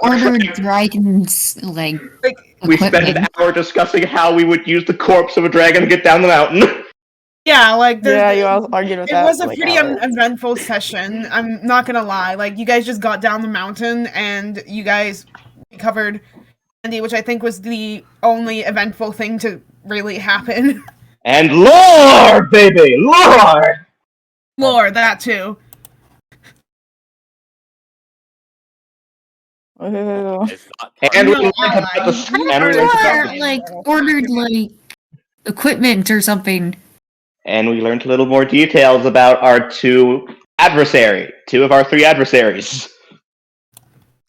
order dragons, like we spent an hour discussing how we would use the corpse of a dragon to get down the mountain. Yeah, like you all argued with that. It was a for, pretty hours. eventful session. I'm not gonna lie. Like, you guys just got down the mountain and you guys covered Bandy, which I think was the only eventful thing to really happen. And lore, baby, lore. Lore, that too. Ooh. And we No, learned about the and we learned about the- like ordered like equipment or something. And we learned a little more details about our two of our three adversaries.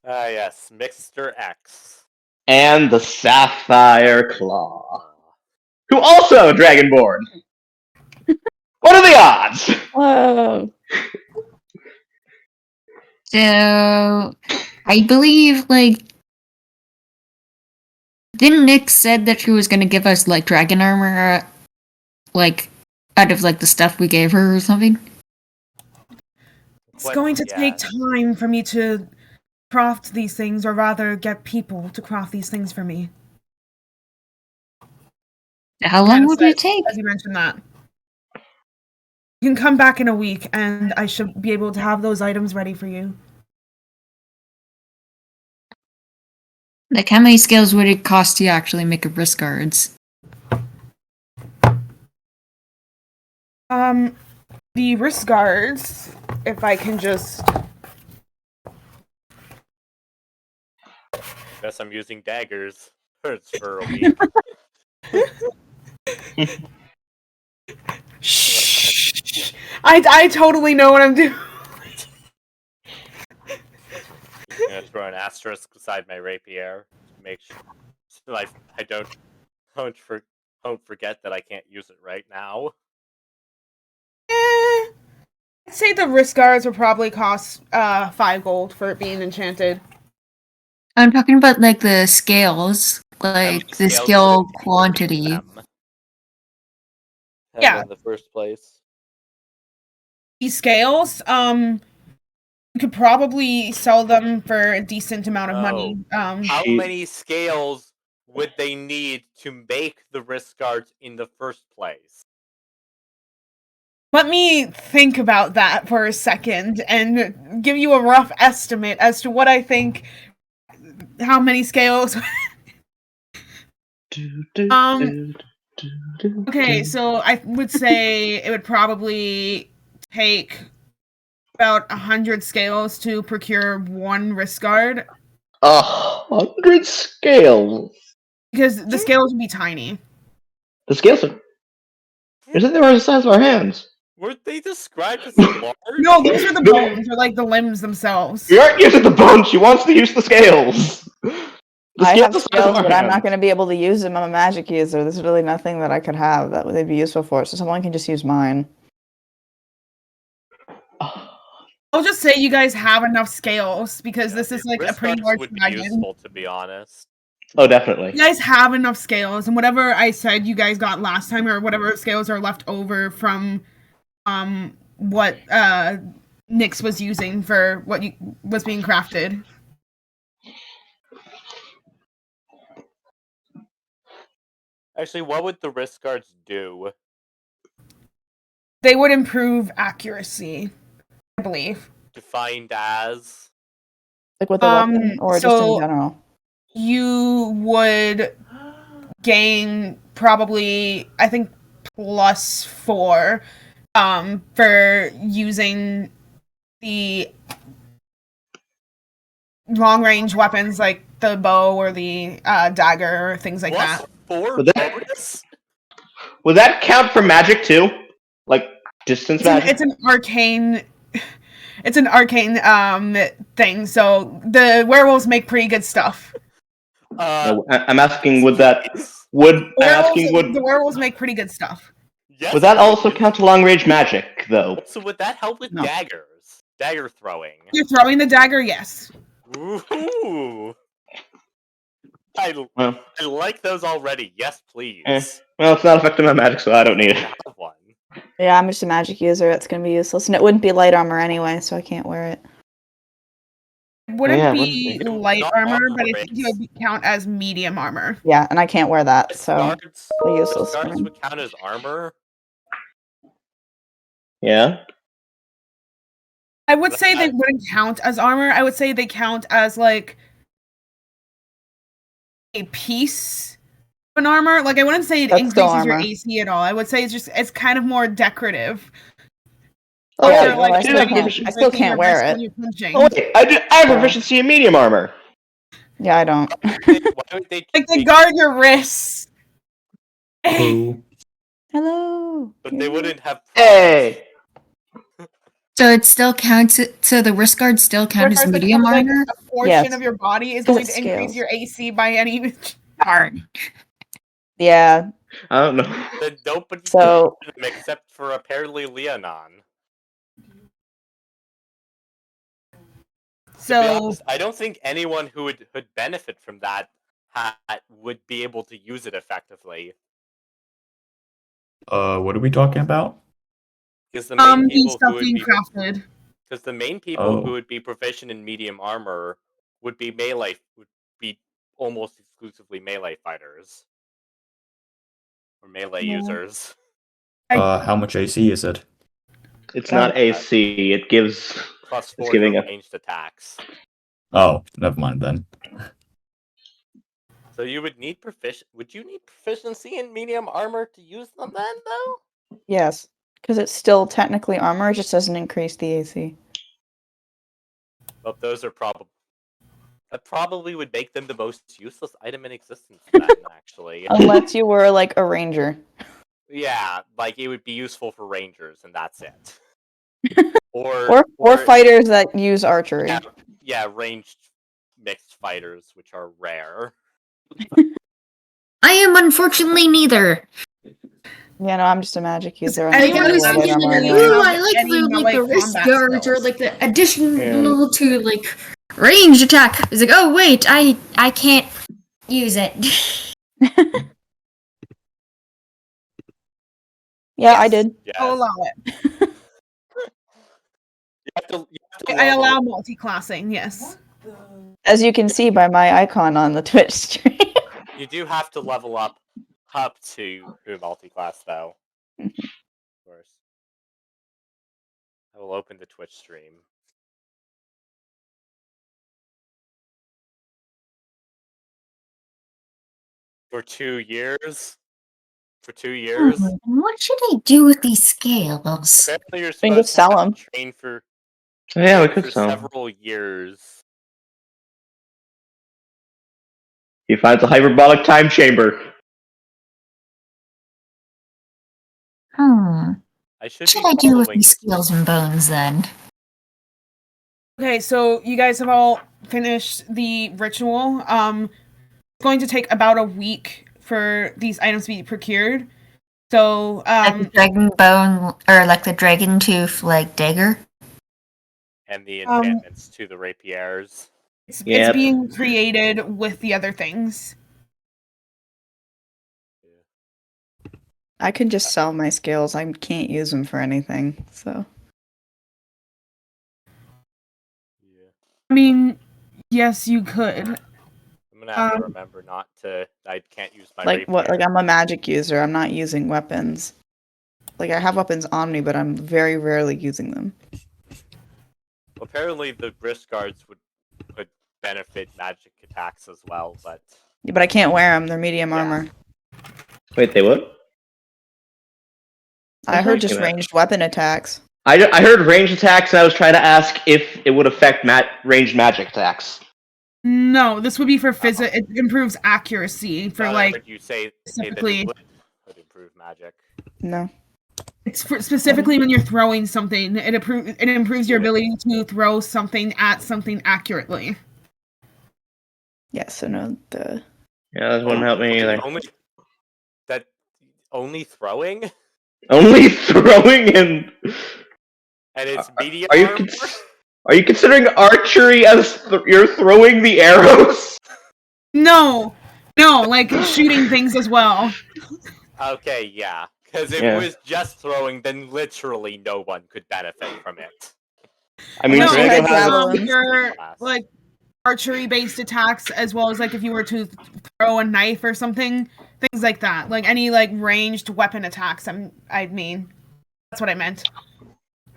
Yes, Mixter X. And the Sapphire Claw. Who also Dragonborn. What are the odds? Whoa. So I believe didn't Nick said that she was gonna give us like dragon armor like out of like the stuff we gave her or something? It's going to take time for me to craft these things, or rather get people to craft these things for me. How long would it take? As you mentioned that. You can come back in a week and I should be able to have those items ready for you. Like, how many scales would it cost to actually make a wrist guards? The wrist guards, if I can just... Guess I'm using daggers. Hurts for a week. Shh. I totally know what I'm doing. I'm gonna throw an asterisk beside my rapier to make sure so I don't forget that I can't use it right now. I'd say the wrist guards would probably cost 5 gold for it being enchanted. I'm talking about like the scales, like the skill quantity. Yeah. In the first place. These scales, you could probably sell them for a decent amount of money. How many scales would they need to make the wrist guards in the first place? Let me think about that for a second and give you a rough estimate as to what I think. How many scales? Okay, so I would say it would probably take about 100 scales to procure one wrist guard. 100 scales? Because the scales would be tiny. The scales are... Isn't they the size of our hands? Weren't they described as large? No, those are the bones, or like the limbs themselves. You aren't using the bones, she wants to use the scales! I have skills, but I'm not going to be able to use them. I'm a magic user. There's really nothing that I could have that they'd be useful for, so someone can just use mine. I'll just say you guys have enough scales, because this is like a pretty large would be dragon. useful, to be honest. Oh, definitely. You guys have enough scales, and whatever I said you guys got last time, or whatever scales are left over from what Nyx was using for what was being crafted. Actually, what would the wrist guards do? They would improve accuracy, I believe. Defined as? Like with a weapon, or just in general? You would gain probably, I think, +4 for using the long-range weapons like the bow or the dagger or things like that. Would that count for magic too? Like distance magic? It's an arcane. It's an arcane thing. So the werewolves make pretty good stuff. I'm asking, would the werewolves make pretty good stuff? Yes. Would that also count to long range magic though? So would that help with daggers? Dagger throwing. You're throwing the dagger, yes. Ooh. I like those already. Yes, please. Well, it's not affecting my magic, so I don't need it. Yeah, I'm just a magic user. It's going to be useless. And it wouldn't be light armor anyway, so I can't wear it. wouldn't Yeah, be wouldn't be. light Not armor, armor but I think it breaks. would count as medium armor. Yeah, and I can't wear that, Wrist so guards, useless wrist for guards him. would count as armor. Yeah. I would say they That- wouldn't count as armor. I would say they count as like a piece of an armor. Like I wouldn't say it That's still increases your armor. AC at all. I would say it's kind of more decorative. Oh, Yeah, For, wait, well, I I do still have can't. proficiency. I still breaking your can't wear wrist when it. you're punching. Oh, wait, I have proficiency in medium armor. Yeah, I don't. why would they? Like they guard your wrists. Hello. Hello. But they wouldn't have. Hey. So it still counts. So the wrist guards still count as Whereas the medium like, armor. a portion Yes. of your body is 'Cause going it to increase scales. your AC by any. Darn. Yeah. I don't know. Then nobody So can them except for apparently Leonon. To be So honest, I don't think anyone who would benefit from that would be able to use it effectively. What are we talking about? Because the main the people stuff who would being be crafted. because the main people who Oh. would be proficient in medium armor would be almost exclusively melee fighters or melee Yeah. users. How much AC is it? It's not AC. It gives. Plus It's 4 giving to a- ranged attacks. Oh, never mind then. So you would need Would you need proficiency in medium armor to use them then, though? yes, because it's still technically armor. It just doesn't increase the AC. But those are probably that probably would make them the most useless item in existence. Then, actually, Unless you were like a ranger. yeah, like it would be useful for rangers, and that's it. Or fighters that use archery. Yeah, ranged mixed fighters, which are rare. I am unfortunately neither. Yeah, no, I'm just a magic user. I Like, think I was that's thinking, really like, ooh, have I like any the melee wrist combat guards or skills. like the additional to like range attack. It's like, oh wait, I can't use it. Yeah, I Yes. did. Yes. I'll allow it. You have to I level- allow multi-classing. Yes. As you can see by my icon on the Twitch stream. You do have to level up to multi-class, though. Of course. I will open the Twitch stream. For 2 years. For 2 years. What should I do with these scales? Apparently, you're You can just supposed sell to 'em. train for Yeah, we for could sell. several years. He finds a hyperbolic time chamber. What I should should be I do with following these this. scales and bones then? Okay, so you guys have all finished the ritual. It's going to take about a week for these items to be procured. So, Like the dragon bone or like the dragon tooth like dagger? And the enchantments to the rapiers. it's Yep. being created with the other things. I could just sell my scales. I can't use them for anything. So Yeah. I mean, yes, you could. I'm gonna have to remember not to. I can't use my like rapier. what? Like I'm a magic user. I'm not using weapons. Like I have weapons on me, but I'm very rarely using them. Apparently, the wrist guards would benefit magic attacks as well, but Yeah, but I can't wear them. They're medium Yeah. armor. Wait, they would? I heard just Wait a minute. ranged weapon attacks. I heard ranged attacks, and I was trying to ask if it would affect ranged magic attacks. No, this would be for physics. It improves accuracy for I like heard you say that specifically- it would improve magic. No. it's for specifically when you're throwing something. It improves your ability to throw something at something accurately. Yeah. So no. The Yeah, that wouldn't help me either. Only throwing, Only throwing and it's medium are you armor? are you considering archery as you're throwing the arrows? No, like shooting things as well. Okay, yeah. Because if Yeah. it was just throwing, then literally no one could benefit from it. I mean, No, Unless you Drago had like, has javelins. your like archery-based attacks, as well as like if you were to throw a knife or something, things like that. Like any like ranged weapon attacks. I mean, that's what I meant.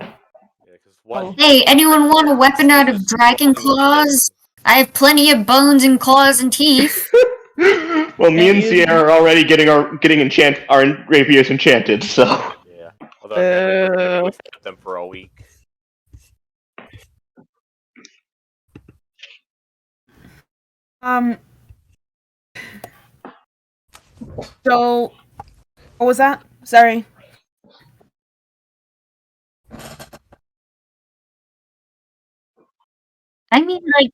Yeah, 'cause one Hey, anyone want a weapon out of Just dragon two of them. claws? I have plenty of bones and claws and teeth. Well, me Can't and use Sierra are already getting our rapiers enchanted, so. Yeah. Although apparently we're gonna be without them for a week. So, what was that? Sorry. I mean, like,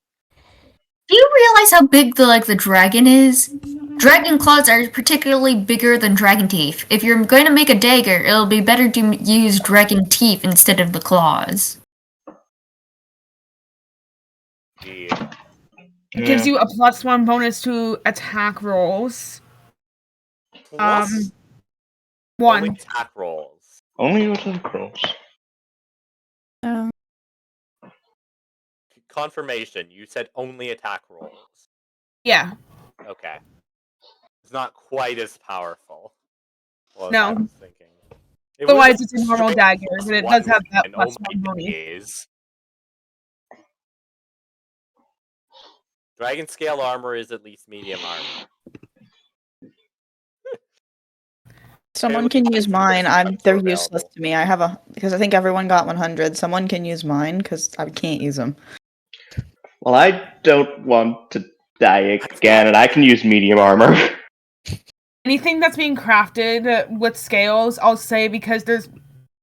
do you realize how big the dragon is? Dragon claws are particularly bigger than dragon teeth. If you're going to make a dagger, it'll be better to use dragon teeth instead of the claws. Yeah. It gives you a +1 bonus to attack rolls. Plus, 1. only attack rolls. Only attack rolls. Confirmation. You said only attack rolls. Yeah. Okay. It's not quite as powerful. Well, as No. I was thinking. It Otherwise, was it's a normal straight dagger, but it does have that and oh +1 my bonus. days. Dragon scale armor is at least medium armor. Someone can use mine. They're useless to me. I have because I think everyone got 100. Someone can use mine because I can't use them. Well, I don't want to die again, and I can use medium armor. Anything that's being crafted with scales, I'll say, because there's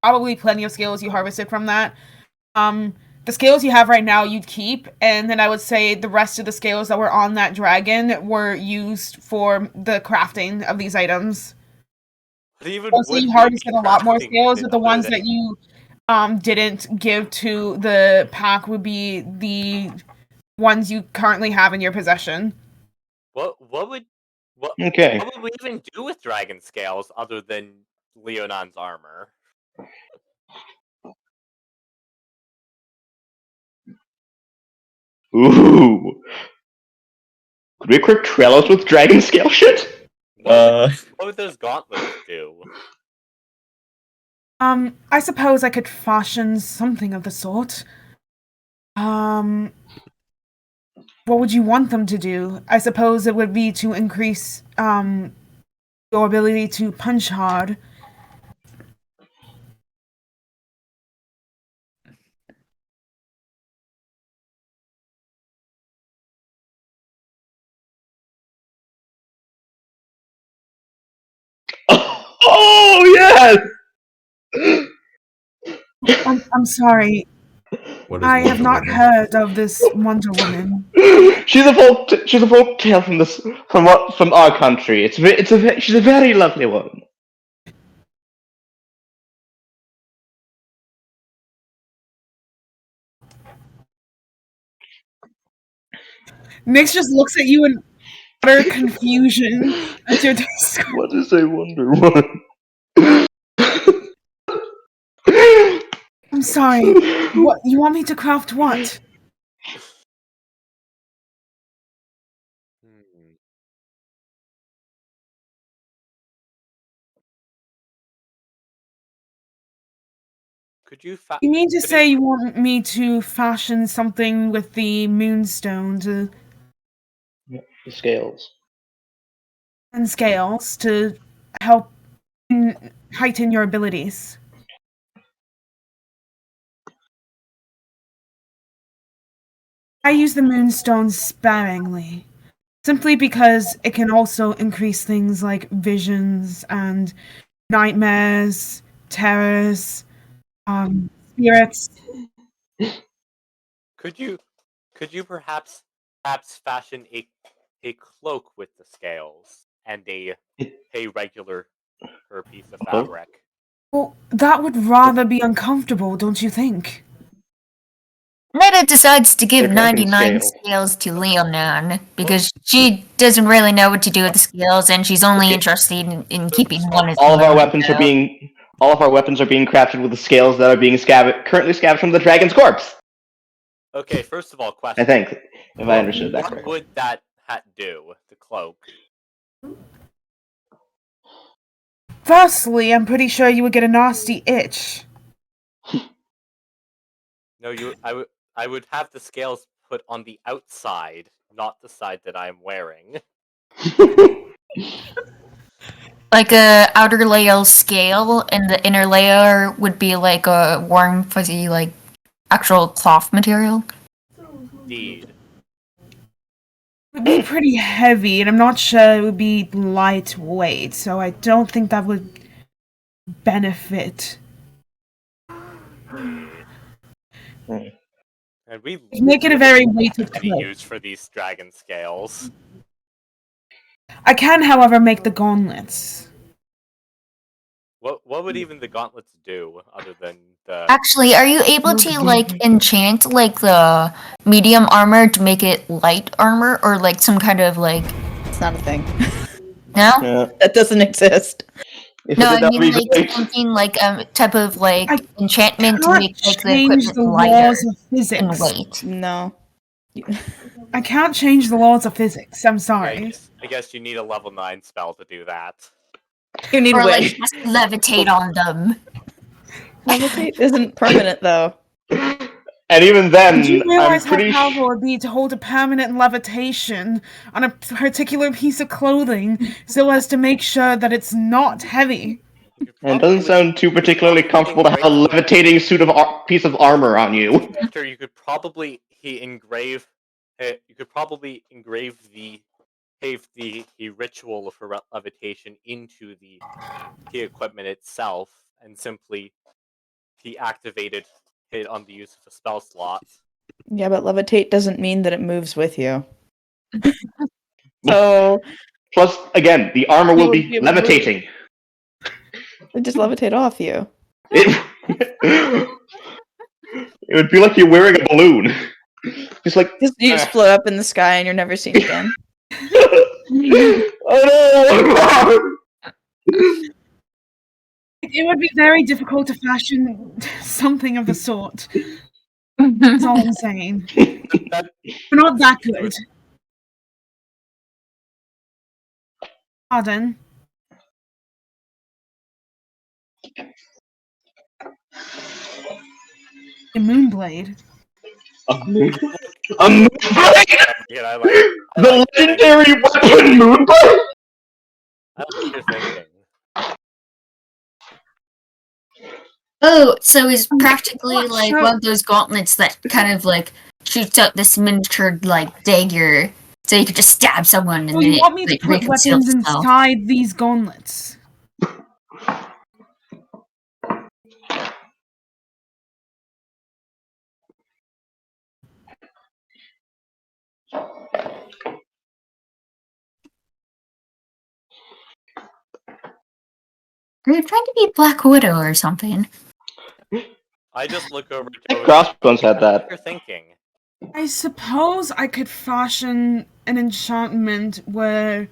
probably plenty of scales you harvested from that. The scales you have right now, you'd keep, and then I would say the rest of the scales that were on that dragon were used for the crafting of these items. Also, you harvested a lot more scales, but the ones that you didn't give to the pack would be the ones you currently have in your possession. What would we even do with dragon scales other than Leonon's armor? Ooh. Could we equip Trellos with dragon scale shit? What would those gauntlets do? I suppose I could fashion something of the sort. What would you want them to do? I suppose it would be to increase, your ability to punch hard. Oh, yes! I'm sorry. What is I have Wonder not Woman? heard of this Wonder Woman. She's a folk tale from our country. She's a very lovely woman. Nyx just looks at you in utter confusion at your desk. What is a Wonder Woman? I'm sorry. What you want me to craft? What? Could you? You mean to say you want me to fashion something with the moonstone The scales. and scales to help heighten your abilities? I use the moonstone sparingly, simply because it can also increase things like visions and nightmares, terrors, spirits. Could you perhaps fashion a cloak with the scales and a regular piece of fabric? Well, that would rather be uncomfortable, don't you think? Netta decides to give The dragon 99 scale. scales to Leonan because she doesn't really know what to do with the scales, and she's only interested in keeping one. All of our weapons are being crafted with the scales that are being currently scavenged from the dragon's corpse. Okay, first of all, question. I think If I understood that What correctly. would that hat do? The cloak. Firstly, I'm pretty sure you would get a nasty itch. No, I would have the scales put on the outside, not the side that I'm wearing. Like a outer layer scale, and the inner layer would be like a warm, fuzzy, like actual cloth material. Indeed. It would be pretty heavy, and I'm not sure it would be lightweight, so I don't think that would benefit. And we Make it a very weighted any cloak. use for these dragon scales. I can, however, make the gauntlets. What would even the gauntlets do other than the Actually, are you able to like enchant like the medium armor to make it light armor, or like some kind of like It's not a thing. no? Yeah. That doesn't exist. If No, it did, I that mean would be like great. something like type of like I enchantment to Can't make like the change equipment the lighter laws of and physics. weight. No. I can't change the laws of physics. I'm Yeah, sorry. I guess you need a level 9 spell to do that. You need Or like wind. just levitate on them. Levitate isn't permanent though. And even then, Did you realize I'm pretty how powerful it would be to hold a permanent levitation on a particular piece of clothing so as to make sure that it's not heavy? You could And it doesn't probably- sound too particularly probably comfortable to have a engrave- levitating suit of piece of armor on you. Victor, you could probably engrave the ritual for levitation into the equipment itself, and simply deactivate it on the use of a spell slot. Yeah, but levitate doesn't mean that it moves with you. So Plus, again, the armor will would be be able to move. levitating. it just levitate off you. It, it would be like you're wearing a balloon. Just like, You just float up in the sky and you're never seen again. oh It would be very difficult to fashion something of the sort. That's all I'm saying. That We're not that good. Pardon? The Moonblade. no! A moonblade! yeah, I The like legendary weapon moonblade! I like what you're thinking. Oh, so it's practically not like sure. one of those gauntlets that kind of like shoots out this miniature like dagger, so you could just stab someone and Well, then you it want me to like put reconceals weapons itself. inside these gauntlets? Are you trying to be Black Widow or something? I just look over to Crossbones had that. what you're thinking. I suppose I could fashion an enchantment where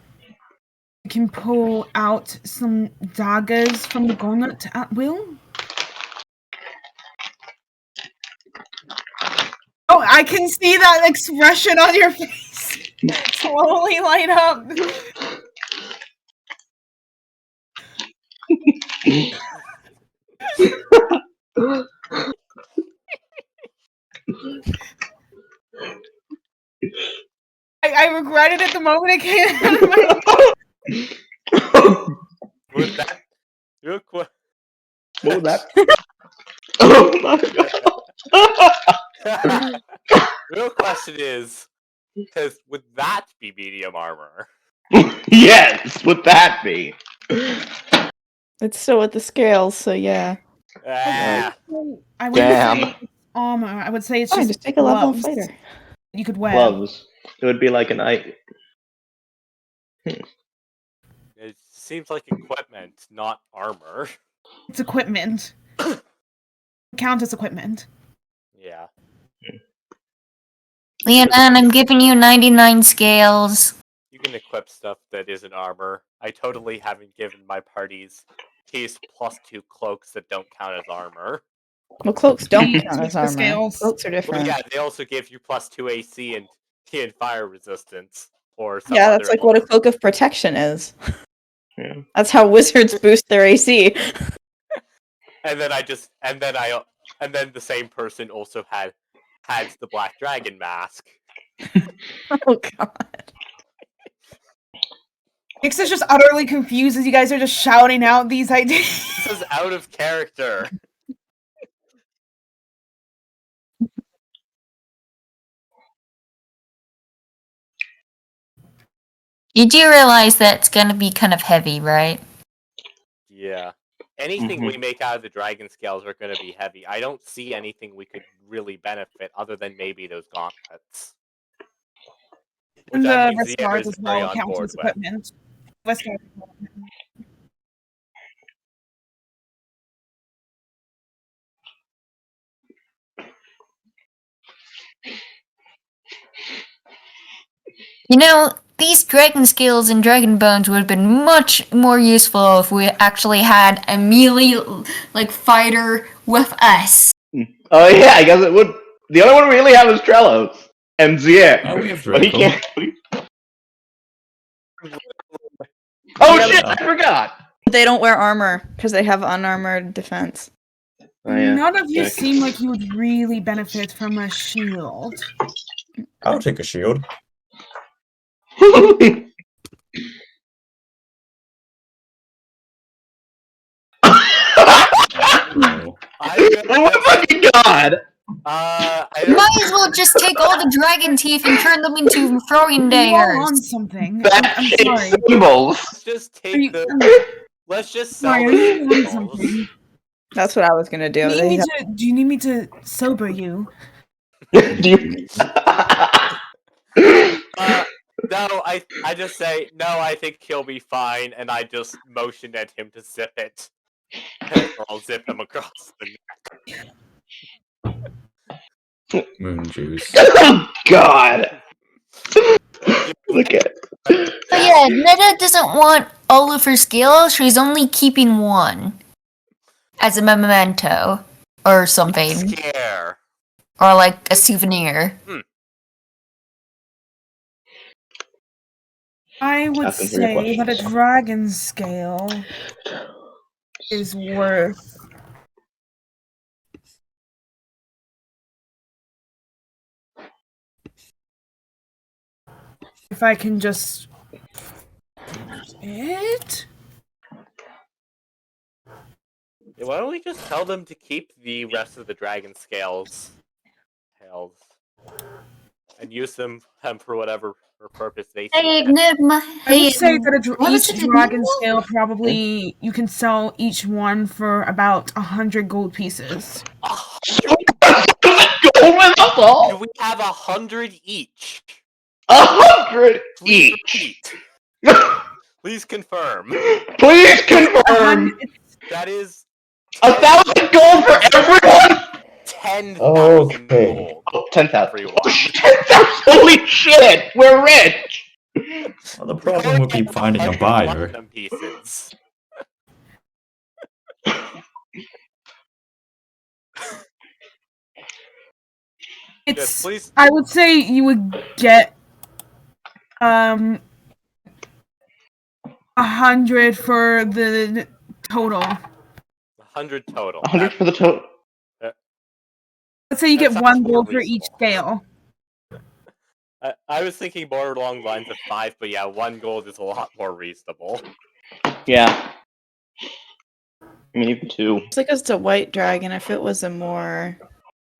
I can pull out some daggers from the gauntlet at will. Oh, I can see that expression on your face slowly light up. I regretted it the moment it came out of my With that, real quick. What was that? Oh my god! Real question is, because would that be medium armor? Yes, would that be? It's still with the scales, so yeah. Ah, I wouldn't Damn. say it's armor. I would say it's Fine, just just take a level gloves fighter. you could wear. Gloves. It would be like an eye. it seems like equipment, not armor. It's equipment. Count as equipment. Yeah. Leonan, I'm giving you 99 scales. You can equip stuff that isn't armor. I totally haven't given my parties case +2 cloaks that don't count as armor. Well, cloaks don't Switch count as the armor. scales. Cloaks are Well, different. yeah, they also give you +2 AC and and fire resistance, or some Yeah, that's other like what a cloak of protection is. Yeah. That's how wizards boost their AC. And then and then the same person also had the Black Dragon mask. Oh god. Nix is just utterly confused as you guys are just shouting out these ideas. This is out of character. You do realize that it's gonna be kind of heavy, right? Yeah. Anything we make out of the dragon scales are going to be heavy. I don't see anything we could really benefit other than maybe those gauntlets. Which And the I'm Xavier Vestars is as very well on counts board as with. equipment. Vestars. You know, these dragon scales and dragon bones would have been much more useful if we actually had a melee like fighter with us. Oh yeah, I guess it would. The only one we really have is Trello's and Zier. Oh, we have But he Draco. can't. Oh Yeah, shit! but- I forgot. They don't wear armor because they have unarmored defense. Oh, yeah. None of you Okay. seem like you would really benefit from a shield. I'll take a shield. Oh. I'm Oh my fucking god! I Might as well just take all the dragon teeth and turn them into throwing You are on daggers. something. That I'm shaped sorry. symbols. let's just Are you, take I'm the. Let's just sell sorry, are the you on symbols. something? That's what I was gonna do. Do you need me to sober you? Do you... No, I just say no. I think he'll be fine, and I just motion at him to zip it. Or I'll zip him across the neck. Moon juice. Oh god! Look at. But yeah, Netta doesn't want all of her skills. She's only keeping one as a memento or something, Scare. or like a souvenir. I would Asking for your say that a questions. dragon scale is worth. If I can just. It? Yeah, why don't we just tell them to keep the rest of the dragon tails, and use them for whatever purpose they see Hey, fit. Enigma. I would Hey, say that what was each it, dragon Enigma? scale probably you can sell each one for about 100 gold pieces. Go with us Do all. we have 100 each? 100 Please each. repeat. Please confirm. Please confirm. That is 1,000 gold for everyone. 10,000 Okay. gold. Oh, 10,000. Everyone. 10,000. Holy shit! We're rich. Well, the problem would be finding a 100 buyer. platinum pieces. Yes, It's. please. I would say you would get 100 for the total. 100 total. 100 for the total. Let's say you That get sounds 1 more gold for each reasonable. scale. I was thinking more along the lines of 5, but yeah, 1 gold is a lot more reasonable. Yeah. I mean, even 2. It's like it's a white dragon. If it was a more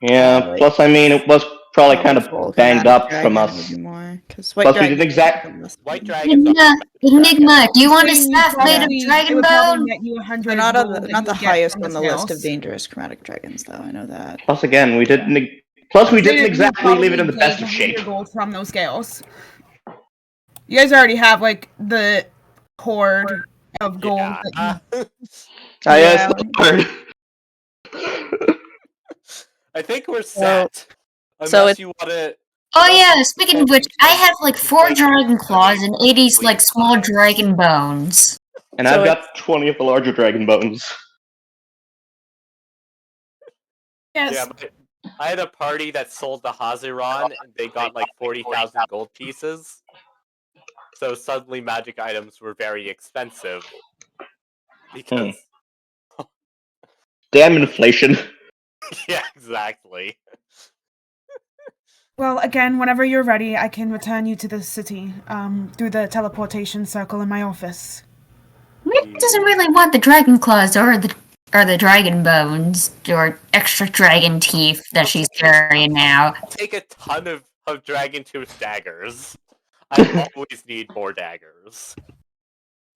Yeah. Plus, I mean, it was probably kind powerful of banged chromatic up from dragon, it us. would be more, 'cause white Plus, we dragon didn't exact. White dragons are Enigma, do you want a So you staff made of probably- it dragon would probably bone? get you 100 They're not gold the, that not you the would get highest from on the list of scales. dangerous chromatic dragons, though. I know that. Plus, again, we didn't. Plus, we So didn't you exactly leave it in the probably best take of 100 shape. gold from those scales. You guys already have like the hoard of gold. Yeah. That you... Yes, Lord. I think we're set. so Unless you want to. Oh yeah, speaking of which, I have like 4 dragon claws and 80 like small dragon bones. And So I've got 20 of the larger dragon bones. Yes. Yeah, I had a party that sold the Haziran, and they got like 40,000 gold pieces. So suddenly magic items were very expensive. Because... Damn inflation. yeah, exactly. Well, again, whenever you're ready, I can return you to the city through the teleportation circle in my office. Nick doesn't really want the dragon claws or the dragon bones or extra dragon teeth that she's carrying now. Take a ton of dragon tooth daggers. I always need more daggers.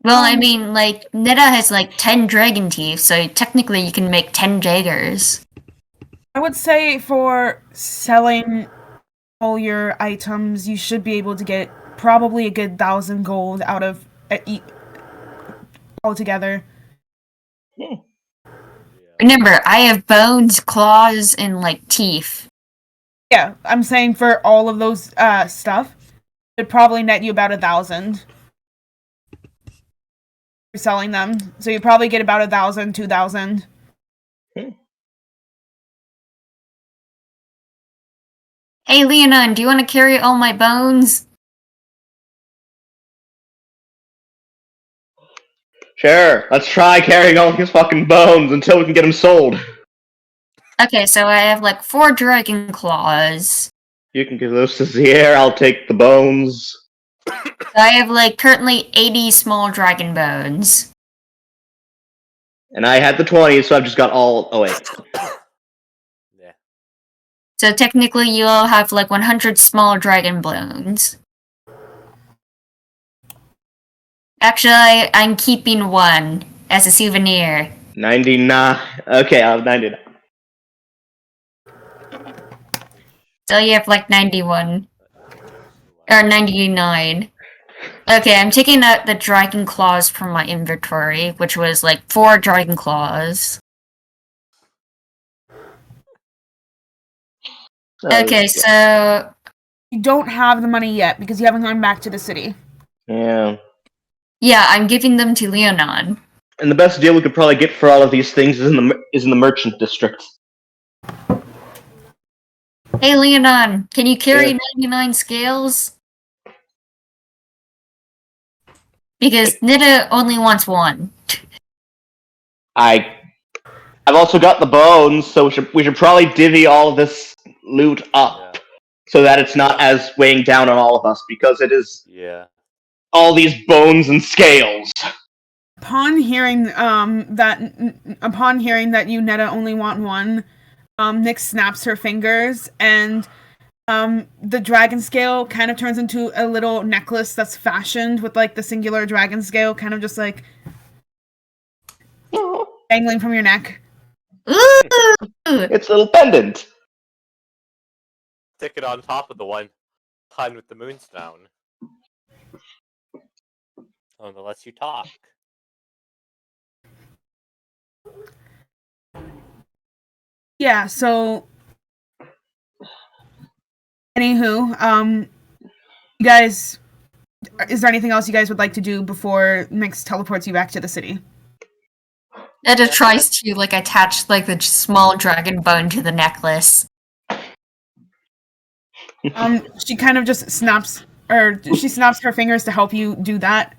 Well, I mean, like, Netta has like 10 dragon teeth, so technically you can make 10 daggers. I would say for selling all your items, you should be able to get probably a good 1,000 gold out of altogether. Remember, I have bones, claws, and like teeth. Yeah, I'm saying for all of those stuff, it'd probably net you about 1,000 for selling them. So you probably get about 1,000, 2,000. Hey, Leonon, do you want to carry all my bones? Sure, let's try carrying all his fucking bones until we can get them sold. Okay, so I have like 4 dragon claws. You can give those to Zier, I'll take the bones. I have like currently 80 small dragon bones. And I had the 20, so I've just got all... Oh, wait. Yeah. So technically you all have like 100 small dragon bones. Actually, I'm keeping one as a souvenir. 99. Okay, I'll have 99. So you have like 91. Or 99. Okay, I'm taking out the dragon claws from my inventory, which was like 4 dragon claws. Okay, so... You don't have the money yet because you haven't gone back to the city. Yeah. Yeah, I'm giving them to Leonon. And the best deal we could probably get for all of these things is in the merchant district. Hey Leonon, can you carry Yeah. 99 scales? Because Nita only wants 1. I've also got the bones, so we should probably divvy all of this loot up so that it's not as weighing down on all of us, because it is all these bones and scales. Upon hearing that you Netta only want 1, Nyx snaps her fingers and the dragon scale kind of turns into a little necklace that's fashioned with like the singular dragon scale kind of just like dangling from your neck. Ooh! It's a little pendant. Stick it on top of the one with the moonstone. Oh, that lets you talk. Yeah, so anywho, you guys, is there anything else you guys would like to do before Nyx teleports you back to the city? Nita tries to like attach like the small dragon bone to the necklace. She kind of just snaps her fingers to help you do that.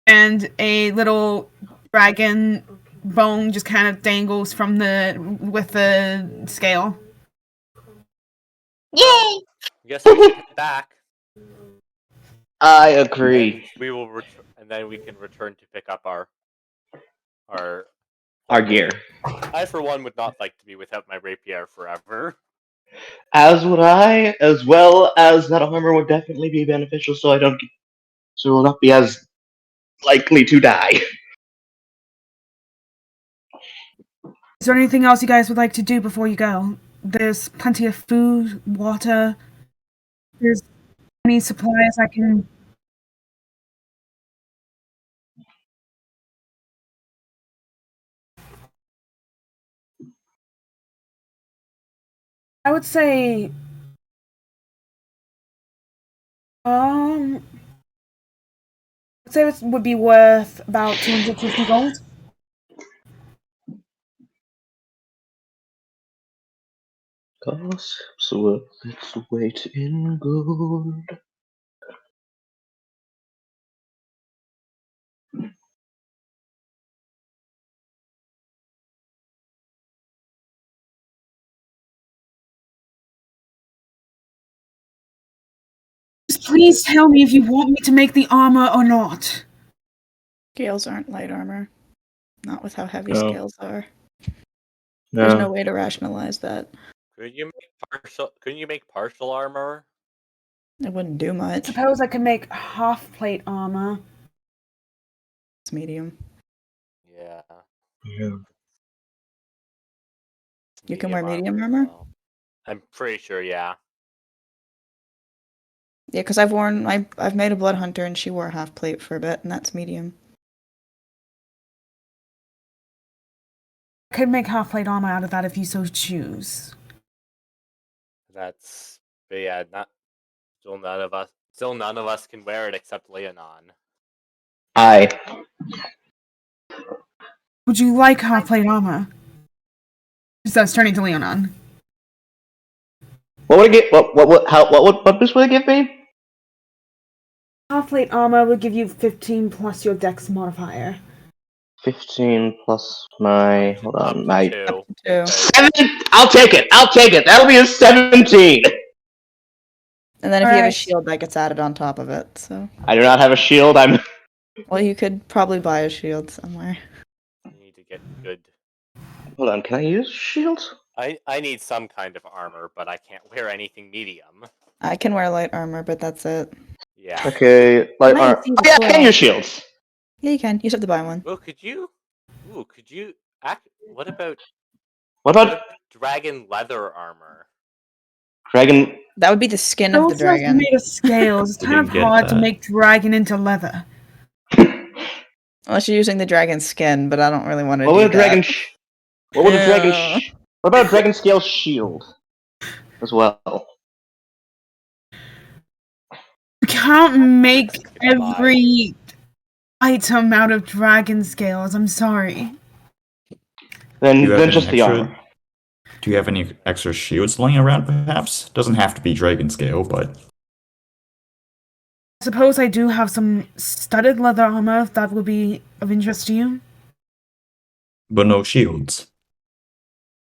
And a little dragon bone just kind of dangles with the scale. Yay! I guess we should head back. I agree. We will and then we can return to pick up our gear. I, for one, would not like to be without my rapier forever. As would I, as well as that armor would definitely be beneficial, so will not be as likely to die. Is there anything else you guys would like to do before you go? There's plenty of food, water. There's any supplies I can... I would say... I'd say it would be worth about 250 gold. Gossip's worth its weight in gold. Just please tell me if you want me to make the armor or not. Scales aren't light armor. Not with how heavy No. scales are. There's no No. way to rationalize that. Couldn't you make partial armor? It wouldn't do much. Suppose I could make half plate armor. It's medium. Yeah. Yeah. You can wear medium as armor? well. I'm pretty sure, yeah. Yeah, because I've made a blood hunter and she wore half plate for a bit, and that's medium. I could make half plate armor out of that if you so choose. But yeah, still none of us can wear it except Leonon. I. Would you like half plate armor? So it's turning to Leonon. What would it get? What boost would it give me? Half plate armor would give you 15 plus your dex modifier. 15 plus my. Hold Up on, to my. 2. Two. because- 7! I'll take it! That'll be a 17! And then if you have a Alright. shield, that gets added on top of it. So, I do not have a shield, well, you could probably buy a shield somewhere. You need to get good. Hold on, can I use shield? I need some kind of armor, but I can't wear anything medium. I can wear light armor, but that's it. Yeah. Okay, light Might armor. see Oh, the yeah, I can coil. use shields! Yeah, you can. You just have to buy one. Well, could you? What about What about dragon leather armor? dragon? That would be the skin of the Those are dragon. made of scales. It's We kind of didn't get hard to that. make dragon into leather. Unless you're using the dragon skin, but I don't really want to What do would a dragon? that. What would a dragon? Yeah. What about a dragon scale shield? As well. You can't make Could buy. every item out of dragon scales. I'm sorry. Then Do you have any just the extra- armor. Do you have any extra shields laying around, perhaps? Doesn't have to be dragon scale, but I suppose I do have some studded leather armor if that would be of interest to you. no shields.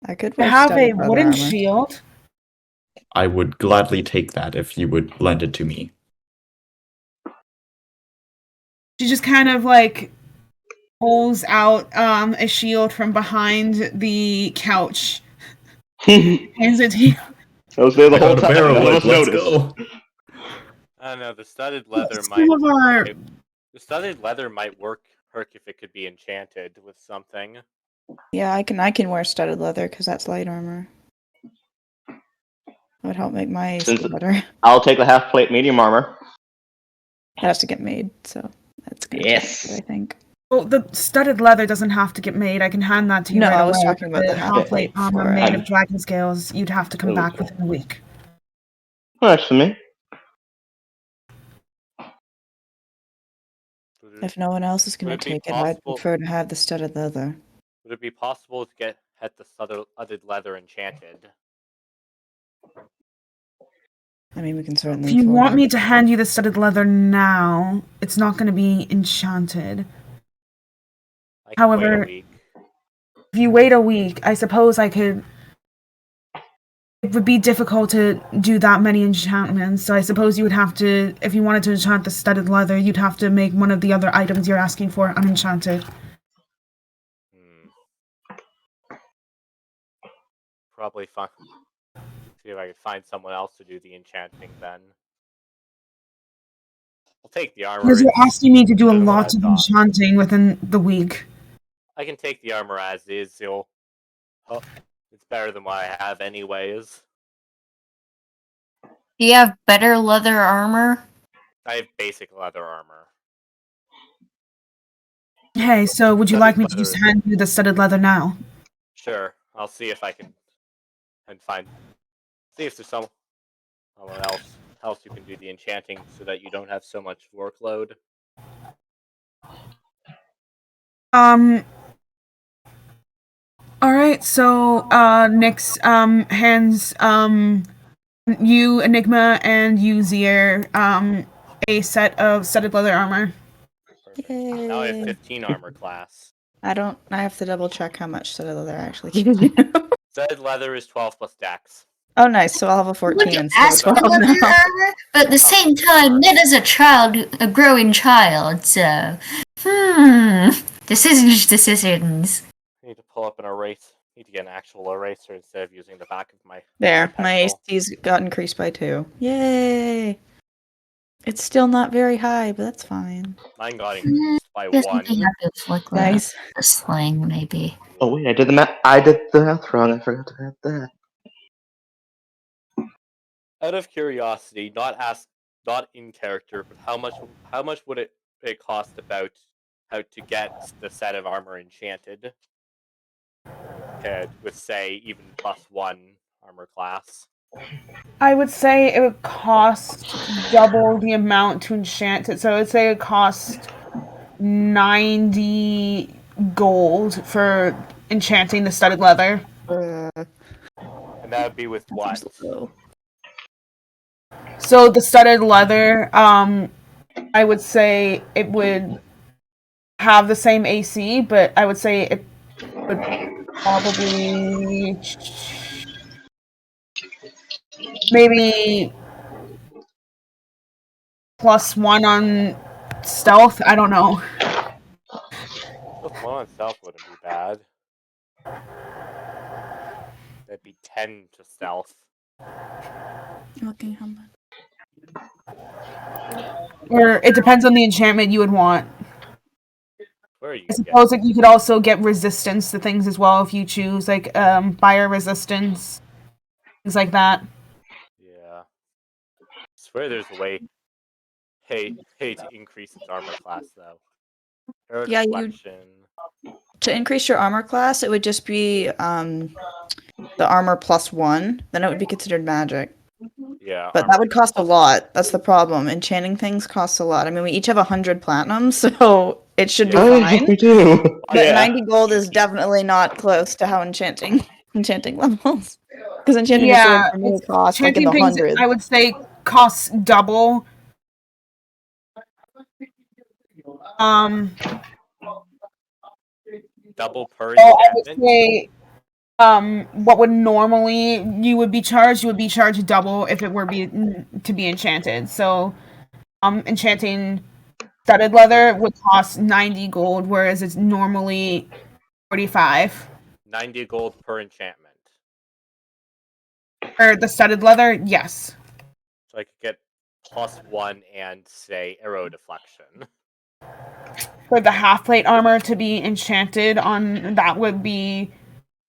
I could I wear have a studded leather wooden armor. shield. I would gladly take that if you would lend it to me. She just kind of like pulls out a shield from behind the couch. Hands it to you. I was there the I whole got a time. barrel None of whip, us let's noticed. go. I don't know. The studded leather Some of our might work if it could be enchanted with something. Yeah, I can wear studded leather because that's light armor. That would help make my AC Since- better. I'll take the half plate medium armor. It has to get made, so that's gonna Yes. take it, I think. well, the studded leather doesn't have to get made. I can hand that to you No, right I was away. talking about the half plate armor for made it. of dragon scales. You'd have to come back within a week. Works for me. If no one else is gonna Would it be take it, I'd possible- prefer to have the studded leather. Would it be possible to get the studded leather enchanted? I mean, we can certainly. If you afford want it. me to hand you the studded leather now, it's not going to be enchanted. I can wait However- a week. If you wait a week, I suppose I could. It would be difficult to do that many enchantments, so I suppose you would have to, if you wanted to enchant the studded leather, you'd have to make one of the other items you're asking for unenchanted. Probably see if I could find someone else to do the enchanting then. I'll take the armor. Because you're It's asking me to do a better than what lot I of thought. enchanting within the week. I can take the armor as is. It's better than what I have anyways. Do you have better leather armor? I have basic leather armor. Okay, so would you Studded like me to leather just is- hand you the studded leather now? Sure, I'll see if I can see if there's someone else who can do the enchanting so that you don't have so much workload. All right, so Nyx hands you Enigma and you Zier a set of studded leather armor. Perfect. Now I have Yay. 15 armor class. I have to double check how much studded leather actually gives you. Studded leather is 12 plus dex. Oh, nice. So I'll have a Would 14 you instead of ask for 12 leather now. armor? But at the same time, Ned is a child, a growing child, so decisions. I need to pull up an erase. I need to get an actual eraser instead of using the back of my There, my pencil. AC's got increased by 2. Yay! It's still not very high, but that's fine. Mine got increased by Guess 1. we have to like Nice. the slang, maybe. Oh wait, I did the math wrong. I forgot to add that. Out of curiosity, not in character, but how much would it cost about how to get the set of armor enchanted? With say even +1 armor class. I would say it would cost double the amount to enchant it. So I would say it cost 90 gold for enchanting the studded leather. And that would be with what? So the studded leather, I would say it would have the same AC, but I would say it would probably maybe +1 on stealth. I don't know. +1 on stealth wouldn't be bad. That'd be 10 to stealth. Looking how much? Or it depends on the enchantment you would want. Where are you I suppose like you could also get resistance to things as well if you choose, like fire resistance, things like that. Yeah. I swear there's a way. Hey to increase its armor class though. Arrow Yeah, deflection. To increase your armor class, it would just be the armor +1. Then it would be considered magic. Yeah. But that would cost a lot. That's the problem. Enchanting things costs a lot. I mean, we each have 100 platinum, so it should be Oh, fine. we do. But Yeah. 90 gold is definitely not close to how enchanting levels. Because enchanting a sword for me costs like in the Enchanting things, hundreds. I would say, costs double. Double per I would enchantment. say, what would normally you would be charged double if it were to be enchanted. So, enchanting studded leather would cost 90 gold, whereas it's normally 45. 90 gold per enchantment. Or the studded leather, yes. So I could get +1 and say arrow deflection. For the half plate armor to be enchanted on, that would be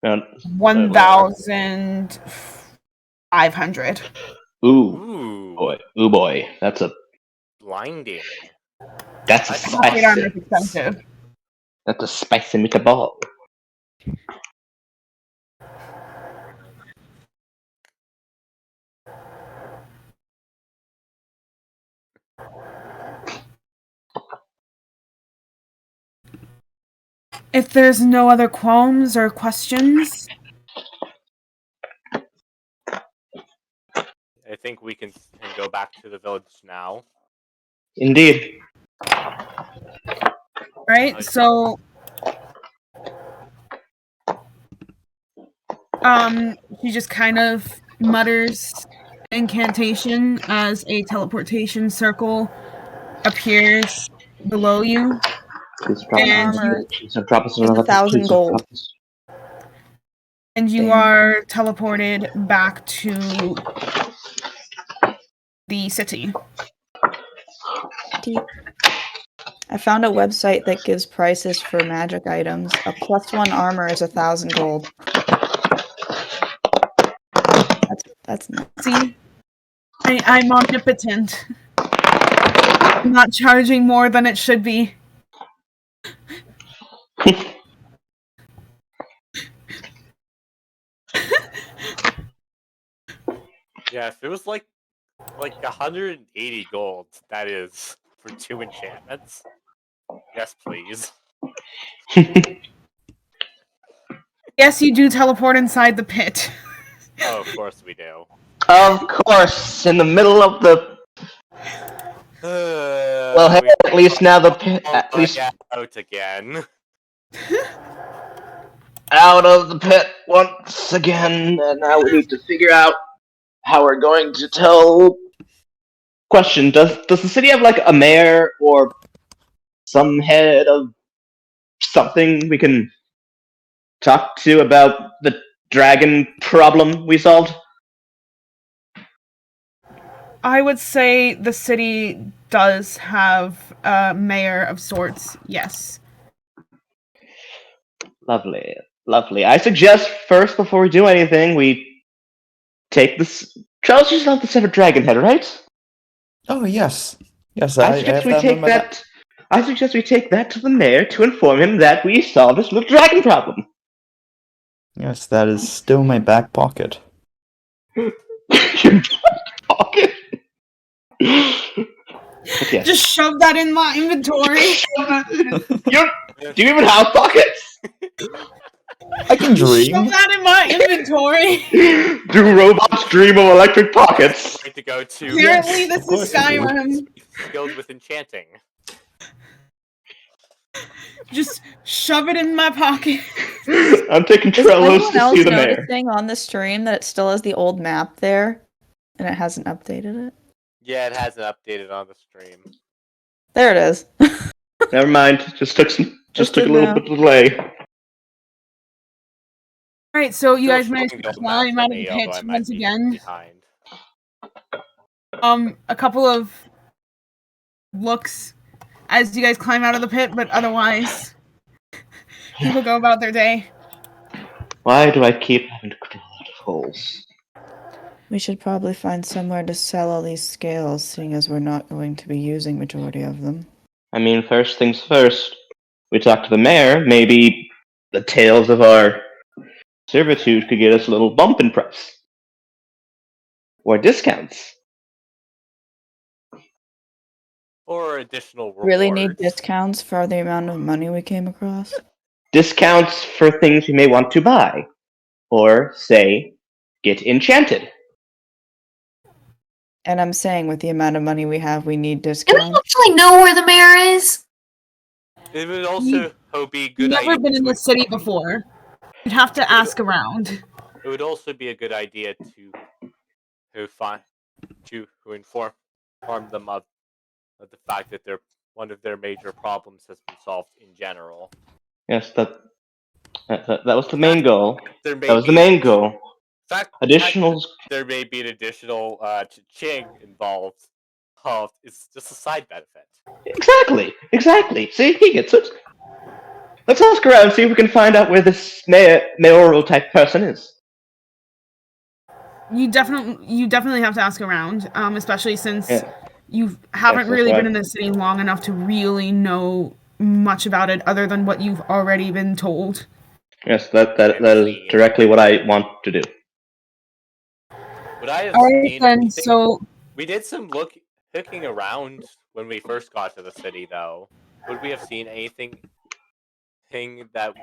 1,500. Ooh boy, that's a Blinding. that's a Half plate armor is spicy. expensive. That's a spicy meatball. If there's no other qualms or questions, I think we can go back to the village now. Indeed. right? So, she just kind of mutters incantation as a teleportation circle appears below you. Please drop And Armor drop us is another 1,000 please gold. drop us. And you Damn. are teleported back to the city. I found a website that gives prices for magic items. A +1 armor is 1,000 gold. That's nuts. See, I'm omnipotent. I'm not charging more than it should be. Yeah, if it was like 180 gold, that is for 2 enchantments. Yes, please. Yes, you do teleport inside the pit. Oh, of course we do. Of course, in the middle of the. Well, hey, We at least now the pit. At all least get out again. out of the pit once again, and now we need to figure out how we're going to tell. Question: Does the city have like a mayor or some head of something we can talk to about the dragon problem we solved? I would say the city does have a mayor of sorts, yes. Lovely, lovely. I suggest first, before we do anything, we take this. Charles, you love the severed dragon head, right? Oh, yes. Yes, I I suggest have we that in take my that. I suggest we take that to the mayor to inform him that we solved this little dragon problem. Yes, that is still in my back pocket. Your pocket. But yes. Just shove that in my inventory. Do you even have pockets? I can Shove dream. that in my inventory. Do robots dream of electric pockets? Going to go to Apparently, Yes, this of is course I do. Skyrim. skilled with enchanting. Just shove it in my pocket. I'm taking Is Trellos anyone to else see the mayor. noticing on the stream that it still has the old map there, and it hasn't updated it? Yeah, it hasn't updated on the stream. There it is. Never mind. Just took a good little now. bit of delay. Alright, so you Still guys managed showing to the map climb for out of the me, pit although I might once be again. behind. A couple of looks as you guys climb out of the pit, but otherwise, people go about their day. Why do I keep having to crawl out of holes? We should probably find somewhere to sell all these scales, seeing as we're not going to be using majority of them. I mean, first things first. We talk to the mayor. Maybe the tales of our servitude could get us a little bump in price. Or discounts. Or additional rewards. Really need discounts for the amount of money we came across? Discounts for things we may want to buy. Or, say, get enchanted. And I'm saying with the amount of money we have, we need Do we discounts. actually know where the mayor is? It would also be a good Never idea. been in the city before. You'd have to ask around. It would also be a good idea to inform them of the fact that one of their major problems has been solved in general. Yes, that was the main goal. There may That was the be main goal. in fact, Additionals. there may be an additional ching involved. It's just a side benefit. Exactly. See, he gets it. Let's ask around and see if we can find out where this mayoral type person is. You definitely have to ask around, especially since Yeah. you haven't Yes, that's really right. been in the city long enough to really know much about it other than what you've already been told. Yes, that is directly what I want to do. Would I have Alright seen then, anything? so We did some looking around when we first got to the city, though. Would we have seen anything that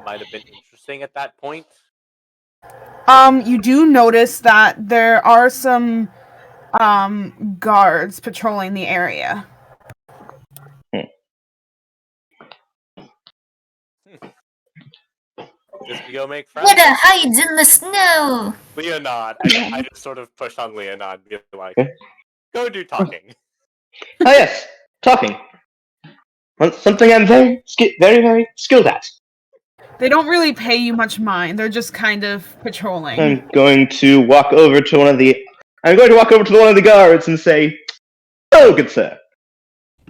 might have been interesting at that point? you do notice that there are some guards patrolling the area. Just to go make friends? What hides in the snow? Leonard. I just sort of pushed on Leonard, be like, go do talking. Ah, yes, talking. Something I'm very, very skilled at. They don't really pay you much mind. They're just kind of patrolling. I'm going to walk over to one of the guards and say, "Oh, good sir,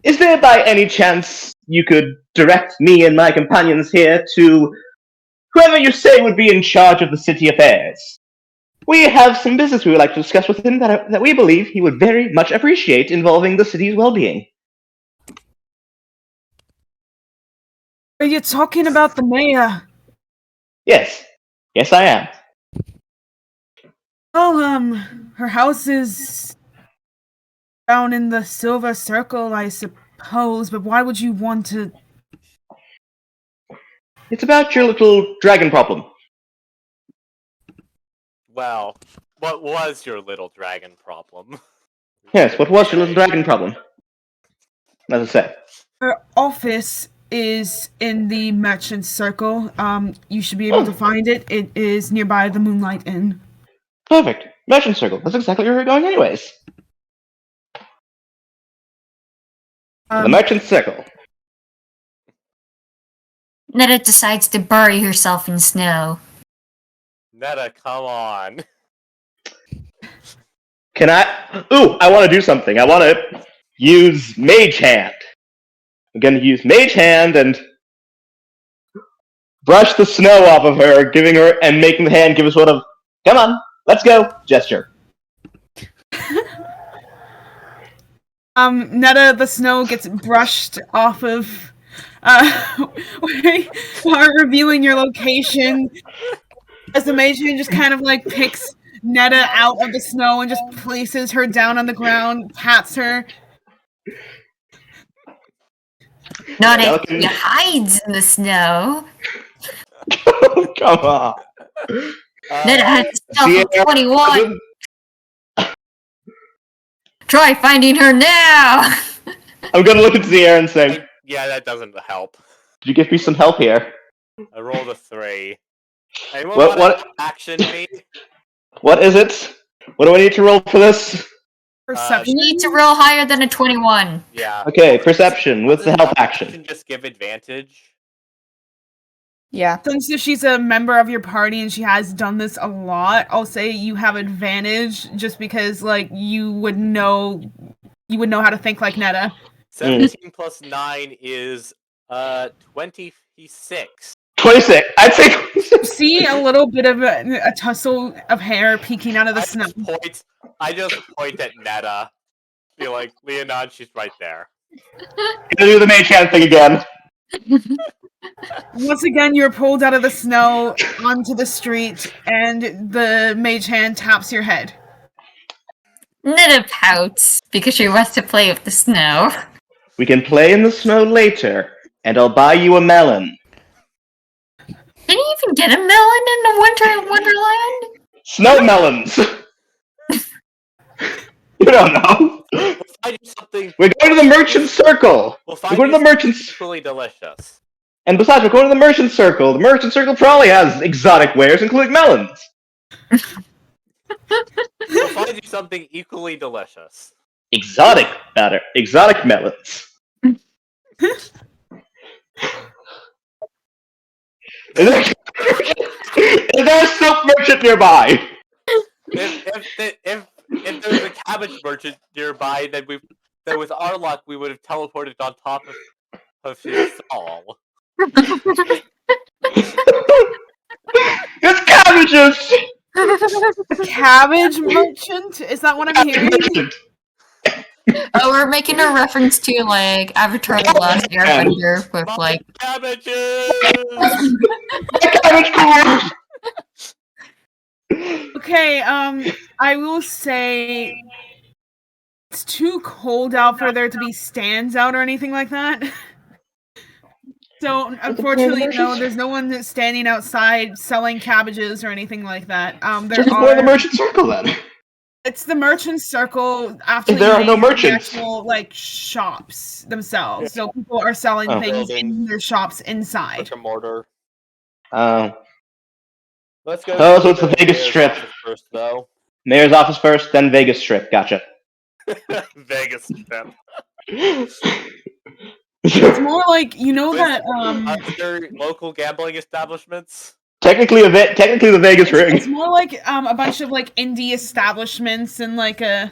is there by any chance you could direct me and my companions here to whoever you say would be in charge of the city affairs? We have some business we would like to discuss with him that we believe he would very much appreciate involving the city's well-being." Are you talking about the mayor? Yes, I am. Oh, her house is down in the Silver Circle, I suppose, but why would you want to... It's about your little dragon problem. Well, what was your little dragon problem? Yes, what was your little dragon problem? As I say. Her office is in the Merchant Circle. You should be able to find it. It is nearby the Moonlight Inn. Perfect. Merchant Circle. That's exactly where we're going anyways. The Merchant Circle. Netta decides to bury herself in snow. Netta, come on. Can I? Ooh, I want to do something. I want to use Mage Hand. I'm going to use Mage Hand and brush the snow off of her, giving her and making the hand give a sort of "come on, let's go" gesture. Netta, the snow gets brushed off of while reviewing your location. As the mage hand just kind of like picks Netta out of the snow and just places her down on the ground, pats her. Not if he hides in the snow. Oh, come on. Netta has herself a 21. Try finding her now! I'm going to look at Sierra and say, Yeah, that doesn't help. "Could you give me some help here?" I rolled a 3. Anyone What- want what- to action me? What is it? What do I need to roll for this? Perception. You need to roll higher than a 21. Yeah. Okay, perception with the help I action. can just give advantage. Yeah. Since she's a member of your party and she has done this a lot, I'll say you have advantage just because like you would know how to think like Netta. 17 plus 9 is 26. 26. I'd say. See a little bit of a tussle of hair peeking out of the snow. I just point at Netta. Be like, Leonard, she's right there. Gonna do the Mage Hand thing again. Once again, you're pulled out of the snow onto the street, and the mage hand taps your head. Netta pouts because she wants to play with the snow. We can play in the snow later, and I'll buy you a melon. Can you even get a melon in the winter wonderland? Snow melons! You don't know. We'll find you something. We're going to the Merchant Circle! We'll We're find going to you the Merchant's. truly delicious. And besides, we're going to the Merchant Circle. The Merchant Circle probably has exotic wares, including melons. We'll find you something equally delicious. Exotic matter. Exotic melons. Is there a soap merchant nearby? If there's a cabbage merchant nearby, then with our luck we would have teleported on top of his stall. It's cabbages! Cabbage merchant? Is that what I'm hearing? Oh, we're making a reference to, like, Avatar The Last Airbender with, like... Cabbages! Cabbage corn! Okay, I will say it's too cold out for there to be stands out or anything like that. So, unfortunately, no, there's no one that's standing outside selling cabbages or anything like that. There Just go to the are. Merchant Circle then. It's the merchant circle after There are no the merchants. actual, like, shops themselves. So people are selling Oh. things in their shops inside. Brick and mortar. Oh, Let's go. so to it's the Vegas mayor's Strip. office first, though. Mayor's office first, then Vegas Strip. Gotcha. Vegas Strip. It's more like, you know With that, other local gambling establishments. technically the Vegas ring. it's more like a bunch of like indie establishments and like a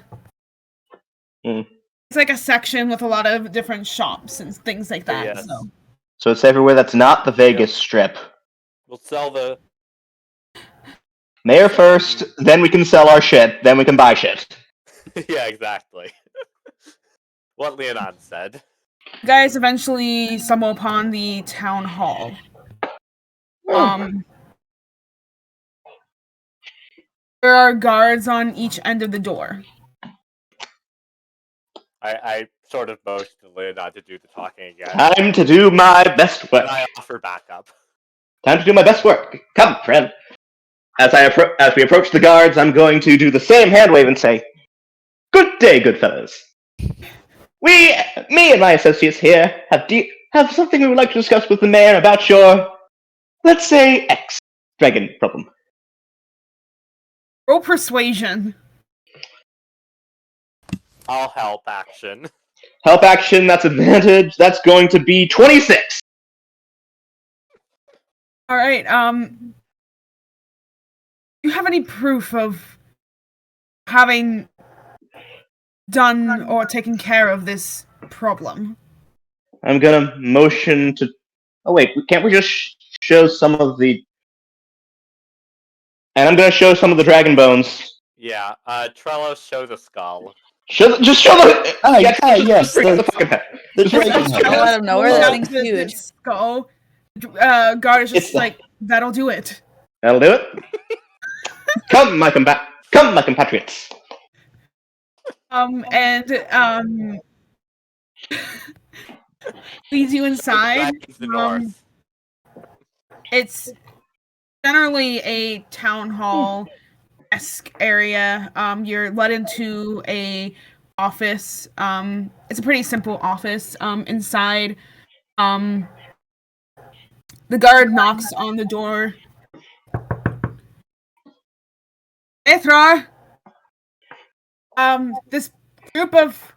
Mm. it's like a section with a lot of different shops and things like that. Yes. So So it's everywhere that's not the Vegas Strip. We'll sell the. Mayor first, then we can sell our shit, then we can buy shit. Yeah, exactly. What Leonard said. you guys eventually stumble upon the town hall. There are guards on each end of the door. I sort of motioned to Leonard to do the talking again. Time to do my best work. And I offer backup. Time to do my best work. Come, friend. as we approach the guards, I'm going to do the same hand wave and say, "Good day, good fellows. Me and my associates here have something we would like to discuss with the mayor about your, let's say, ex-dragon problem." Roll persuasion. I'll help action. Help action, that's advantage. That's going to be 26. All right. Do you have any proof of having done or taken care of this problem? I'm gonna motion to. Oh wait, can't we just show some of the? And I'm gonna show some of the dragon bones. Yeah, Trello, show the skull. Just show the. Yes, bring up the fucking head. the Just bring dragon up the head. fucking Out head. of nowhere, that Out thing's the huge. Skull. Guard is just It's- like, that'll do it. That'll do it. Come, my compatriots. And leads you inside. Dragon's the north. It's generally a town hall-esque area. You're led into a office. It's a pretty simple office. Inside, the guard knocks on the door. Hey, Thrar. This group of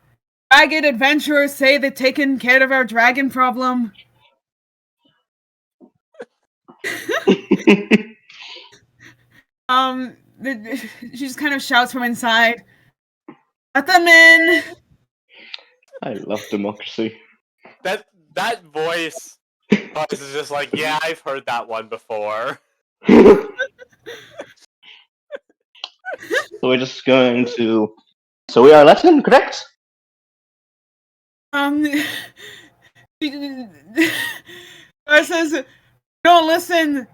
ragged adventurers say they've taken care of our dragon problem. She just kind of shouts from inside. Let them in. I love democracy. That voice is just like, yeah, I've heard that one before. So we're just going to. So we are let in, correct? She says, "No, listen.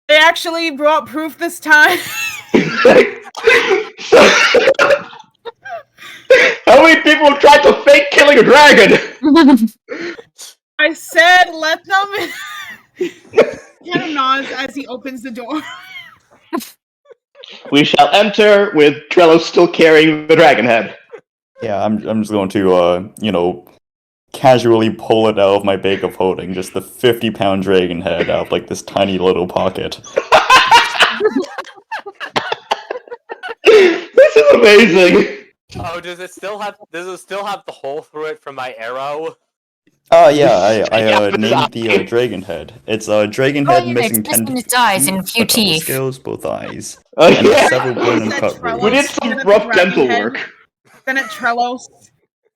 They actually brought proof this time." So, how many people have tried to fake killing a dragon? I said, "Let them in." He kind of nods as he opens the door. We shall enter with Trello still carrying the dragon head. Yeah, I'm just going to, casually pull it out of my bag of holding, just the 50-pound dragon head out of, like, this tiny little pocket. This is amazing. Oh, does it still have the hole through it from my arrow? Oh, yeah, I Yeah, but named it's the dragon head. It's a dragon Oh, head yeah, missing it's 10 missing its eyes and a few a couple teeth. scales, both eyes, Oh, and yeah. several bone and Said cut Trello. We did wounds. some Then at rough the dragon dental head. work. Then at Trello.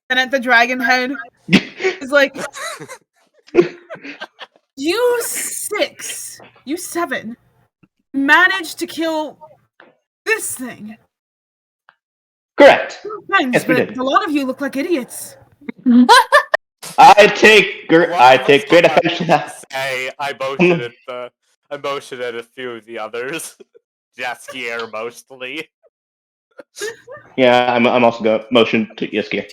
Then at the dragon head. It's like, you 7 managed to kill this thing. Correct. Thanks, Yes, we but did. a lot of you look like idiots. I take great offense to that. Say, I motioned at a few of the others. Jaskier mostly. Yeah, I'm also going to motion to Yiski.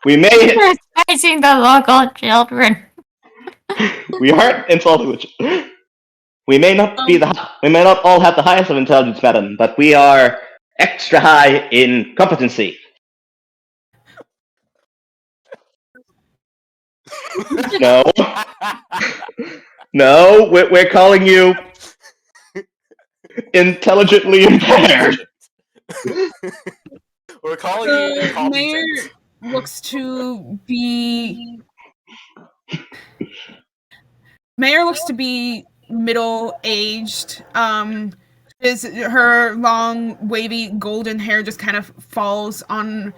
We may. Despising the local children. We aren't insulting the. We may not all have the highest of intelligence, madam, but we are extra high in competency. No, no, we're calling you intelligently impaired. We're calling you The incompetent. mayor looks to be middle-aged. Her long, wavy, golden hair just kind of falls on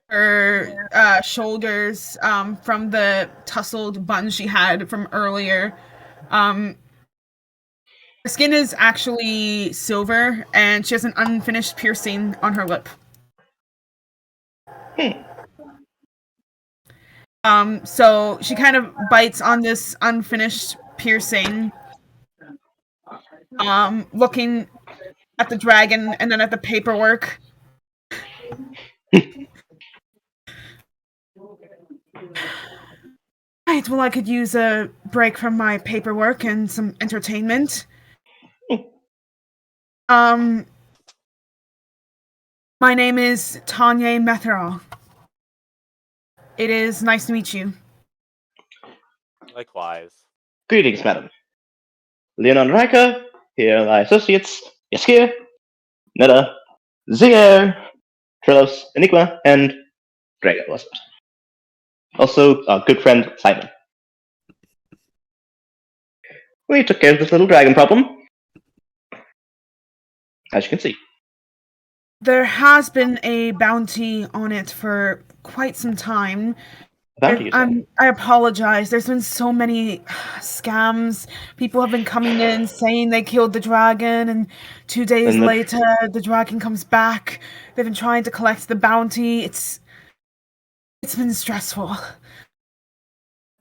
her shoulders from the tousled bun she had from earlier. Her skin is actually silver, and she has an unfinished piercing on her lip. So she kind of bites on this unfinished piercing, looking at the dragon and then at the paperwork. Right, well, I could use a break from my paperwork and some entertainment. My name is Tanya Metherall. It is nice to meet you. Likewise. Greetings, madam. Leon Riker, here are my associates, Yaskir, Netta, Zier, Trelos, Enigma, and Drago, wasn't it? Also, our good friend, Simon. We took care of this little dragon problem, as you can see. There has been a bounty on it for quite some time. Bounty, you say? I apologize. There's been so many scams. People have been coming in saying they killed the dragon, and 2 days And the- later, the dragon comes back. They've been trying to collect the bounty. It's been stressful.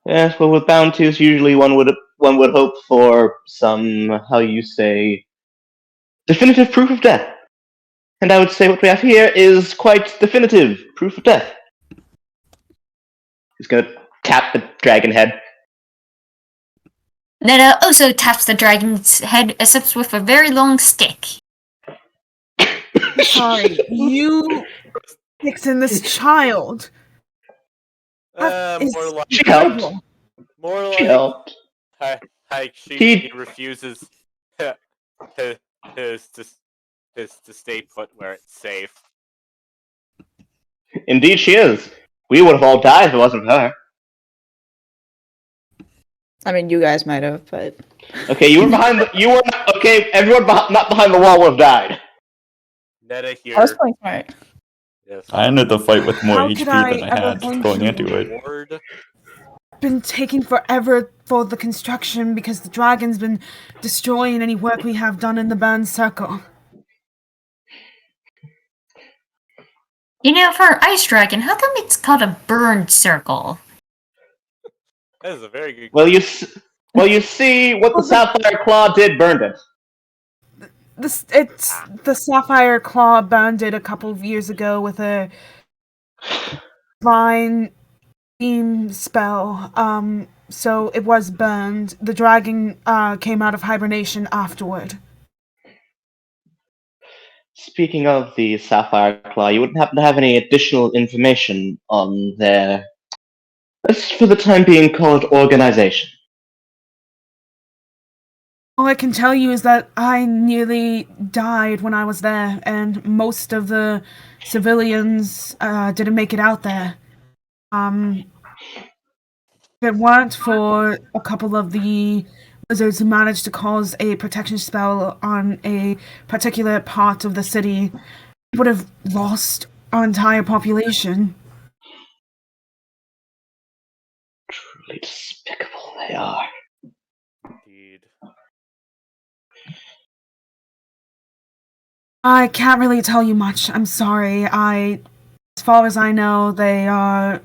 Yes, well, with bounties, usually one would hope for some, how you say, definitive proof of death. And I would say what we have here is quite definitive proof of death. He's gonna tap the dragon head. Netta also taps the dragon's head, except with a very long stick. Sorry, you fixing this child. It's More like She helped. terrible. more She like helped. she He- refuses to stay put where it's safe. Indeed, she is. We would have all died if it wasn't for her. I mean, you guys might have, but Okay, you were behind the. You were okay. Everyone not behind the wall would have died. Netta here. I was playing smart. Yes. I ended the fight with more How HP could than I I ever had thank going you? into it. Ward. Been taking forever for the construction because the dragon's been destroying any work we have done in the burn circle. You know, for an ice dragon, how come it's called a burned circle? That is a very good. Well, you see what the Sapphire Claw did burned it. It's the Sapphire Claw burned it a couple of years ago with a vine beam spell. So it was burned. The dragon came out of hibernation afterward. Speaking of the Sapphire Claw, you wouldn't happen to have any additional information on their, let's for the time being call it organization. All I can tell you is that I nearly died when I was there, and most of the civilians didn't make it out there. If it weren't for a couple of the wizards who managed to cause a protection spell on a particular part of the city, we would have lost our entire population. Truly despicable they are. Indeed. I can't really tell you much. I'm sorry. As far as I know, they are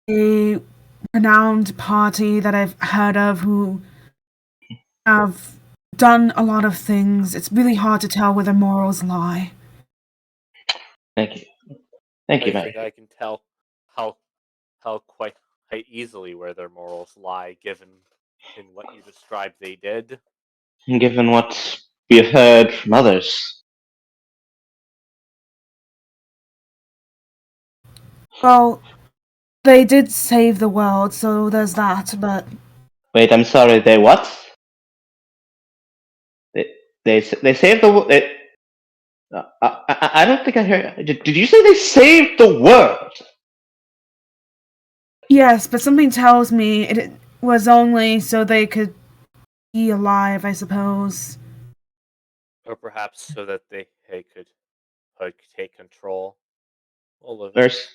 a renowned party that I've heard of who have done a lot of things. It's really hard to tell where their morals lie. Thank you. Thank you, I Mary. think I can tell how quite easily where their morals lie, given in what you described they did. Given what we have heard from others. Well, they did save the world, so there's that, but Wait, I'm sorry, they what? They saved the world. I don't think I heard. Did you say they saved the world? yes, but something tells me it was only so they could be alive, I suppose. Or perhaps so that they could take control. All of Or it.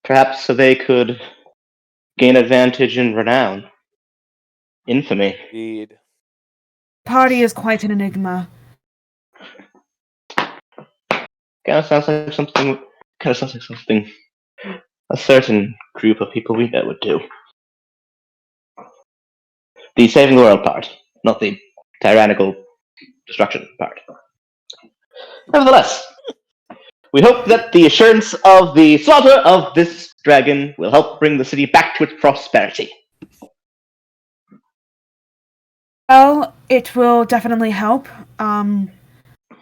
perhaps so they could gain advantage in renown. Infamy. Indeed. Party is quite an enigma. Kind of sounds like something a certain group of people we know would do. The saving the world part, not the tyrannical destruction part. Nevertheless, we hope that the assurance of the slaughter of this dragon will help bring the city back to its prosperity. Well, it will definitely help.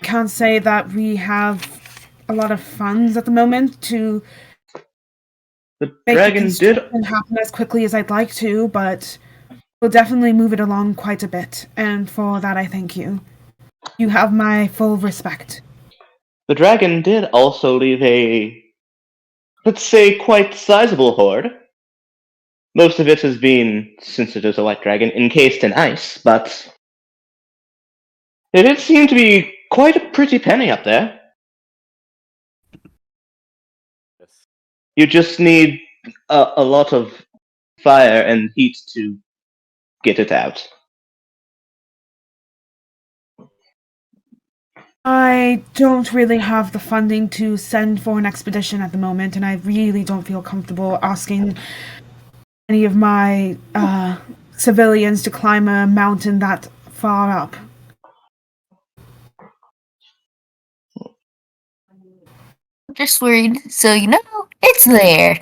can't say that we have a lot of funds at the moment to The make the dragon did. construction happen as quickly as I'd like to, but we'll definitely move it along quite a bit, and for that I thank you. You have my full respect. The dragon did also leave a, let's say, quite sizable hoard. Most of it has been, since it is a white dragon, encased in ice, but it did seem to be quite a pretty penny up there. Yes. You just need a lot of fire and heat to get it out. I don't really have the funding to send for an expedition at the moment, and I really don't feel comfortable asking any of my civilians to climb a mountain that far up. Just worried, so you know, it's there.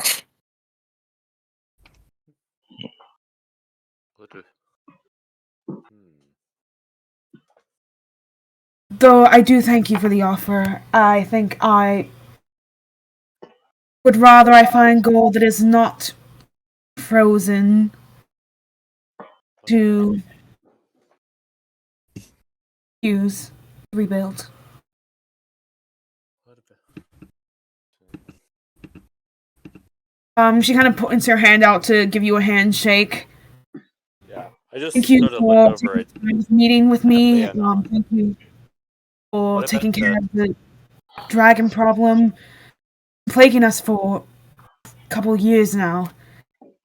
Though I do thank you for the offer, I think I would rather I find gold that is not frozen to use, rebuild. She kind of puts her hand out to give you a handshake. Yeah, I just Thank you sort of for look over it. meeting with me. Yeah. Thank you for What taking about care of the dragon problem, plaguing us for a couple years now.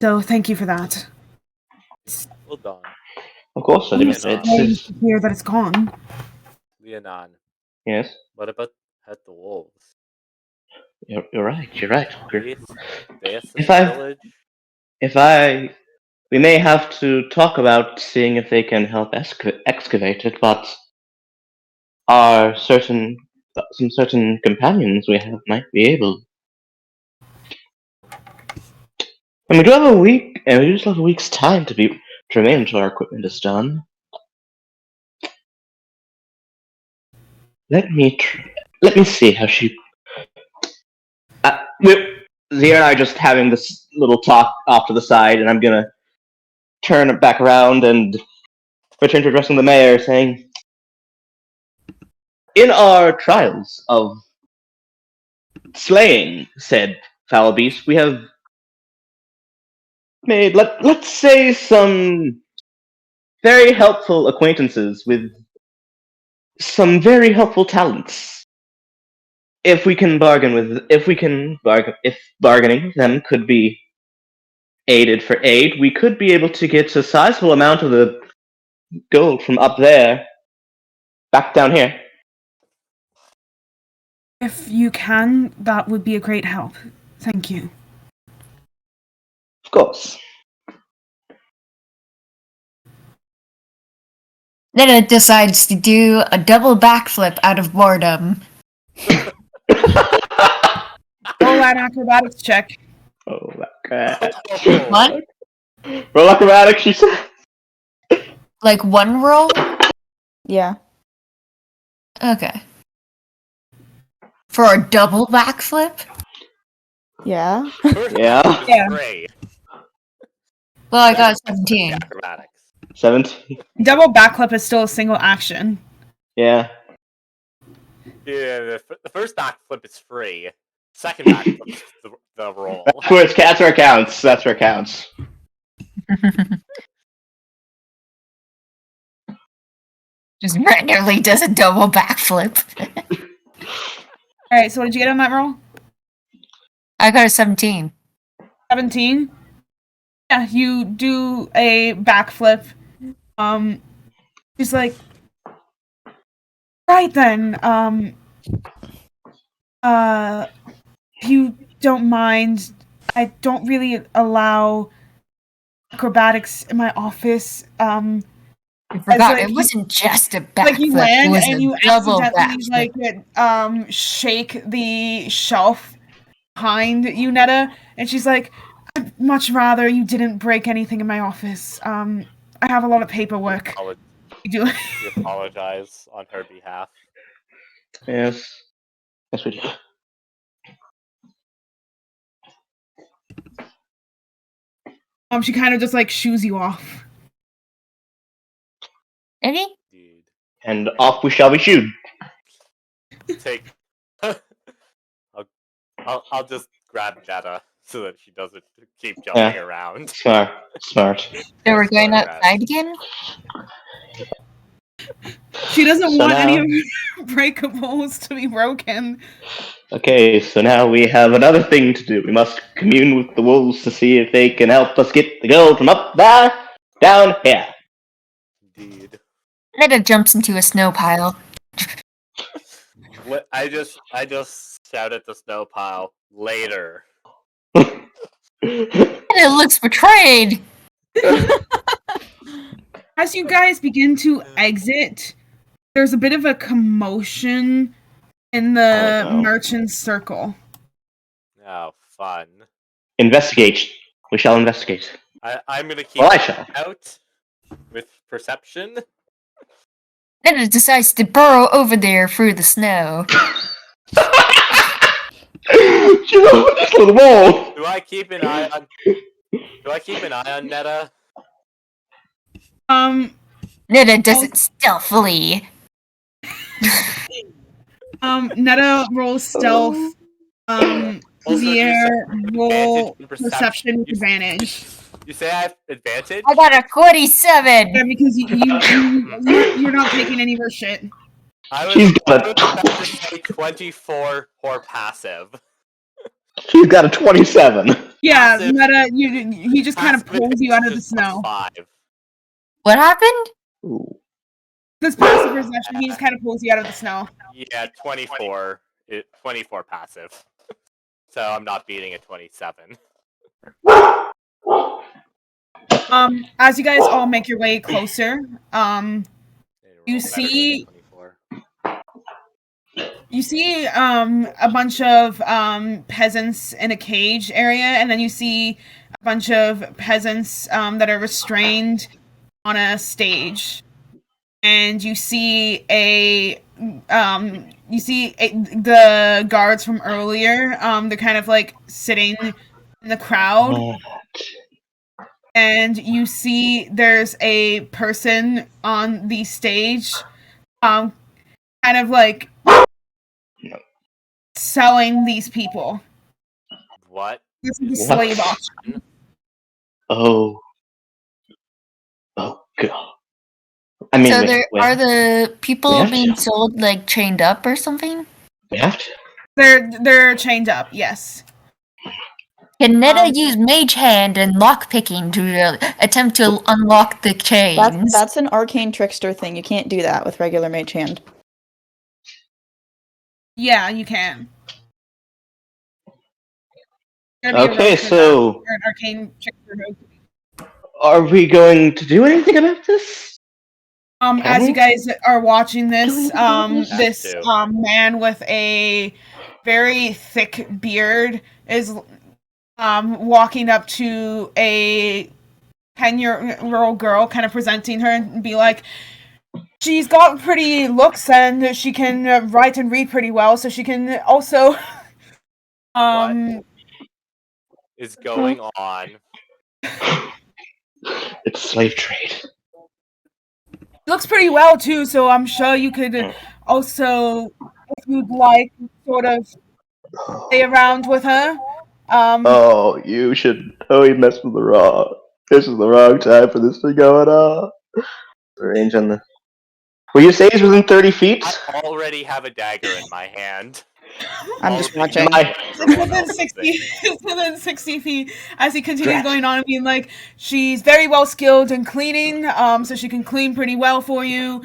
So thank you for that. Well done. Of course, I I'm mean, sorry it's to hear that it's gone. Leonan, yes. what about the wolves? You're right. You're right. They assist the village? We may have to talk about seeing if they can help excavate it, but some certain companions we have might be able. And we do have a week, and we just have a week's time to remain until our equipment is done. Let me see how she. Zia and I are just having this little talk off to the side, and I'm gonna turn it back around and return to addressing the mayor, saying, "In our trials of slaying said foul beast, we have made, let's say, some very helpful acquaintances with some very helpful talents. If bargaining with them could be aided for aid, we could be able to get a sizable amount of the gold from up there back down here." If you can, that would be a great help. Thank you. Of course. Then it decides to do a double backflip out of boredom. Roll an acrobatics check. Oh my god. What? Roll acrobatics, she said. Like one roll? Yeah. Okay. For a double backflip? Yeah. Yeah. Yeah. Great. Well, I got 17. Acrobatics. 17. Double backflip is still a single action. Yeah. Yeah, the first backflip is free. Second backflip is the roll. That's where it counts. That's where it counts. Just randomly does a double backflip. Alright, so what did you get on that roll? I got a 17. 17? Yeah, you do a backflip. She's like, right then, if you don't mind, I don't really allow acrobatics in my office. I forgot, like it wasn't just a backflip. Like you land it was and a you double accidentally backflip. shake the shelf behind you, Netta, and she's like, I'd much rather you didn't break anything in my office. I have a lot of paperwork. You apologize on her behalf. Yes. Yes, we do. She kind of just like shoos you off. Okay. Dude. And off we shall be shooed. Take. I'll just grab Netta so that she doesn't keep jumping around. Smart. So we're going Smart. outside again? She doesn't So want any now- of her breakables to be broken. Okay, so now we have another thing to do. We must commune with the wolves to see if they can help us get the gold from up there down here. Indeed. Netta jumps into a snow pile. What I just shout at the snow pile later. Netta looks betrayed! As you guys begin to exit, there's a bit of a commotion in the Oh, no. merchant's circle. Oh, fun. Investigate. We shall investigate. I'm gonna keep Well, I shall. out with perception. Netta decides to burrow over there through the snow. She's over this little wall. Do I keep an eye on Netta? Netta does it stealthily. Netta rolls stealth. Xavier roll perception with advantage. You say I have advantage? I got a 27! Yeah, because you're not taking any of her shit. She's I got was about to say 24 or passive. She's got a 27. Yeah, Passive- Netta, he just kind of Passive pulls you out of the is snow. 5. What happened? Ooh. This passive perception, he just kind of pulls you out of the snow. Yeah, 24. 24 passive. So I'm not beating a 27. As you guys all make your way closer, you see a bunch of peasants in a cage area, and then you see a bunch of peasants that are restrained on a stage, and you see the guards from earlier. They're kind of like sitting in the crowd. And you see there's a person on the stage, kind of like selling these people. What? This is the What? slave auction. Oh. Oh, God. I mean, So wait, are the people have being to. sold like chained up or something? we have to. They're chained up, yes. Can Netta use Mage Hand and lockpicking to attempt to unlock the chains? That's an arcane trickster thing. You can't do that with regular mage hand. Yeah, you can. There'd be a Okay, rogue for that, so or an arcane trickster rogue. are we going to do anything about this? As you guys are watching this, this too. man with a very thick beard is walking up to a 10-year-old girl, kind of presenting her and be like, she's got pretty looks and she can write and read pretty well, so she can also What is going on? It's slave trade. looks pretty well too, so I'm sure you could also, if you'd like, sort of stay around with her. Oh, you should totally mess with the wrong. This is the wrong time for this to go on. The range on the. Will you say he's within 30 feet? I already have a dagger in my hand. I'm just watching. It's within 60, it's within 60 feet as he continues going on and being like, she's very well skilled in cleaning, so she can clean pretty well for you.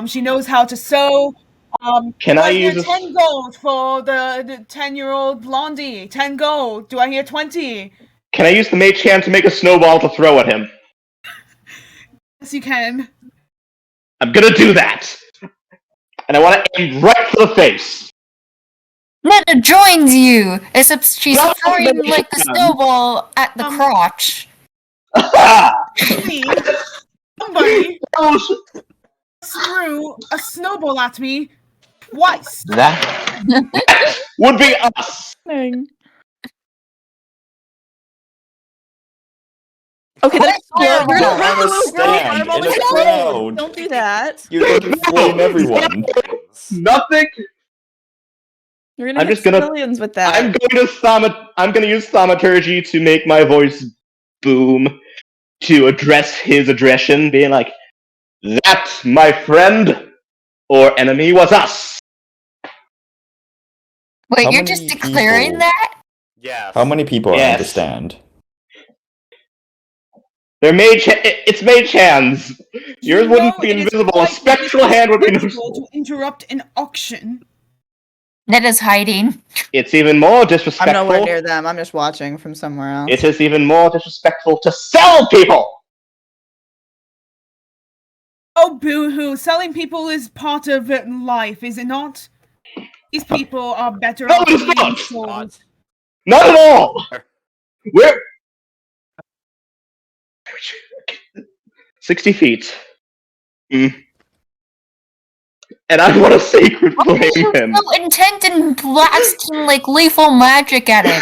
She knows how to sew. Can do I hear use a- 10 gold for the 10-year-old blondie? 10 gold. Do I hear 20? Can I use the mage hand to make a snowball to throw at him? Yes, you can. I'm gonna do that! And I want to aim right for the face! Netta joins you, except she's Not throwing the like the Mage Hand. snowball at the crotch. Please, somebody threw a snowball at me twice. That would be us. Dang. Okay, that's Fireball. you're No, gonna on a throw stand, fireball in a with the crowd. Don't do that. You're going to flame everyone. Nothing. You're gonna I'm hit just gonna- civilians with I'm that. going to use thaumaturgy to make my voice boom to address his aggression, being like, "That, my friend or enemy, was us." Wait, How you're many just declaring people- that? Yes. How many people are on the Yes. stand? They're it's mage hands. Yours wouldn't be It is invisible. A quite spectral hand would be disrespectful noticeable. to interrupt an auction. Netta's hiding. It's even more I'm disrespectful. nowhere near them. I'm just watching from somewhere else. It is even more disrespectful to sell people. Oh, boo-hoo. Selling people is part of life, is it not? These people are better No, off it's being not. sold. Not. Not at all. We're 60 feet. And I want to sacred Why are flame you him. so intent in blasting like lethal magic at him?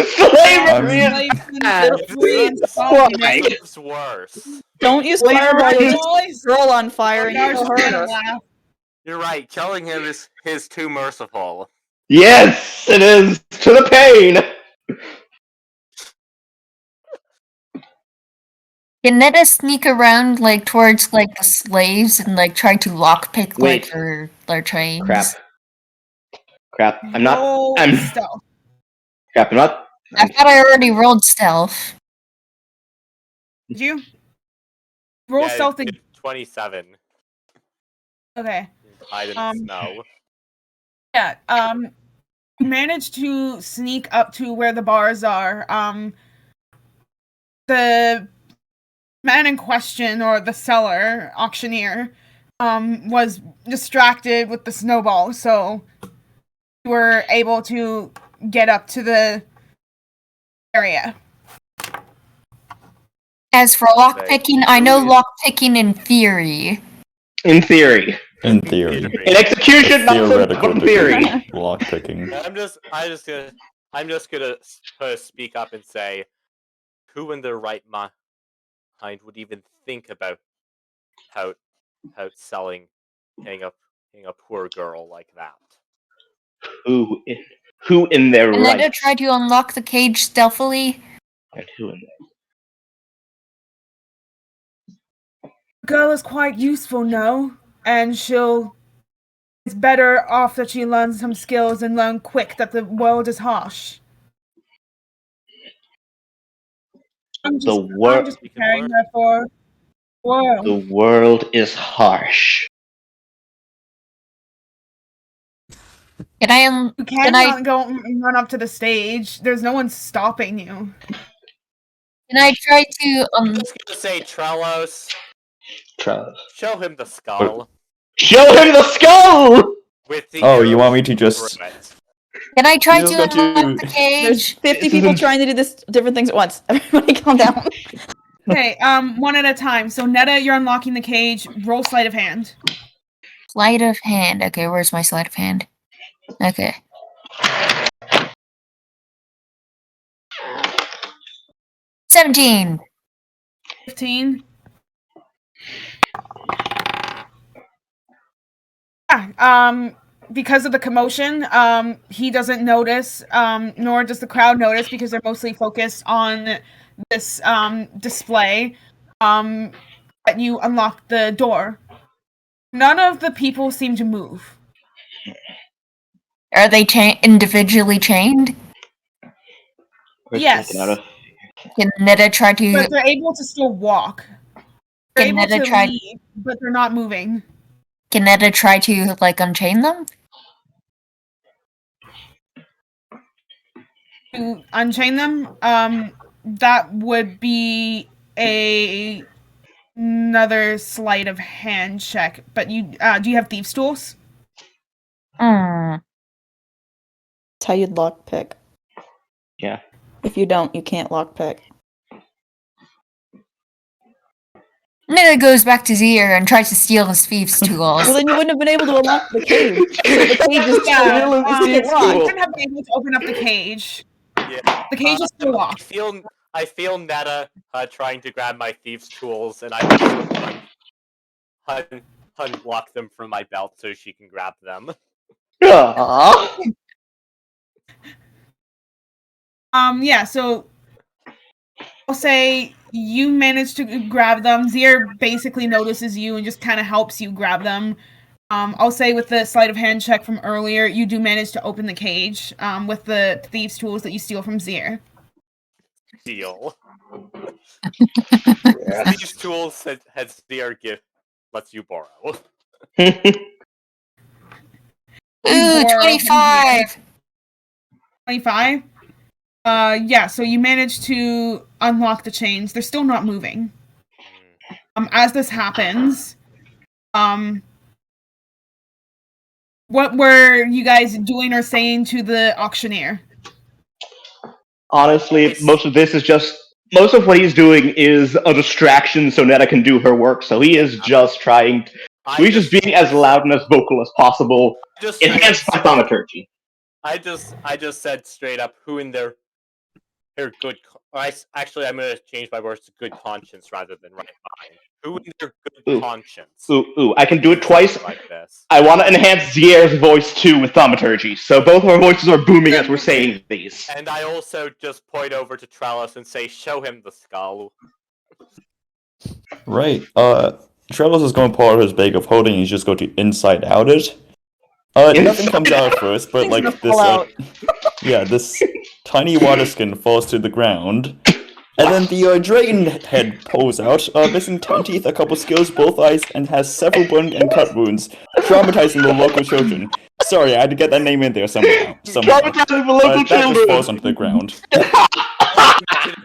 Slavery is Life bad. and free and This solid. is worse. Don't use Well, fireball. you're You'll right. just set a girl on fire and Darsh you'll is hurt gonna us. laugh. You're right. Killing him is too merciful. Yes, it is to the pain. Can Netta sneak around like towards like the slaves and like try to lockpick Wait. like their chains? Crap. I'm not. Roll I'm. stealth. Crap. I'm not. I thought I already rolled stealth. Did you? Roll Yeah, stealth. 27. Okay. Hide in the snow. Yeah. You managed to sneak up to where the bars are. The man in question, or the seller, auctioneer, was distracted with the snowball, so you were able to get up to the area. As for lockpicking, I know lockpicking in theory. In theory. In theory. In execution, not so much, but in theory. Lockpicking. I'm just gonna speak up and say, who in their right mind would even think about how selling, hitting a poor girl like that? Who in their And Netta right? tried to unlock the cage stealthily. And who in there? Girl is quite useful, no? And it's better off that she learns some skills and learn quick that the world is harsh. I'm just preparing her for the world. The world is harsh. Can I You cannot go and run up to the stage. There's no one stopping you. can I try to I'm just gonna say, Trelos, show him the skull. Show him the skull! With the Oh, you arrow want me to just... through it. Can I try You to got to- unlock the There's cage? 50 This people isn't- trying to do different things at once. Everybody calm down. Okay, one at a time. So Netta, you're unlocking the cage. Roll sleight of hand. Sleight of hand. Okay, where's my sleight of hand? Okay. $17. 15. Yeah, because of the commotion, he doesn't notice, nor does the crowd notice, because they're mostly focused on this display. That you unlock the door. None of the people seem to move. Are they individually chained? Yes. Can Netta try to... But they're able to still walk. They're Can able Netta to try... leave, but they're not moving. Can Netta try to, like, unchain them? To unchain them, that would be another sleight of hand check. But you, do you have thieves' tools? Hmm. That's how you'd lockpick. Yeah. If you don't, you can't lockpick. Nita goes back to Zier and tries to steal his thieves' tools. Well, then you wouldn't have been able to unlock the cage. So the cage is Yeah, Thieves' you tool. wouldn't have been able to open up the cage. Yeah. The cage is still locked. I feel Netta trying to grab my thieves' tools, and I just unlock them from my belt so she can grab them. Aww. Yeah, so I'll say you manage to grab them. Zier basically notices you and just kind of helps you grab them. I'll say with the sleight of hand check from earlier, you do manage to open the cage with the thieves' tools that you steal from Zier. Deal. Yeah. These tools has Zier gift lets you borrow. Ooh, 25! 25? Yeah, so you manage to unlock the chains. They're still not moving. As this happens, what were you guys doing or saying to the auctioneer? Honestly, most of what he's doing is a distraction so Netta can do her work. So he is just trying. He's just being as loud and as vocal as possible. Enhanced by thaumaturgy. I just said straight up, who in their good. Actually, I'm gonna change my words to good conscience rather than right mind. Who in their good conscience? Ooh! I can do it twice. Like this. I want to enhance Zier's voice too with thaumaturgy, so both of our voices are booming as we're saying these. And I also just point over to Trellis and say, "Show him the skull." Right. Trellis is going to pull out his bag of holding. He's just going to inside out it. Nothing comes out at first, but like this, this tiny water skin falls to the ground, and then the dragon head pulls out, missing 10 teeth, a couple scales, both eyes, and has several burn and cut wounds, traumatizing the local children. Sorry, I had to get that name in there somehow. Traumatizing the local that children. just falls onto the ground.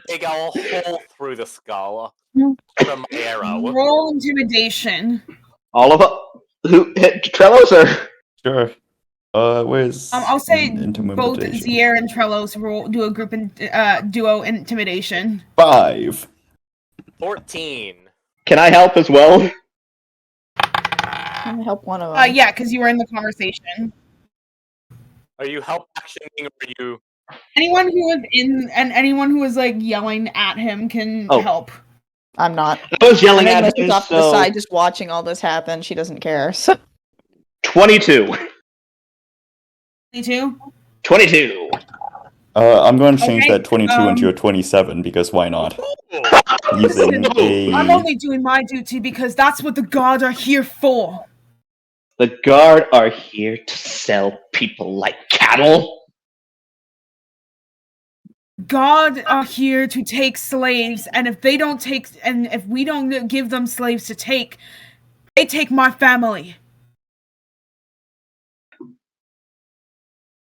Dig a hole through the skull from my arrow. Roll intimidation. All of us who hit Trellos or Sure. Where's I'll say intimidation? both Zier and Trellos do a group duo intimidation. 5. 14. Can I help as well? I'm gonna help one of them. Yeah, because you were in the conversation. Are you help actioning or are you? Anyone who was anyone who was like yelling at him can help. I'm not. I was yelling Meg at him. off to the side, just watching all this happen. She doesn't care. So. 22. 22. 22. I'm going to change that 22 into a 27 because why not? Using I'm only doing my duty because that's what the guard are here for. The guard are here to sell people like cattle. God are here to take slaves, and if we don't give them slaves to take, they take my family.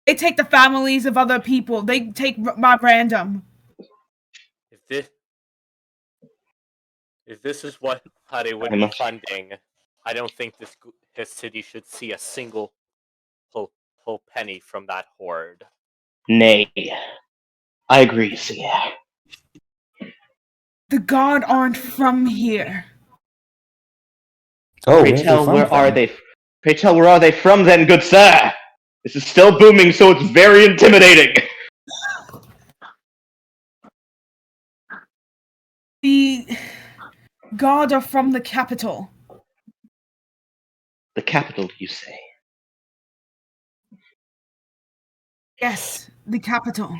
They take the families of other people. They take my random. If this is what they would be funding, I don't think his city should see a single whole penny from that horde. Nay, I agree, Sia. The guard aren't from here. Oh, pray tell, where are they? Pray tell, where are they from then, good sir? This is still booming, so it's very intimidating. The guard are from the capital. The capital, you say? Yes, the capital.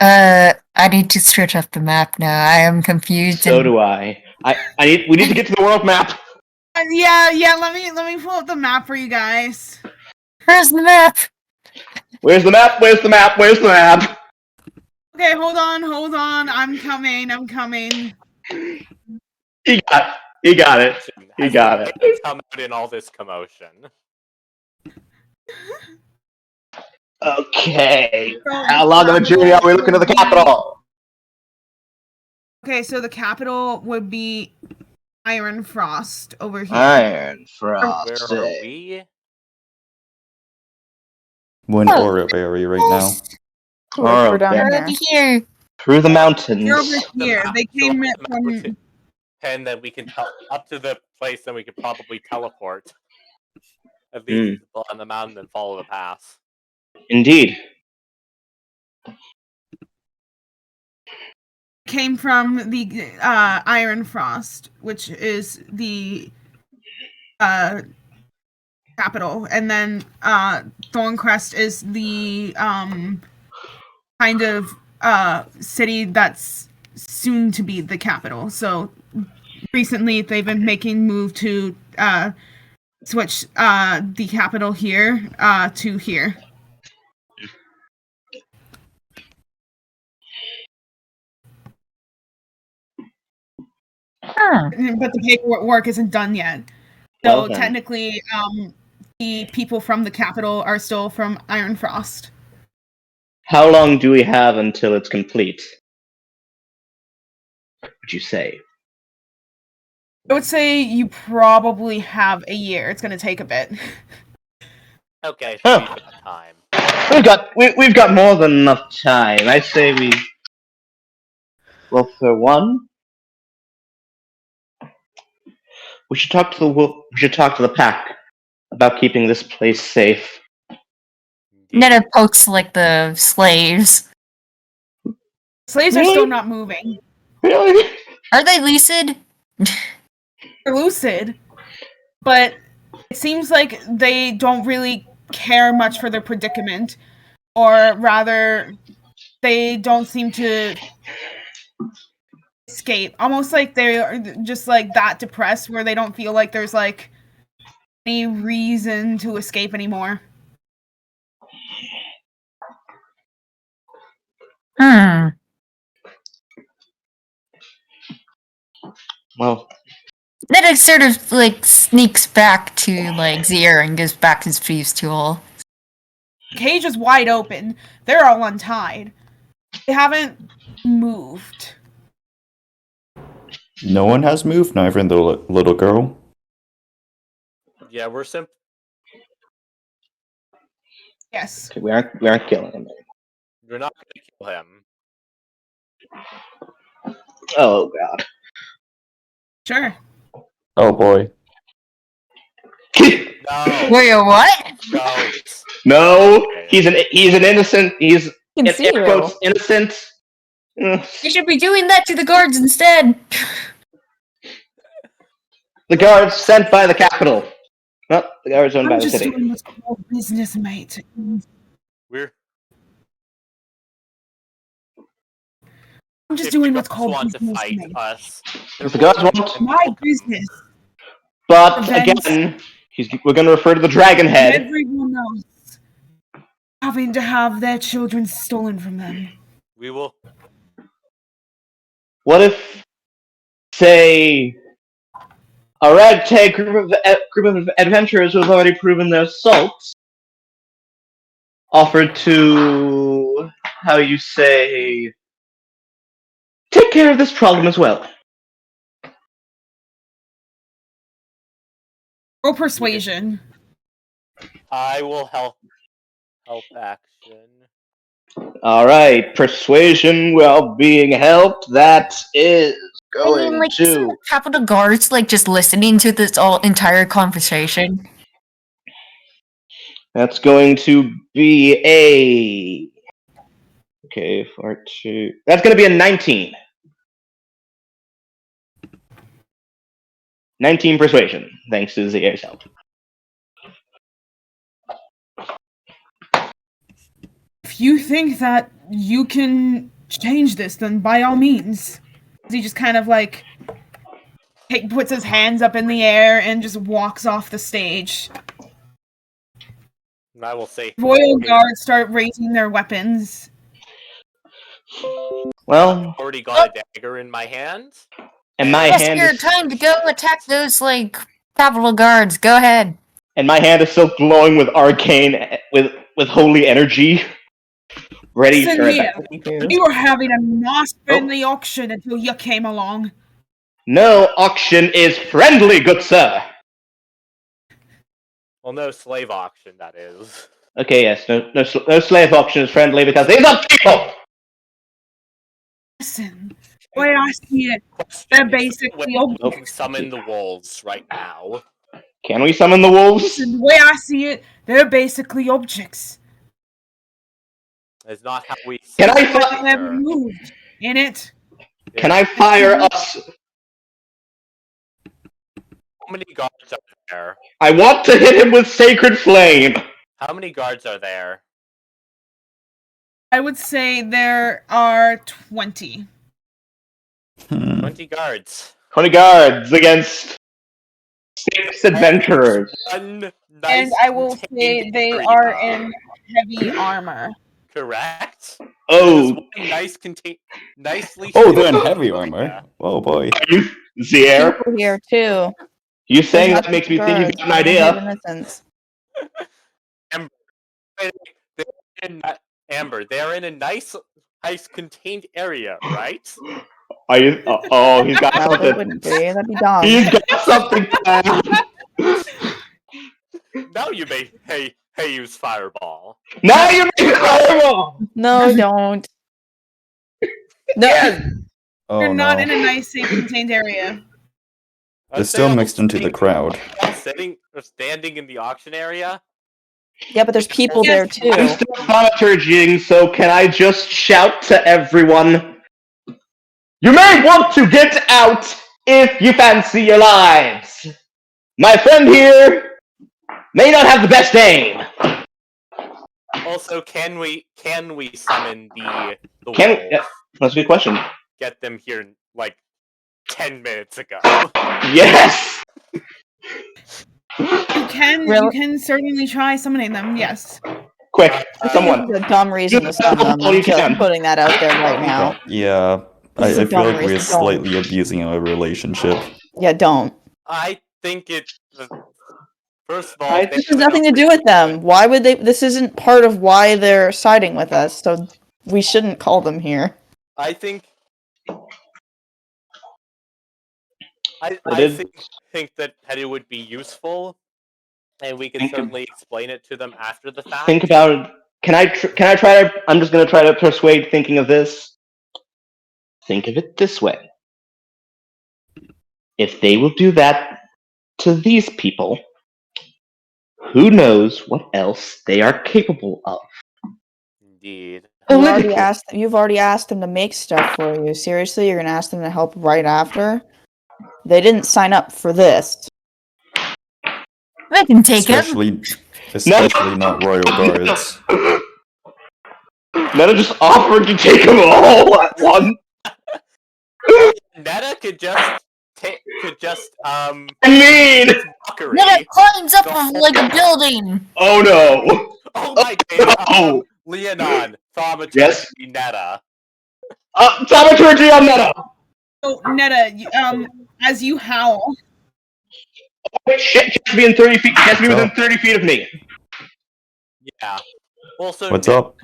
I need to search up the map now. I am confused. So do I. We need to get to the world map. Yeah. Let me pull up the map for you guys. Where's the map? Where's the map? Where's the map? Where's the map? Okay, hold on. I'm coming. He got it. He got it. Come out in all this commotion. Okay. How long of a journey are we looking to the capital? Okay, so the capital would be Iron Frost over here. Iron Frost. Where are we? We're in Oriabury right now. We're down They're here. over here. Through the mountains. They're over here. They came from. 10, then we can up to the place, then we could probably teleport. At least on the mountain and follow the path. Indeed. Came from the Iron Frost, which is the capital, and then Thorncrest is the kind of city that's soon to be the capital. So recently they've been making move to switch the capital here to here. But the paperwork isn't done yet. So Well then. technically, the people from the capital are still from Iron Frost. How long do we have until it's complete? What would you say? I would say you probably have a year. It's going to take a bit. Okay, Huh. we've got time. We've got more than enough time. I say we. Well, for one, we should talk to the pack about keeping this place safe. Netta pokes like the slaves. Slaves are still not moving. Really? Are they lucid? They're lucid, but it seems like they don't really care much for their predicament, or rather, they don't seem to escape. Almost like they're just like that depressed, where they don't feel like there's like any reason to escape anymore. Well, Netta sort of like sneaks back to like Zier and gives back his thieves tool. Cage is wide open. They're all untied. They haven't moved. No one has moved, not even the little girl. Yeah, we're Yes. we aren't killing him. We're not going to kill him. Oh god. Sure. Oh boy. No. Wait, what? No. No, he's an innocent. He's can in see air you. quotes innocent. You should be doing that to the guards instead. The guards sent by the capital. No, the guards owned by I'm the just city. doing what's called business, mate. I'm just If doing the what's guards called want to business, fight mate. us, If the guards want, My business. but Prevents- again, we're going to refer to the dragon head. Everyone else having to have their children stolen from them. we will. What if, say, a ragtag group of adventurers who have already proven their salts offered to, how you say, take care of this problem as well? Or persuasion. I will help action. Alright, persuasion while being helped, that is going like, isn't to... the Capital Guards like just listening to this entire conversation? That's going to be a... Okay, 4-2... That's going to be a 19. 19 persuasion, thanks to the air's help. If you think that you can change this, then by all means. He just kind of like puts his hands up in the air and just walks off the stage. And I will say. Royal guards start raising their weapons. Well, Already got a dagger in my hand. and my Yes, hand your is... time to go attack those like Capital Guards. Go ahead. And my hand is still glowing with arcane, with holy energy. Ready Listen for here, it. you were having a nice friendly auction until you came along. No auction is friendly, good sir. Well, no slave auction, that is. Okay, yes, no slave auction is friendly because these are people. Listen, The way I see it, Question, they're is there a basically way we can objects. summon the wolves right now. Can we summon the wolves? Listen, the way I see it, they're basically objects. That's not how we Can summon I But fi- they never moved in it. Can I fire us? How many guards are there? I want to hit him with Sacred Flame. How many guards are there? I would say there are 20. 20 guards. 20 guards against 6 adventurers. One nice And I will say contained they area. are in heavy armor. Correct. Oh, One nicely. Oh, they're in shaped heavy area. armor. Oh boy. Zier, People here too. you saying They're that not makes me just think you've guards, got an they idea. have innocence. Amber, they're in a nice contained area, right? Are you? Oh, he's got No, they something. wouldn't be. That'd be dumb. He's got something planned. Now you may use fireball. Now you make it horrible. No, don't. No. Yes. Oh They're not no. in a nice, safe, contained area. They're still mixed into the crowd. Sitting or standing in the auction area. Yeah, but there's people there too. I'm still thaumaturgying, so can I just shout to everyone? You may want to get out if you fancy your lives. My friend here may not have the best aim. Also, can we summon the Can wolves? yeah, that's a good question. Get them here like 10 minutes ago. Yes. You can certainly try summoning them, yes. Quick, someone. It's a dumb reason to summon them. All you I'm just can. putting that out there right now. Yeah. I This is a feel dumb like we're reason, don't. slightly abusing our relationship. Yeah, don't. I think it. First of all, I- This has nothing to do with them. Why would they? This isn't part of why they're siding with us, so we shouldn't call them here. I think. I did- think that it would be useful, and we can Think of- certainly explain it to them after the fact. Think about it. Can I try to? I'm just gonna try to persuade. Thinking of this. Think of it this way. If they will do that to these people, who knows what else they are capable of? Indeed. You've already asked them to make stuff for you. Seriously, you're gonna ask them to help right after? They didn't sign up for this. I can take it. Especially not royal guards. Netta just offered to take them all at once. Netta could just I mean, mockery. Then it climbs up like a building. oh no. Oh my god. Oh. Leonon, thaumaturgy, Yes? Netta. Thaumaturgy on Netta. So, Netta, as you howl, Wait, shit, he has to be in 30 feet. He has to be within 30 feet of me. Yeah. Also, What's up?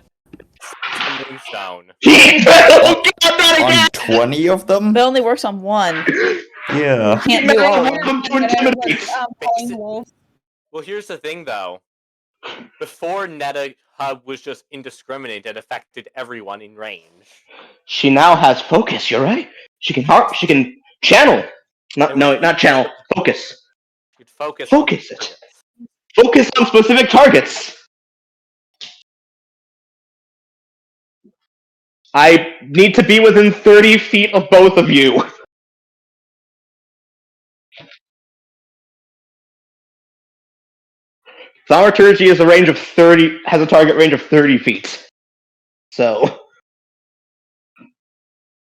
Moonstone. Oh god, not On again! 20 of them? It only works on one. Yeah. Can't do all of them. Them to intimidate. calling wolves. Well, here's the thing, though. Before Netta was just indiscriminate and affected everyone in range. She now has focus, you're right. She can channel. Not channel. Focus. You'd focus. Focus on it. Focus on specific targets. I need to be within 30 feet of both of you. Thaumaturgy has a target range of 30 feet. So Are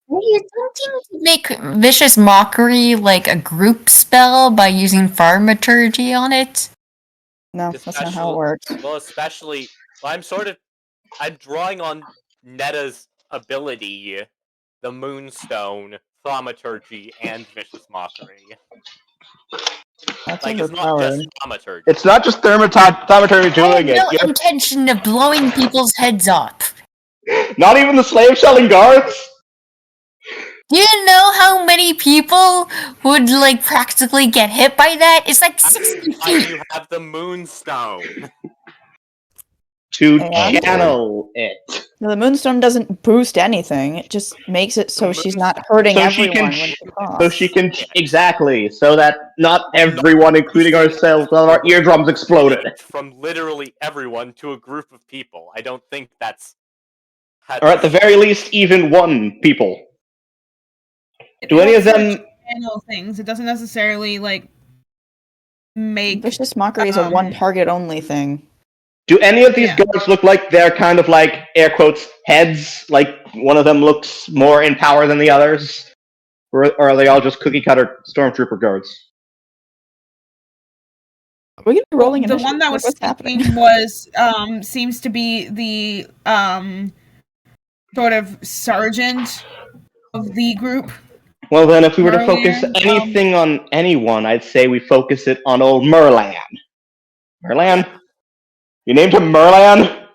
you attempting to make Vicious Mockery like a group spell by using Pharmaturgy on it? No, that's not how it works. Well, especially, I'm drawing on Netta's ability, the Moonstone, Thaumaturgy, and Vicious Mockery. That's Like, it's not overpowered. just Thaumaturgy. it's not just Thaumaturgy I doing have no it. intention of blowing people's heads up. Not even the slave selling guards. Do you know how many people would like practically get hit by that? It's like 60 Why feet. you have the Moonstone? to Yeah. channel it. No, the Moonstone doesn't boost anything. It just makes it so she's not hurting So she everyone can, when she coughs. so she can exactly, so that not everyone, including ourselves, well, our eardrums exploded. From literally everyone to a group of people. I don't think that's. Or at the very least, even one people. Do It any of helps her them? channel things. It doesn't necessarily like make. Vicious Mockery is a one target only thing. Do any of these Yeah. guards look like they're kind of like air quotes heads? Like one of them looks more in power than the others, or are they all just cookie cutter stormtrooper guards? Are we gonna be rolling The initiative? one that was What's happening? speaking was seems to be the sort of sergeant of the group. Well, then, if we were to Merlian, focus anything on anyone, I'd say we focus it on old Merlan. Merlan? You named him Merlan?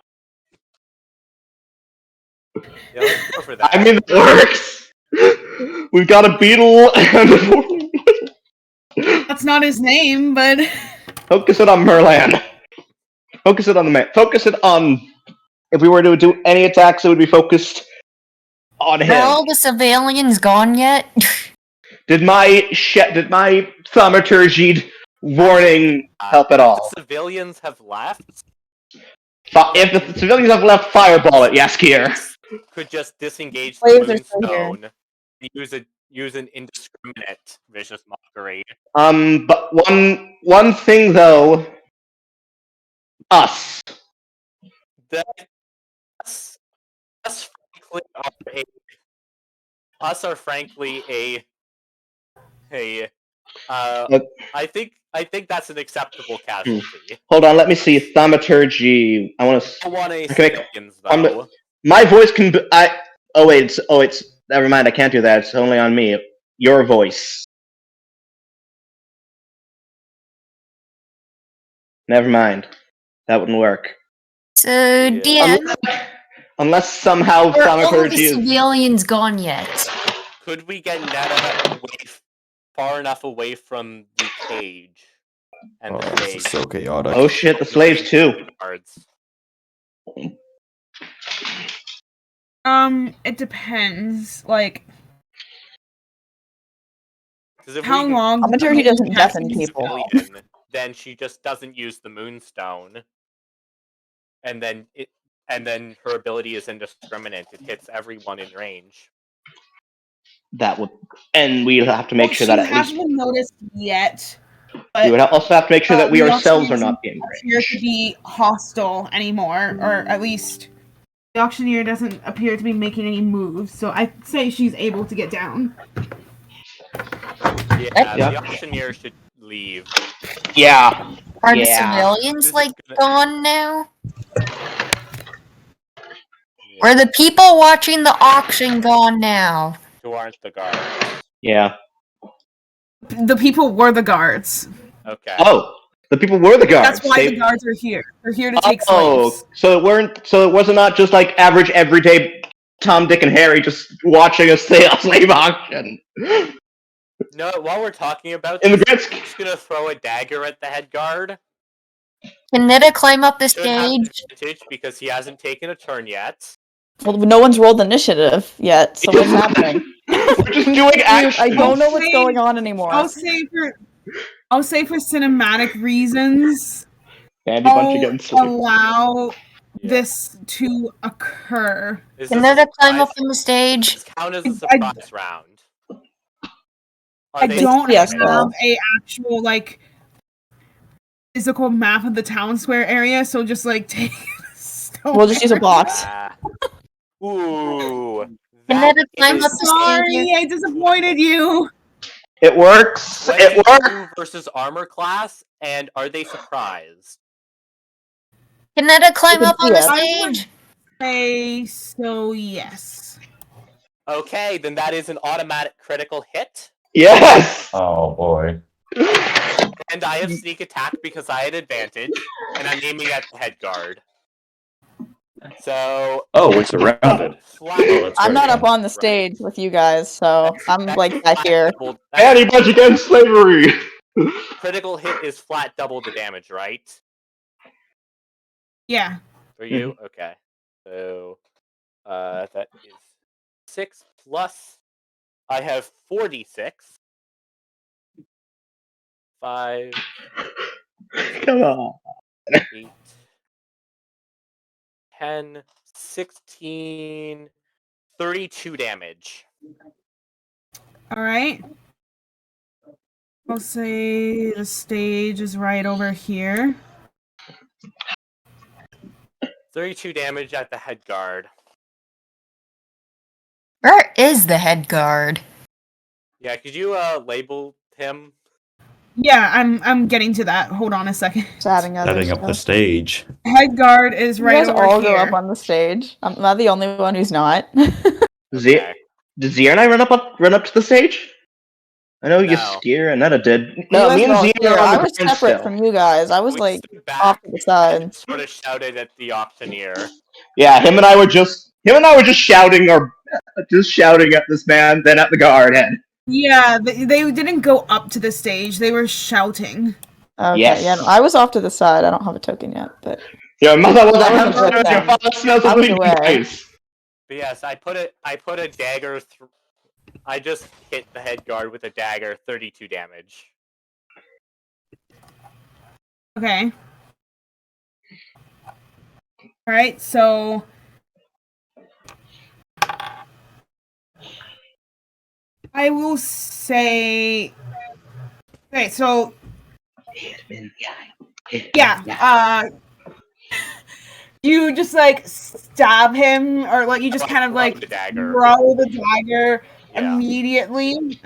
Yeah, let's go for that. I mean, it works! We've got a beetle and That's not his name, but focus it on Merlan. Focus it on the man. Focus it on... If we were to do any attacks, it would be focused on him. Are all the civilians gone yet? Did my thaumaturgy warning help at all? The civilians have left. If the civilians have left, fireball it, Yaskier. Could just disengage Slaves the are still here. Moonstone. Use an indiscriminate vicious mockery. But one thing though, us. Us are frankly a I think that's an acceptable casualty. Hold on, let me see. Thaumaturgy. I want I want a Okay, civilians I'm- though. My voice can. Oh wait. It's. Never mind. I can't do that. It's only on me. Your voice. Never mind. That wouldn't work. So, DM, Unless somehow are all the thaumaturgy is. civilians gone yet? Could we get Netta far enough away from the cage and Oh, the this cage? is so chaotic. Oh shit! The slaves too. Guards. it depends. Like 'Cause if how we long? I'm sure he doesn't deafen Cassie's- people. civilian, then she just doesn't use the Moonstone, and then her ability is indiscriminate. It hits everyone in range. That would, and we'd have to make sure that she at least hasn't been noticed yet. we would But also have to make sure that we the ourselves are auctioneer not being doesn't appear to range. be hostile anymore, or at least the auctioneer doesn't appear to be making any moves. So I'd say she's able to get down. Yeah, Yeah. the auctioneer should leave. Yeah. Are the Yeah. civilians, This is like, gonna- gone now? Yeah, Are the people watching the auction gone now? who aren't the guards? Yeah. The people were the guards. Okay. Oh, the people were the guards. That's why They- the guards are here. They're here to take Oh, slaves. so it wasn't not just like average everyday Tom, Dick, and Harry just watching a slave auction. No, while we're talking about In the this, grand I'm just gonna throw a dagger at the head guard. Can Netta climb up the Should have stage? advantage because he hasn't taken a turn yet. Well, no one's rolled initiative yet, so what's happening? We're just doing action. I don't know what's Okay. going on anymore. I'll say for cinematic reasons, Bandy Bunch I'll against slaves. allow Yeah. this to occur. Is Can this a Netta climb up surprise? on the stage? Does this count as a I- surprise round? Are I they- don't yes, have though. a actual like physical map of the town square area, so just like take. We'll just use a box. Ah. Ooh. Can that Netta climb is up the Sorry, stage? I disappointed you. It works. It works. 22 versus armor class, and are they surprised? Can Netta climb up on the Yeah. stage? Say so, yes. Okay, then that is an automatic critical hit, Yes. Oh boy. and I have sneak attack because I had advantage, and I'm aiming at the head guard. So Oh, it's surrounded. flat. Oh, that's I'm not right. up on the stage with you guys, so I'm like back here. Bandy Bunch against slavery. Critical hit is flat double the damage, right? Yeah. For you? Okay. So that is 6 plus. I have 46. 5, Come on. 8, 10, 16, 32 damage. All right. I'll say the stage is right over here. 32 damage at the head guard. Where is the head guard? Yeah, could you label him? Yeah, I'm getting to that. Hold on a second. Just adding other Setting up the stuff. stage. Head guard is You right guys over all here. go up on the stage. Am I the only one who's not? Okay. Did Zier and I run up to the stage? I know No. Yaskir and Netta did. You No, guys me were and all Zier here. are on I the was ground separate still. from you guys. I was We like stood off back to the side. and sort of shouted at the auctioneer. Yeah, him and I were just shouting at this man, then at the guard head. Yeah, they didn't go up to the stage. They were shouting. Okay, Yes. yeah, no, I was off to the side. I don't have a token yet, but Your mother was I a wasn't hamster, with your them. father smells I of was bleeding away. guys. But yes, I put a dagger through. I just hit the head guard with a dagger, 32 damage. Okay. All right, so I will say. Okay, so yeah, you just like stab him, or like you just kind of Throw like the dagger. throw the dagger Yeah. immediately.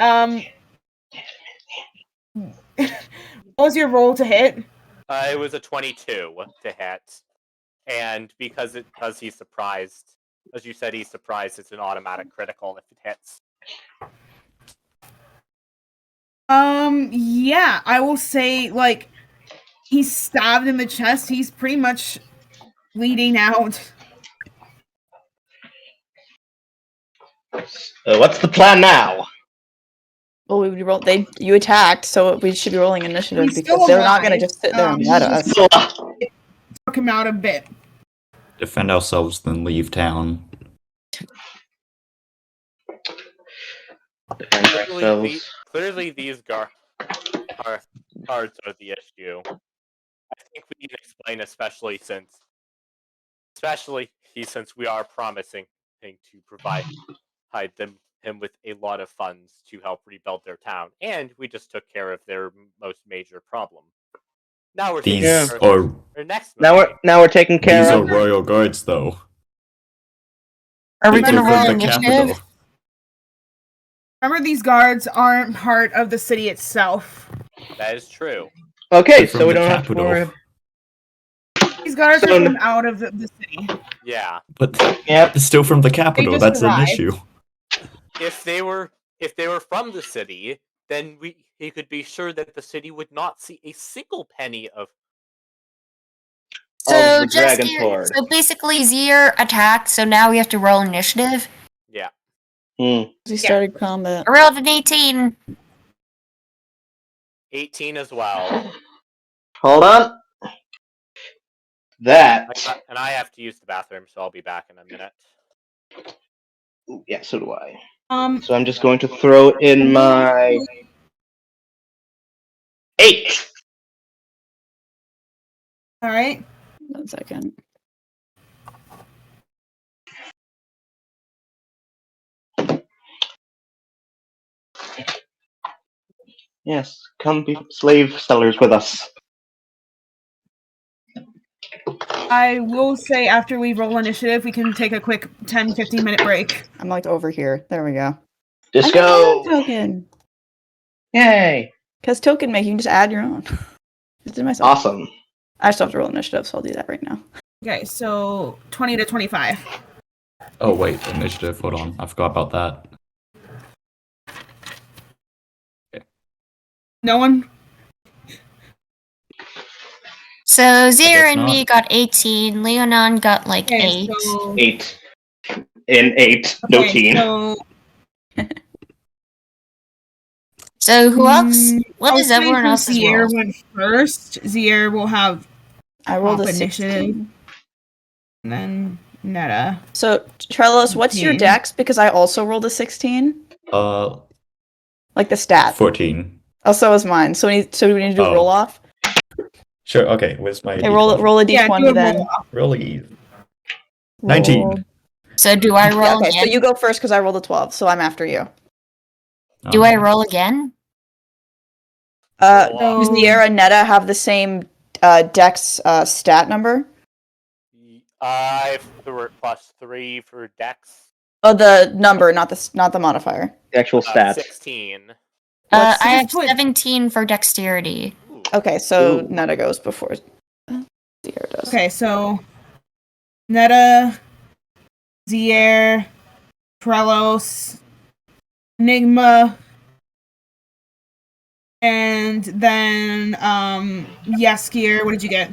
What was your roll to hit? It was a 22 to hit, and because he's surprised, as you said, he's surprised. It's an automatic critical if it hits. Yeah, I will say like he's stabbed in the chest. He's pretty much bleeding out. What's the plan now? well, we rolled. You attacked, so we should be rolling initiative He's because still they're not going to alive. just sit there and He let just us. took him out a bit. Defend ourselves, then leave town. Clearly, these cards are the issue. I think we can explain, especially since we are promising to provide him with a lot of funds to help rebuild their town, and we just took care of their most major problem. Now we're taking These care are of their next. Now we're taking care these are of. royal guards, though. Are we These gonna are roll from the initiative? capital. Remember, these guards aren't part of the city itself. That is true. Okay, They're so from we the don't have to capital. worry. These guards So- are from out of the city. Yeah. But Yep. it's still from the capital. just That's an arrived. issue. If they were from the city, then he could be sure that the city would not see a single penny of. So the just dragon's here, horde. so basically Zier attacked, so now we have to roll initiative. Yeah. We started combat. I rolled an 18. 18 as well. Hold on. That. And I have to use the bathroom, so I'll be back in a minute. Yeah, so do I. Um, So I'm just going to throw in my 8. all right. 1 second. Yes, come be slave sellers with us. I will say after we roll initiative, we can take a quick 10-15 minute break. I'm like over here. There we go. Just I got my go. own token. Yay! Because token making, you can just add your own. Just did myself. Awesome. I still have to roll initiative, so I'll do that right now. Okay, so 20 to 25. Oh wait, initiative. Hold on, I forgot about that. No one? So Zier guess and me not. got 18. Leonon got like Okay, 8. so 8. In 8, no okay, teen. so So who else? What I'll is say everyone since else's Zier roll? went first. Zier will have I rolled a Top 16. initiative. And then Netta. So Trellis, what's your 15. dex? Because I also rolled a 16. Like the stat. 14. Oh, so is mine. So we need to do Oh. roll off. Sure. Okay. Where's my Okay, roll a Yeah, do d20 a then. roll off. Really? 19. So do I roll Yeah, okay, again? so you go first because I rolled a 12, so I'm after you. Do I roll again? Roll off. Ziera and Netta have the same dex stat number. I have +3 for Dex. Oh, the number, not the modifier. The actual stats. 16. I just have put- 17 for dexterity. Ooh. Okay, so Ooh. Netta goes before Ziera does. Okay, so Netta, Zier, Trelos, Enigma, and then Yaskier. What did you get?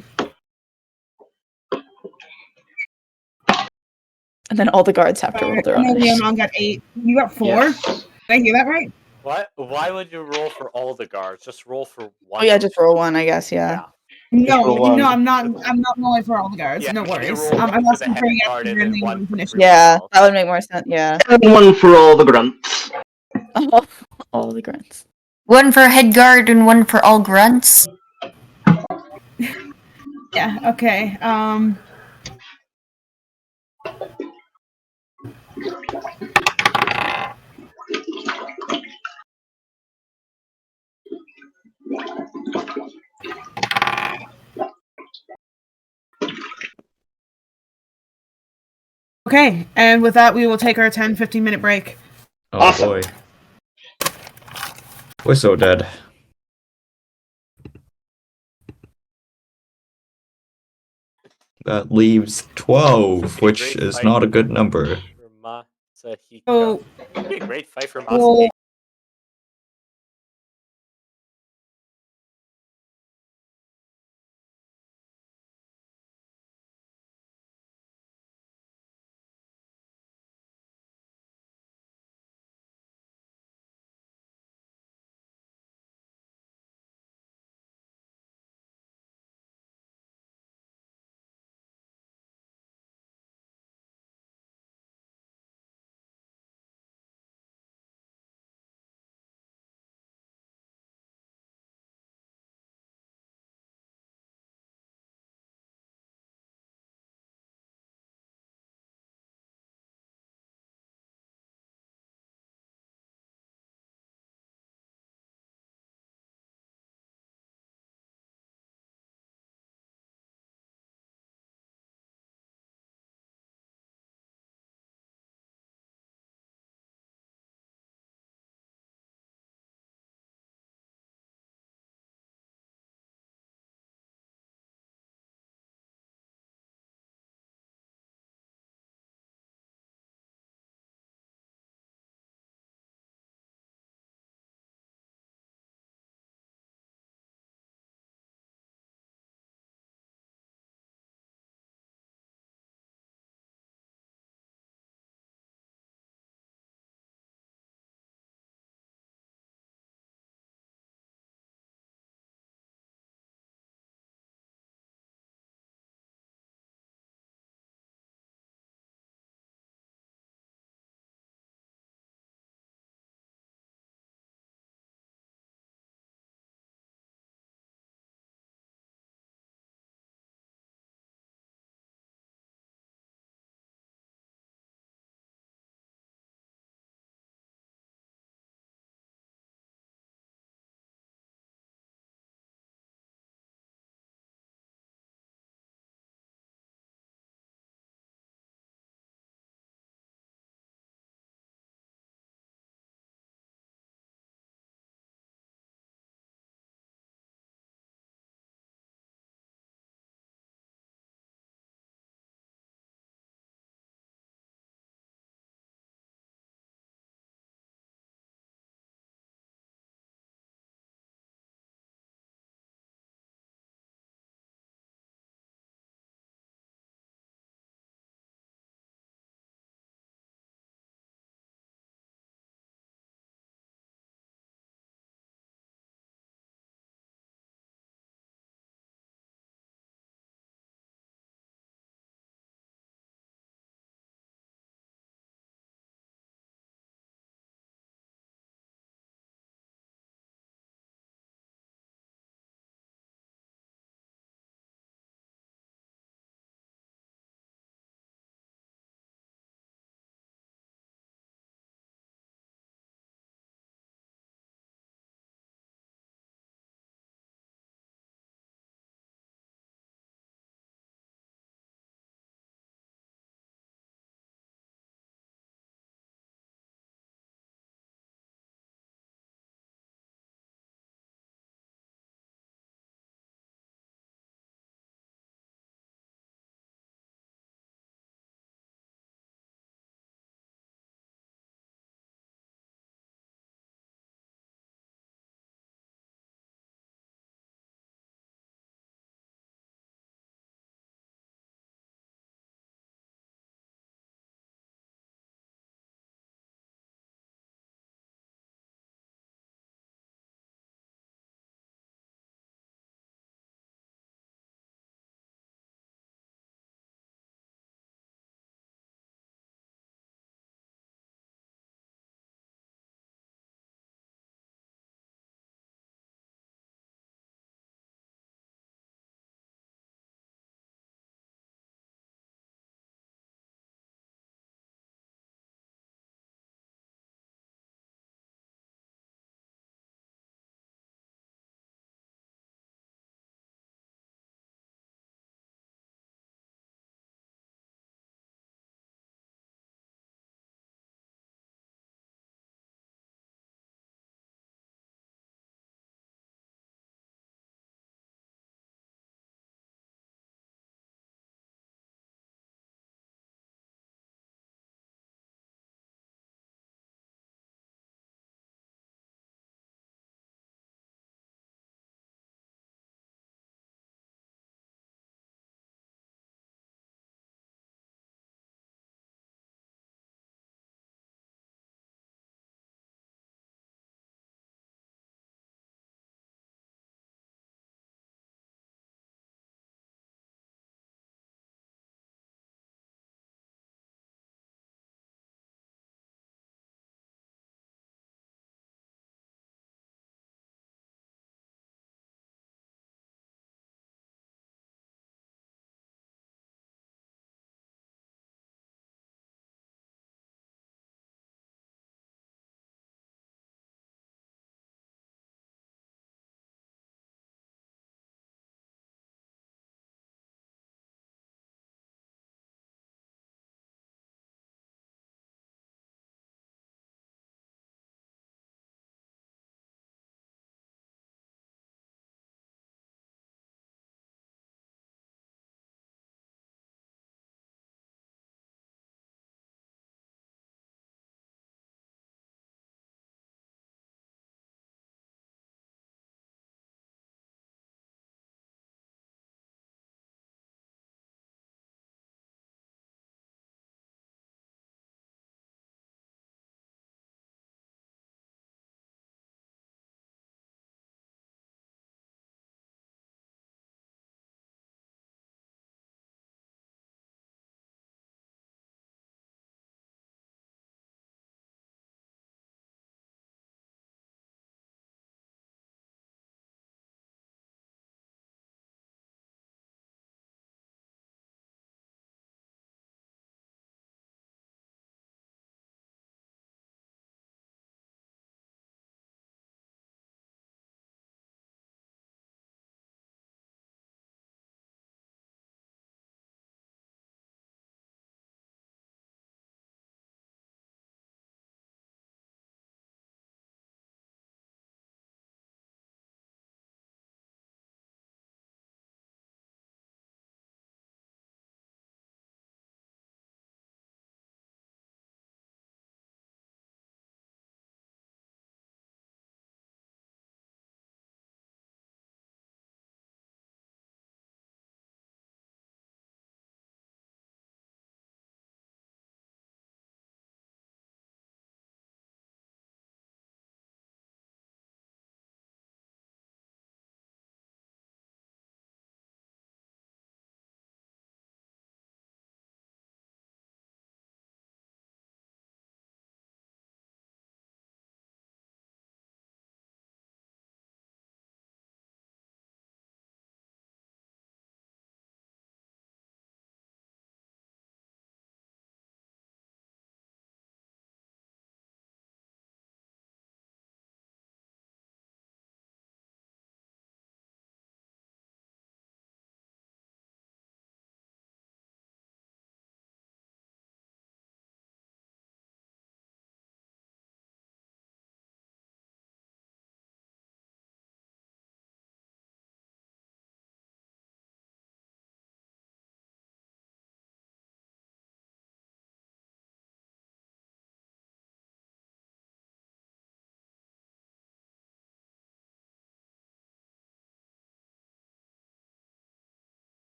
And then all the guards have to roll their And then own. Leonon got 8. You got 4? Yes. Did I hear that right? What? Why would you roll for all the guards? Just roll for one. Oh yeah, just roll one, I guess. Yeah. No, for one. no, I'm not rolling for all the guards. Yeah, no you worries. roll I'm one for asking the for head guard Yaskier and and then one Leonon's for initiative. Yeah, else. that would make more sense. Yeah. And one for all the grunts. All the grunts. One for head guard and one for all grunts. Yeah, okay. Okay, and with that, we will take our 10-15 minute break. Oh Awesome. boy. We're so dead. That leaves 12, which is not a good number. For Masahiko. So, It'd be a great fight for we'll Masahiko.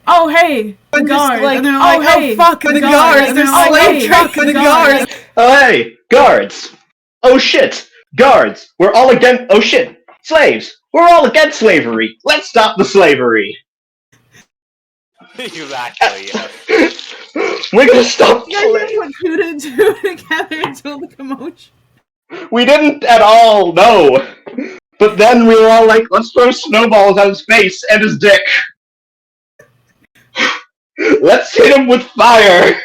oh hey, the guards, and they're like, oh fuck, the guards, and they're like, oh fuck, the guards. Oh hey, guards! Oh shit, guards! We're all against. Oh shit, slaves! We're all against slavery. Let's stop the slavery. Exactly. We're gonna stop. You guys didn't put two and two together until the commotion. We didn't at all. No. But then we were all like, let's throw snowballs at his face and his dick. Let's hit him with fire.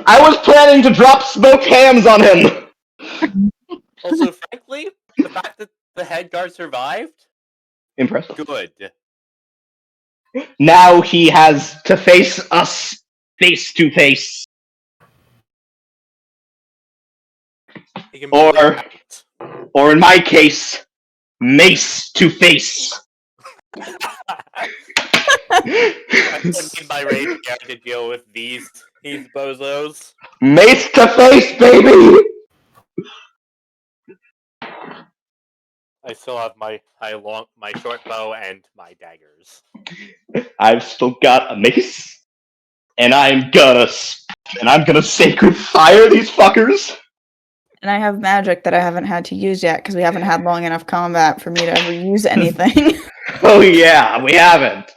I was planning to drop smoked hams on him. Also, frankly, the fact that the head guard survived, Impressive. good. Now he has to face us face to face. He can Or- bleed out. Or in my case, mace to face. I need my rage guard to deal with these bozos. Mace to face, baby! I still have my short bow and my daggers. I've still got a mace, and I'm gonna sacred fire these fuckers. And I have magic that I haven't had to use yet because we haven't had long enough combat for me to ever use anything. Oh yeah, we haven't.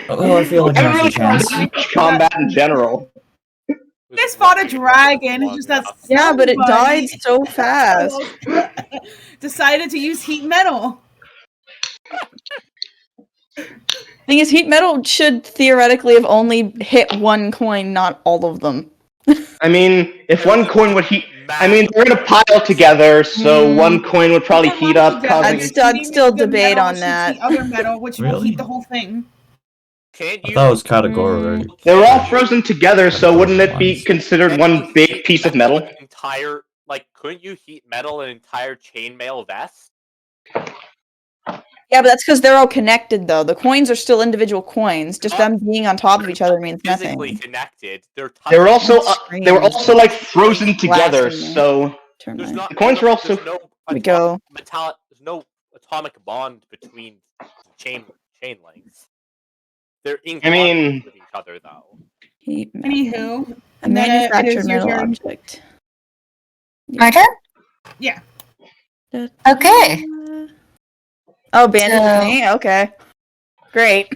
Oh, I feel like I now's really the chance. combat in general. You guys fought a dragon, it's just that Yeah, but it died somebody so fast. decided to use heat metal. Thing is, heat metal should theoretically have only hit one coin, not all of them. I mean, if one coin would heat, I mean, they're in a pile together, so one coin would probably heat up, causing. I'd still The debate metal on shoots that. The other metal, which will Really? heat the whole thing. Can't I you? thought it was categorical. They were all frozen together, so wouldn't it be considered one big piece of metal? Entire, couldn't you heat metal an entire chainmail vest? Yeah, but that's because they're all connected, though. The coins are still individual coins. Just them being on top of each other means Physically nothing. connected. They were also Strange. they were also like frozen together, Blasting me. so Turn There's my- not. The coins were also- There's no we go. There's no atomic bond between chain lengths. They're in I mean- conflict with each other, though. Heat metal. Anywho, A Netta, it manufactured is your metal turn. object. My turn? Yeah. Okay. Oh, bandit So- me? Okay. Great.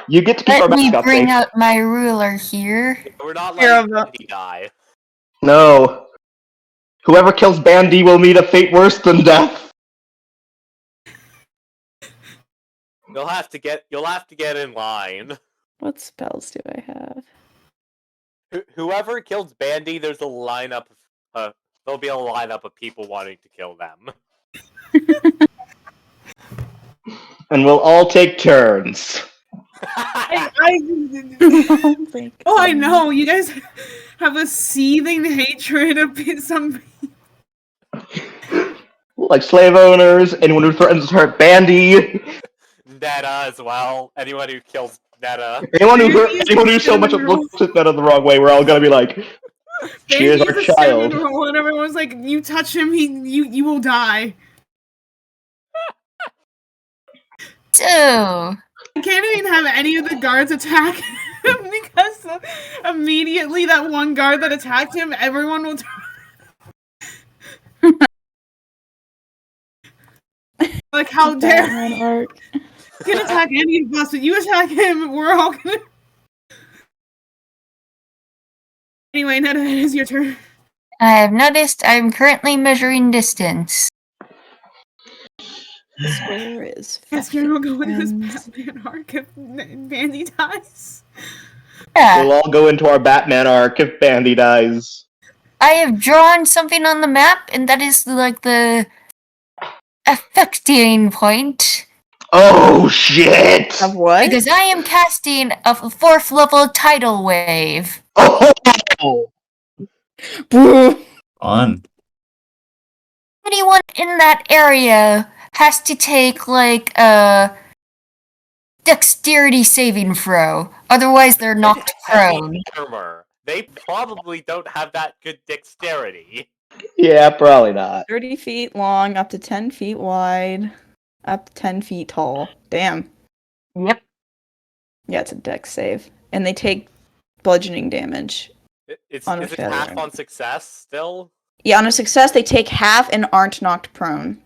you get to keep our Let me mascot bring safe. out my ruler here. We're not Here letting we go. Bandy die. No. Whoever kills Bandy will meet a fate worse than death. You'll have to get in line. What spells do I have? Whoever kills Bandy, there's a lineup. There'll be a lineup of people wanting to kill them. And we'll all take turns. Oh, I know. You guys have a seething hatred of some. Like slave owners, anyone who threatens to hurt Bandy, Netta as well. Anyone who kills Netta. anyone who so much looks at Netta the wrong way, we're all gonna be like, cheers our Bandy's a child. cinnamon roll, and everyone's like, "You touch him, you will die." So, I can't even have any of the guards attack him because immediately that one guard that attacked him, everyone will turn. Like, how dare Batman arc. you can attack any of us, but you attack him, we're all gonna. Anyway, Netta, it is your turn. I have noticed I'm currently measuring distance. Where is Yes, you're gonna go into this friends? Batman arc if Bandy dies. Yeah, We'll all go into our Batman arc if Bandy dies. I have drawn something on the map, and that is like the affecting point. Oh shit! Of what? Because I am casting a 4th level tidal wave. Oh! Boo. On. Anyone in that area has to take like a dexterity saving throw. Otherwise, they're knocked prone. Armor. They probably don't have that good dexterity. Yeah, probably not. 30 feet long, up to 10 feet wide, up to 10 feet tall. Damn. Yep. Yeah, it's a dex save. And they take bludgeoning damage. Is On a it half failure. on success still? Yeah, on a success, they take half and aren't knocked prone.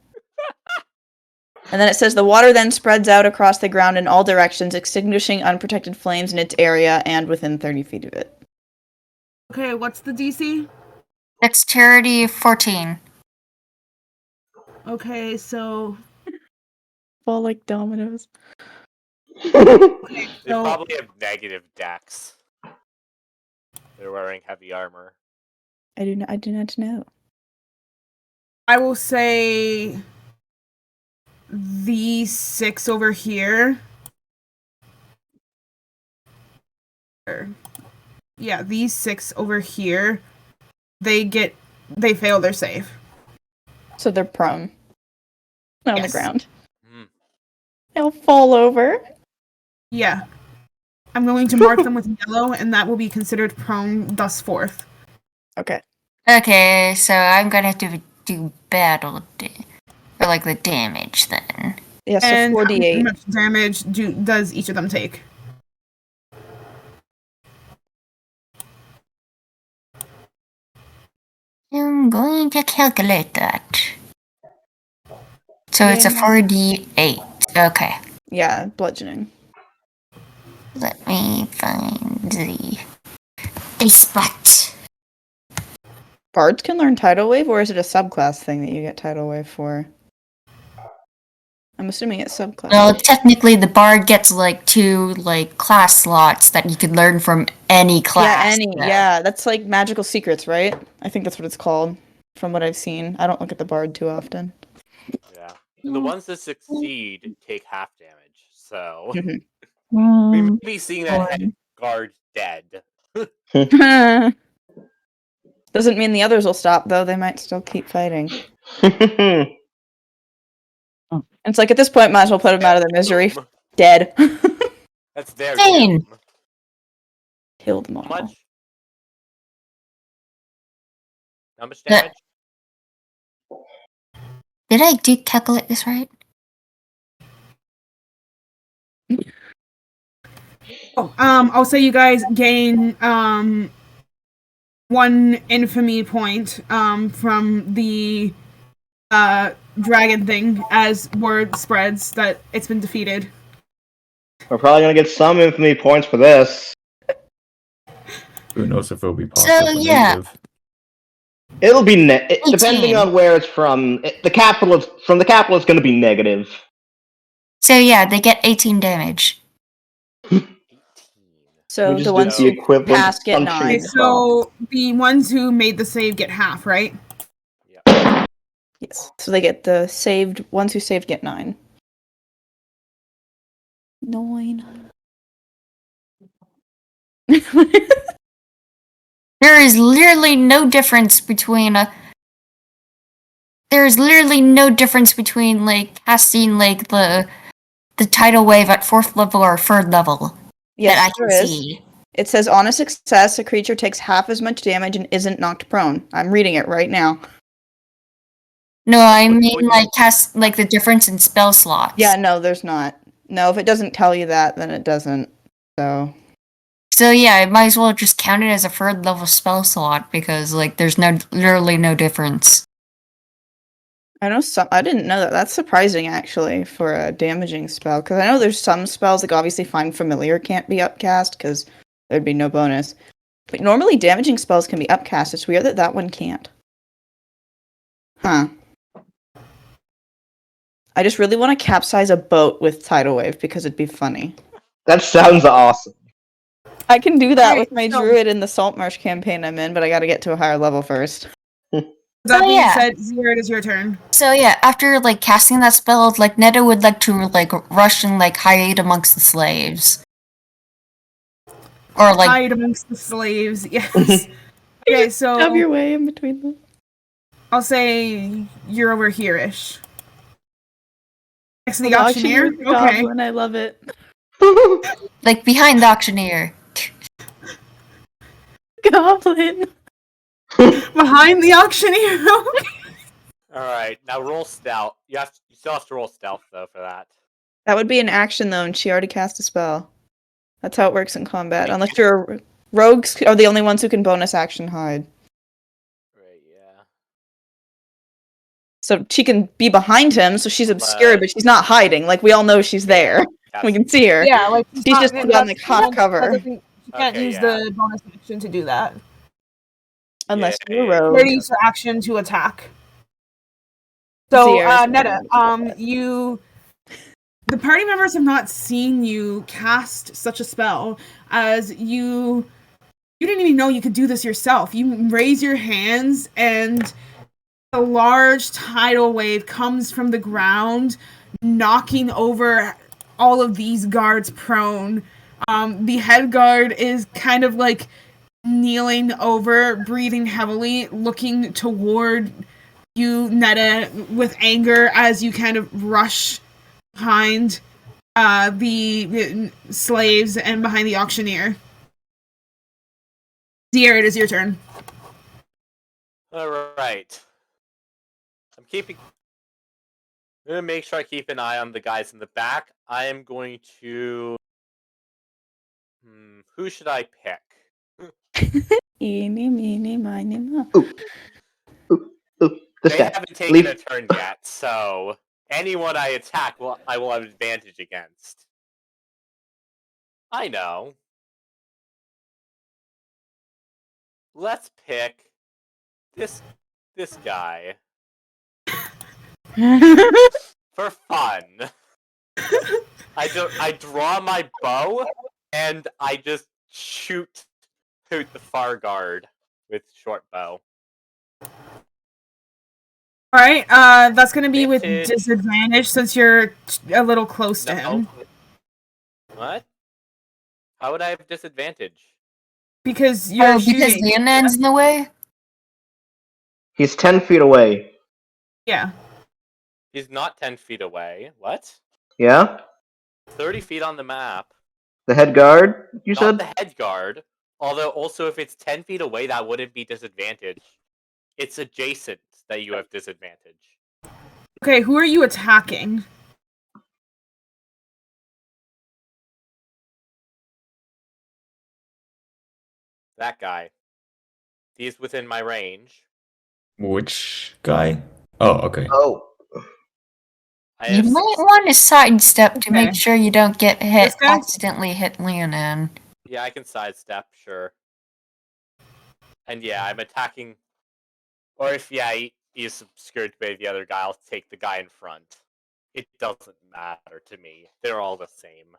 And then it says the water then spreads out across the ground in all directions, extinguishing unprotected flames in its area and within 30 feet of it. Okay, what's the DC? Dexterity 14. Okay, so Fall like dominoes. okay, They so probably have negative dex. They're wearing heavy armor. I do not know. I will say these 6 over here. Yeah, these 6 over here. They fail their save. So they're prone. On the Yes. ground. Hmm. They'll fall over. Yeah. I'm going to mark them with yellow, and that will be considered prone thus forth. Okay. Okay, so I'm gonna have to do battle or like the damage then. Yeah, so And how 4d8. much damage does each of them take? I'm going to calculate that. So it's a Yeah. 4d8. Okay. Yeah, bludgeoning. Let me find the spot. Bards can learn Tidal Wave, or is it a subclass thing that you get Tidal Wave for? I'm assuming it's subclass. Well, technically, the bard gets like 2 like class slots that you could learn from any class. Yeah, that's like magical secrets, right? I think that's what it's called, from what I've seen. I don't look at the bard too often. Yeah. And the ones that succeed take half damage. So Mhm. we may be seeing that head guard dead. Doesn't mean the others will stop, though. They might still keep fighting. It's like at this point, might as well put them out of their misery. Dead. That's their Dang. doom. Kill them all. How much? How much Yeah. damage? Did I calculate this right? Oh, I'll say you guys gain 1 infamy point from the dragon thing as word spreads that it's been defeated. We're probably gonna get some infamy points for this. Who knows if it'll be positive or yeah. negative. It'll be depending 18. on where it's from. The capital is going to be negative. So yeah, they get 18 damage. 18. So We just the did ones the who equivalent pass get function. Okay, 9. so the ones who made the save get half, right? Yeah. Yes. So they get the saved ones who saved get 9. 9. There is literally no difference between there is literally no difference between like casting like the tidal wave at 4th level or 3rd level Yes, that I there can is. see. It says on a success, a creature takes half as much damage and isn't knocked prone. I'm reading it right now. No, I mean like cast like the difference in spell slots. Yeah, no, there's not. No, if it doesn't tell you that, then it doesn't. So yeah, I might as well just count it as a 3rd level spell slot because like there's literally no difference. I know some. I didn't know that. That's surprising, actually, for a damaging spell. Because I know there's some spells, like obviously Find Familiar can't be upcast because there'd be no bonus. But normally damaging spells can be upcast. It's weird that that one can't. Huh. I just really want to capsize a boat with Tidal Wave because it'd be funny. That sounds awesome. I can do that Alright, with my so- druid in the Saltmarsh campaign I'm in, but I gotta get to a higher level first. That being yeah. said, Zero, it is your turn. So yeah, after like casting that spell, like Netta would like to like rush and like hide amongst the slaves. Or like Hide amongst the slaves, yes. Okay, Shove your so way in between them. I'll say you're over here-ish. Next to the auctioneer? The Okay. goblin, I love it. like behind the auctioneer. Goblin. behind the auctioneer. Alright, now roll stealth. You still have to roll stealth though for that. That would be an action though, and she already cast a spell. That's how it works in combat. Unless you're rogues are the only ones who can bonus action hide. Right, yeah. So she can be behind him, so she's obscured, but she's not hiding. Like we all know she's there. We can see her. Yeah, like She's just on like half cover. She can't Okay, use yeah. the bonus action to do that. Unless Yeah, you're a yeah, rogue. Ready for action to attack. So, Sierra's Netta, gonna the party members have not seen you cast such a spell, as you didn't even know you could do this yourself. You raise your hands, and a large tidal wave comes from the ground, knocking over all of these guards prone. The head guard is kind of like kneeling over, breathing heavily, looking toward you, Netta, with anger as you kind of rush behind the slaves and behind the auctioneer. Sierra, it is your turn. Alright. I'm gonna make sure I keep an eye on the guys in the back. I am going to... who should I pick? Eeny, meeny, miny, mo. This They guy. haven't taken Leave. a turn yet, so anyone I attack, I will have advantage against. I know. Let's pick this guy for fun. I draw my bow and I just shoot the far guard with short bow. Alright, that's gonna be with Vintage. disadvantage since you're a little close to him. What? How would I have disadvantage? Because you're Because shooting. Leonard's in the way? He's 10 feet away. Yeah. He's not 10 feet away. What? Yeah? 30 feet on the map. The head guard, you Not said? the head guard. Although, also, if it's 10 feet away, that wouldn't be disadvantage. It's adjacent that you have disadvantage. Okay, who are you attacking? That guy. He's within my range. Which guy? Oh, okay. Oh. I You have might want to sidestep to Okay. make sure you don't get hit, This guy? accidentally hit Leonard. Yeah, I can sidestep, sure. And yeah, I'm attacking... Or if, he's obscured by the other guy, I'll take the guy in front. It doesn't matter to me. They're all the same.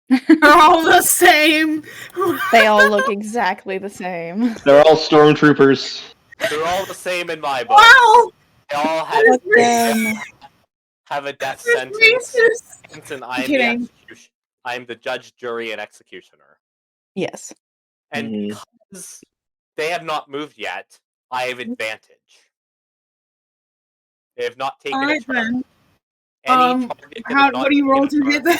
They're all the same. They all look exactly the same. They're all stormtroopers. They're all the same in my book. Wow! They all have a death sentence. Racist. And I am Kidding. I am the judge, jury, and executioner. Yes. And Mhm. because they have not moved yet, I have advantage. They have not taken a Alright turn. then. Target that has not What do you taken roll a to hit turn, that?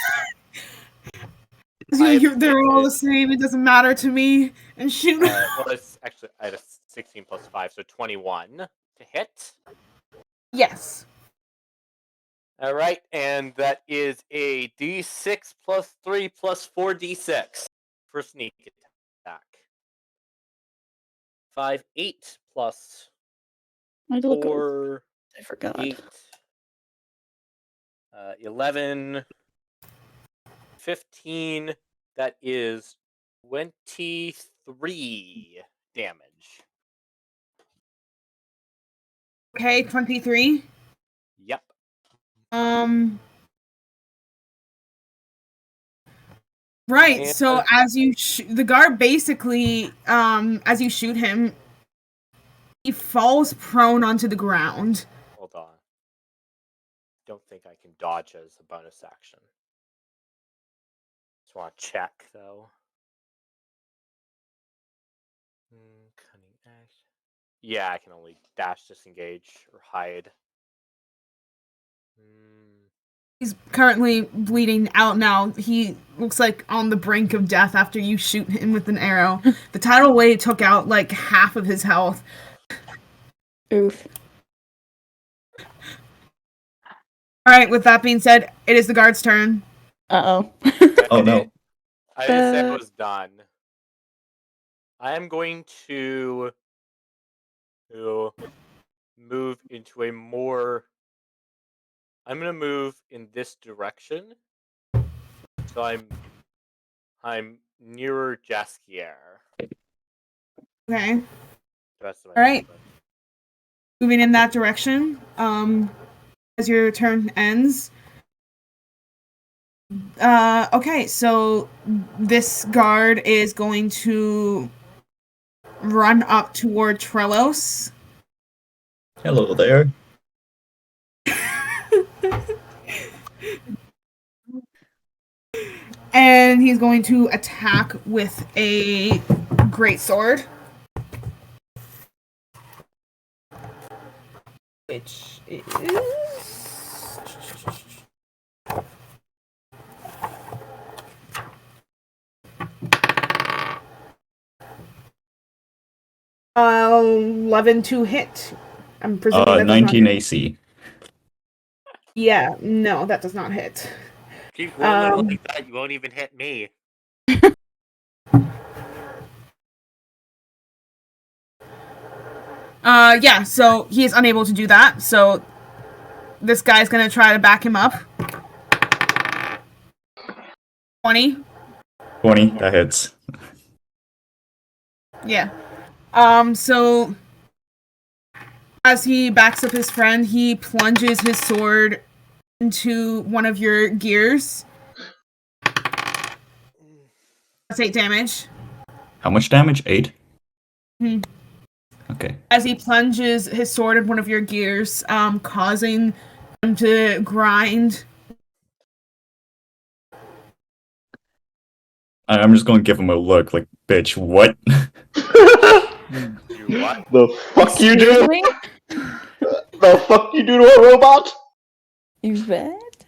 I have They're all the advantage. same. It doesn't matter to me. And shoot. well, it's actually I had a 16 plus 5, so 21 to hit. Yes. All right, and that is a D6 plus 3 plus 4d6 for sneak attack. 5, 8 plus I had to look over. 4, I forgot. 8, 11, 15. That is 23 damage. Okay, 23. Yep. Right. And- So as you the guard basically, as you shoot him, he falls prone onto the ground. Hold on. Don't think I can dodge as a bonus action. Just want to check though. Cunning action. Yeah, I can only dash, disengage, or hide. He's currently bleeding out now. He looks like on the brink of death after you shoot him with an arrow. The tidal wave took out like half of his health. Oof. Alright, with that being said, it is the guard's turn. Uh-oh. Oh no. I didn't say I was done. I am going to move into a more. I'm gonna move in this direction, so I'm nearer Jaskier. Okay. The rest of my Alright. movement. Moving in that direction. As your turn ends. Okay, so this guard is going to run up toward Trelos. Hello there. And he's going to attack with a great sword. Which is 11 to hit. I'm presuming that does not 19 hit. AC. Yeah, no, that does not hit. Keep rolling like that, you won't even hit me. Yeah, so he is unable to do that, so this guy's gonna try to back him up. 20. 20, that hits. Yeah. So as he backs up his friend, he plunges his sword into one of your gears. That's 8 damage. How much damage? 8? Hmm. Okay. As he plunges his sword in one of your gears, causing him to grind. I'm just gonna give him a look like, bitch, what? You what? The fuck you Excuse do? me? The fuck you do to a robot? You bet?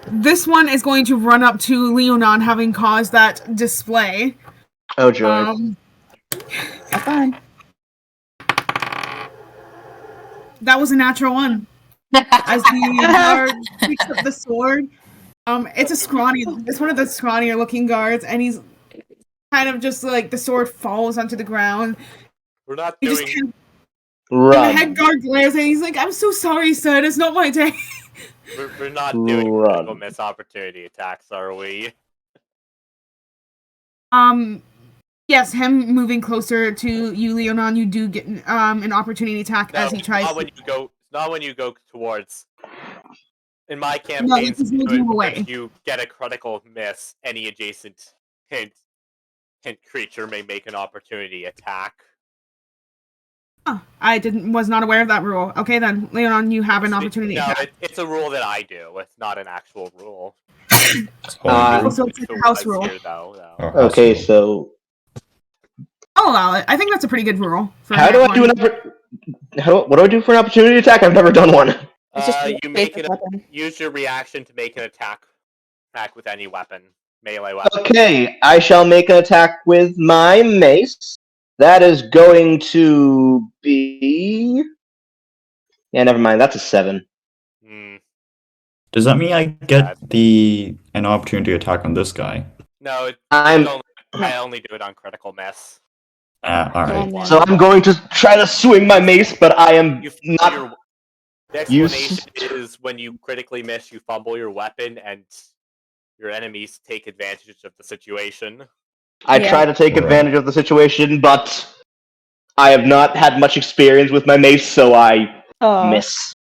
This one is going to run up to Leonon, having caused that display. Oh joy. That's fine. That was a natural one. As the guard picks up the sword, it's a scrawny. It's one of the scrawnier looking guards, and he's kind of just like the sword falls onto the ground. We're not He just doing. kind of, and the Run. head guard glares, and he's like, "I'm so sorry, sir. It's not my day." We're not doing Run. critical miss opportunity attacks, are we? Yes, him moving closer to you, Leonon, you do get an opportunity attack No, as he tries. not when you go. Not when you go towards. In my No, campaigns, because we'll move away. if you get a critical miss, any adjacent hint creature may make an opportunity attack. Oh, I was not aware of that rule. Okay, then, Leonon, you have an opportunity No, attack. it's a rule that I do. It's not an actual rule. Also, it's like It a house was rule. here, though. Oh, Okay, house so I'll allow it. I think that's a pretty good rule. For how do I do what do I do for an opportunity attack? I've never done one. It's just a You make basic it. weapon. Use your reaction to make an attack with any weapon, melee weapon. Okay, I shall make an attack with my mace. That is going to be. Yeah, never mind. That's a 7. Hmm. Does that mean I get an opportunity attack on this guy? No, I'm I only do it on critical miss. Alright. so I'm going to try to swing my mace, but I am not. The explanation is when you critically miss, you fumble your weapon, and your enemies take advantage of the situation. I try to take advantage of the situation, but I have not had much experience with my mace, so I miss.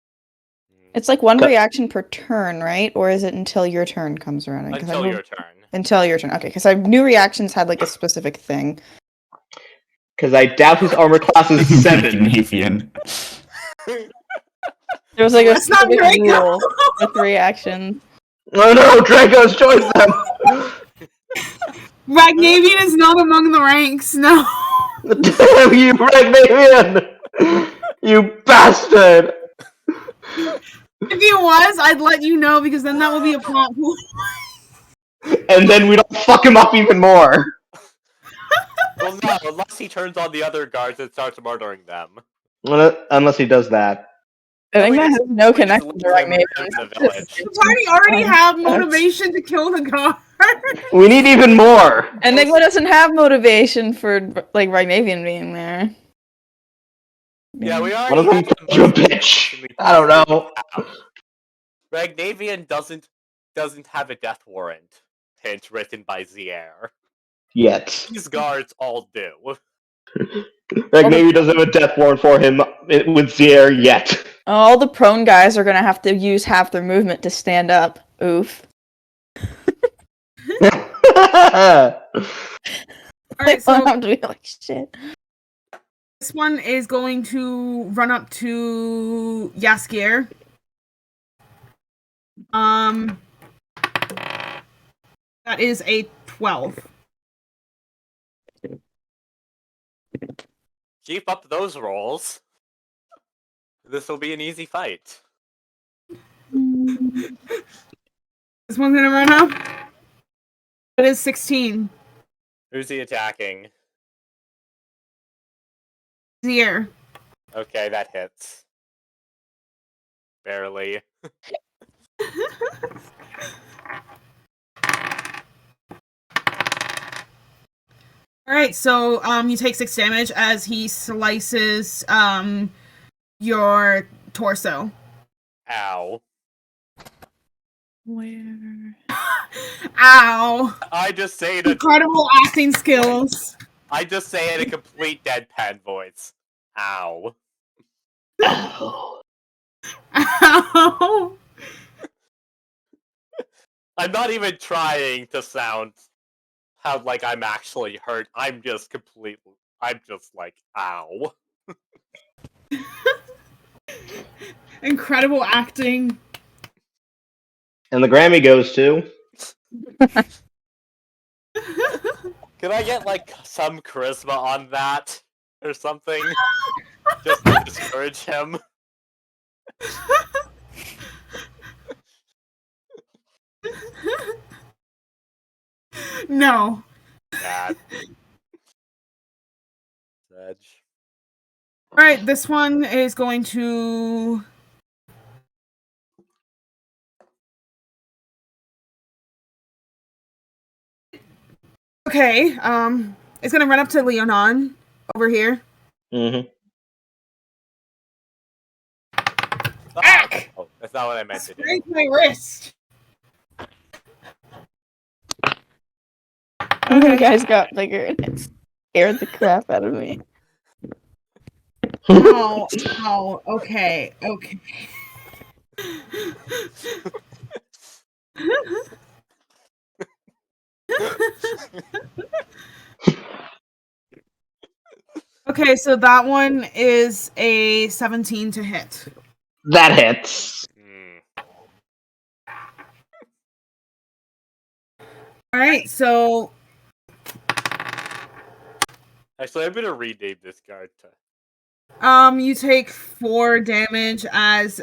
It's like one reaction per turn, right? Or is it until your turn comes around? Until your turn. Until your turn. Okay, because I knew reactions had like a specific thing. Because I doubt his armor class is 7. Nathan. There was like a That's not specific Draco. rule with reactions. Oh no, Draco's joined them! Ragnavian is not among the ranks, no. Damn you, Ragnavian! You bastard! If he was, I'd let you know, because then that would be a plot point. And then we don't fuck him up even more. Well, no, unless he turns on the other guards and starts murdering them. Unless he does that. I think that has no We just connection leave to right him maybe. in the village. The party already have motivation to kill the guard. We need even more. Enigma doesn't have motivation for like Rhymavian being there. Yeah, we One of already them have called you a bitch. motivation I don't know. Ragnavian doesn't have a death warrant. Hint written by Zier. Yet. These guards all do. Like maybe he doesn't have a death warrant for him with Zier yet. All the prone guys are gonna have to use half their movement to stand up. Oof. Alright, So so have to be like shit. this one is going to run up to Yaskier. That is a 12. Keep up those rolls. This will be an easy fight. This one's gonna run up. That is 16. Who's he attacking? Zier. Okay, that hits. Barely. Alright, so you take 6 damage as he slices your torso. Ow. Where? Ow! I just say it. Incredible acting skills. I just say it in a complete deadpan voice. Ow. Ow. Ow! I'm not even trying to sound how like I'm actually hurt. I'm just like, ow. Incredible acting. And the Grammy goes to. Can I get like some charisma on that or something? Just to discourage him. No. Bad. Edge. Alright, this one is going to... Okay, it's gonna run up to Leonon over here. Mm-hmm. Ack! Oh, that's not what I meant to do. Break my wrist. You guys got bigger and it scared the crap out of me. Oh, oh, okay, okay. Okay, so that one is a 17 to hit. That hits. Alright, so Actually, I'm gonna rename this guard to. you take 4 damage as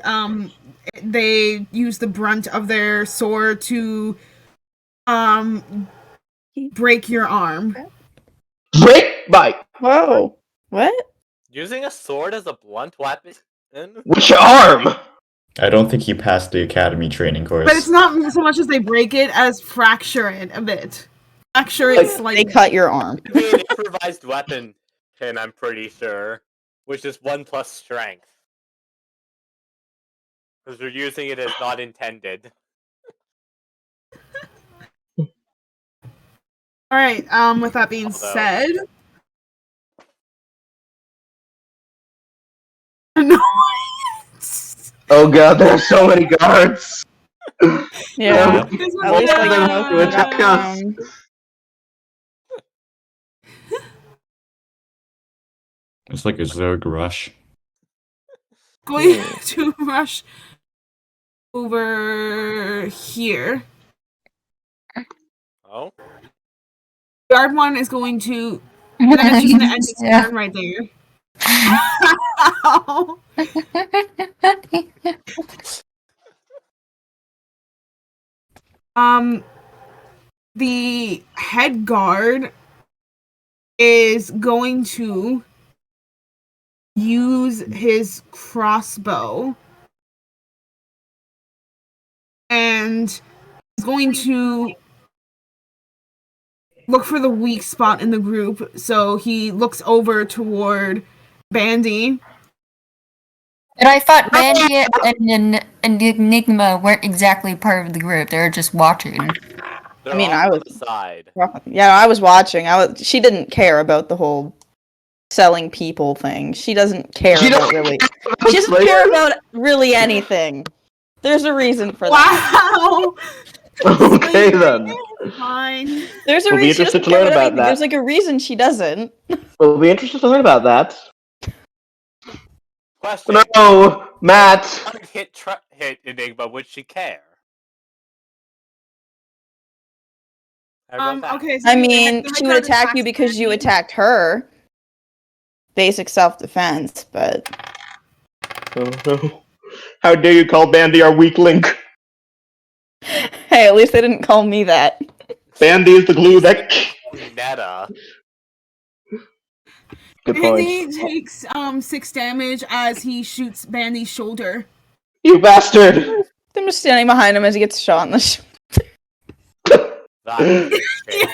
they use the brunt of their sword to break your arm. Break my. Whoa. What? Using a sword as a blunt weapon? Which arm? I don't think he passed the academy training course. But it's not so much as they break it as fracture it a bit. Fracture it Like, slightly. they cut your arm. It'd be an improvised weapon pin, I'm pretty sure. Which is 1 plus strength. Because we're using it as not intended. Alright, with that being said. No. Oh god, there are so many guards. Yeah. This At one's least like gonna- most of them attack us. It's like a Zerg rush. going to rush over here. Oh? Guard one is going to. And then it's just going to end its turn right there. Ow. The head guard is going to use his crossbow and he's going to look for the weak spot in the group. So he looks over toward Bandy. And I thought Bandy and Enigma weren't exactly part of the group. They were just watching. They're I mean, off I on was- the side. Yeah, I was watching. She didn't care about the whole selling people thing. She doesn't care She about doesn't really. care She doesn't care about really anything. There's a reason for that. Wow. Okay then. Fine. There's a We'll be reason. She interested doesn't to care learn about about anything. that. There's like a reason she doesn't. We'll be interested to learn about that. Question. No, Matt. Hit Enigma, would she care? How about that? Okay. So I the mean, Hector she would attack you attacks because you Bandy. attacked her. Basic self-defense, but Oh no. How dare you call Bandy our weak link? hey, at least they didn't call me that. Bandy is the glue that. Meta. Good point. Bandy takes 6 damage as he shoots Bandy's shoulder. You bastard! I'm just standing behind him as he gets shot in the shoulder. That was a mistake.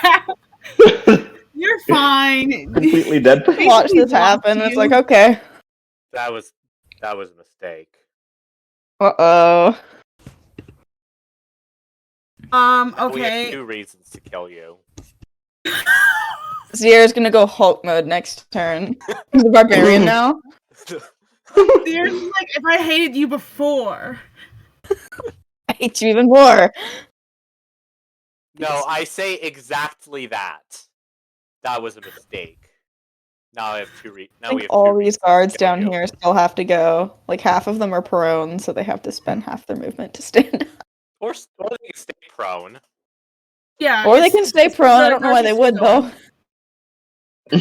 Yeah. You're fine. Completely dead. Watch this happen. And it's like, okay. That was a mistake. Uh-oh. We have Okay. 2 reasons to kill you. Sierra's gonna go Hulk mode next turn. He's a barbarian now. There's like, if I hated you before. I hate you even more. No, I say exactly that. That was a mistake. Now I have 2 I think all these guards down here still have to go. Like, half of them are prone, so they have to spend half their movement to stand up. Or they can stay prone. Yeah. Or they can stay it's prone. the I don't know why they would, skill. though.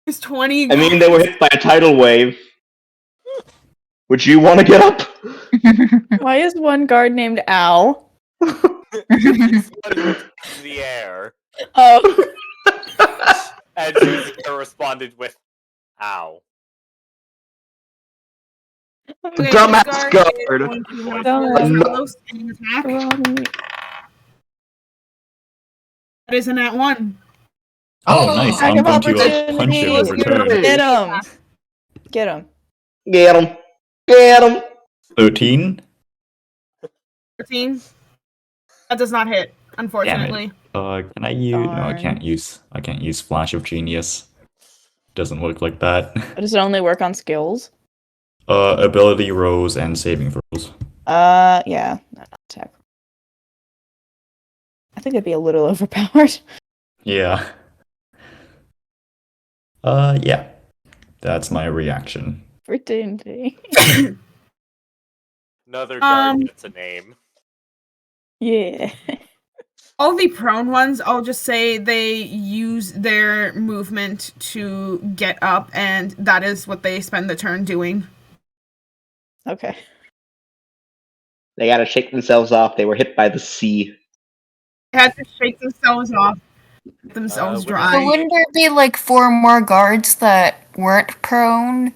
It's 20. I mean, they were hit by a tidal wave. Would you want to get up? Why is one guard named Al? He's the one who attacked the air. Oh. And Zuziger responded with, ow. Okay, Dumbass this guard. is going to have Dumbass. full Carlos and attack. That is a nat 1. Oh, nice. Attack I'm of going to punch him in opportunity. return. Get him. Get him. Get him. Get him. 13? 13. That does not hit, unfortunately. Can I use? No, I Darn. can't use. I can't use Flash of Genius. Doesn't work like that. Does it only work on skills? Ability rolls and saving throws. Yeah. Not attack. I think it'd be a little overpowered. Yeah. Yeah. That's my reaction. For D&D. Another guard gets a name. Yeah. All the prone ones, I'll just say they use their movement to get up, and that is what they spend the turn doing. Okay. They gotta shake themselves off. They were hit by the sea. They had to shake themselves off, get themselves What dry. So wouldn't there be like 4 more guards that weren't prone?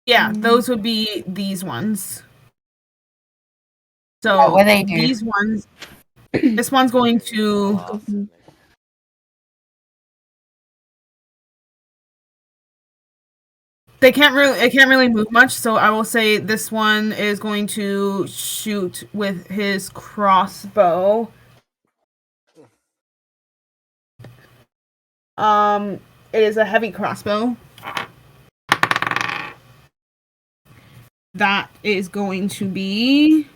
Yeah, those would be these ones. So Oh, what they do? these ones, this one's going to. It can't really move much, so I will say this one is going to shoot with his crossbow. It is a heavy crossbow. That is going to be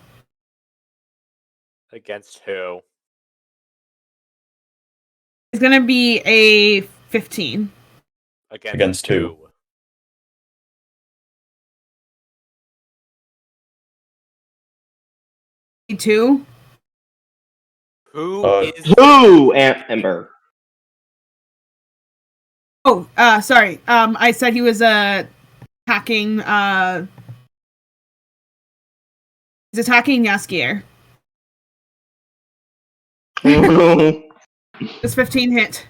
Against who? it's going to be a 15. Against who? 2. Who is Who, Ember? Oh, sorry. I said he was attacking he's attacking Yaskier. This 15 hit.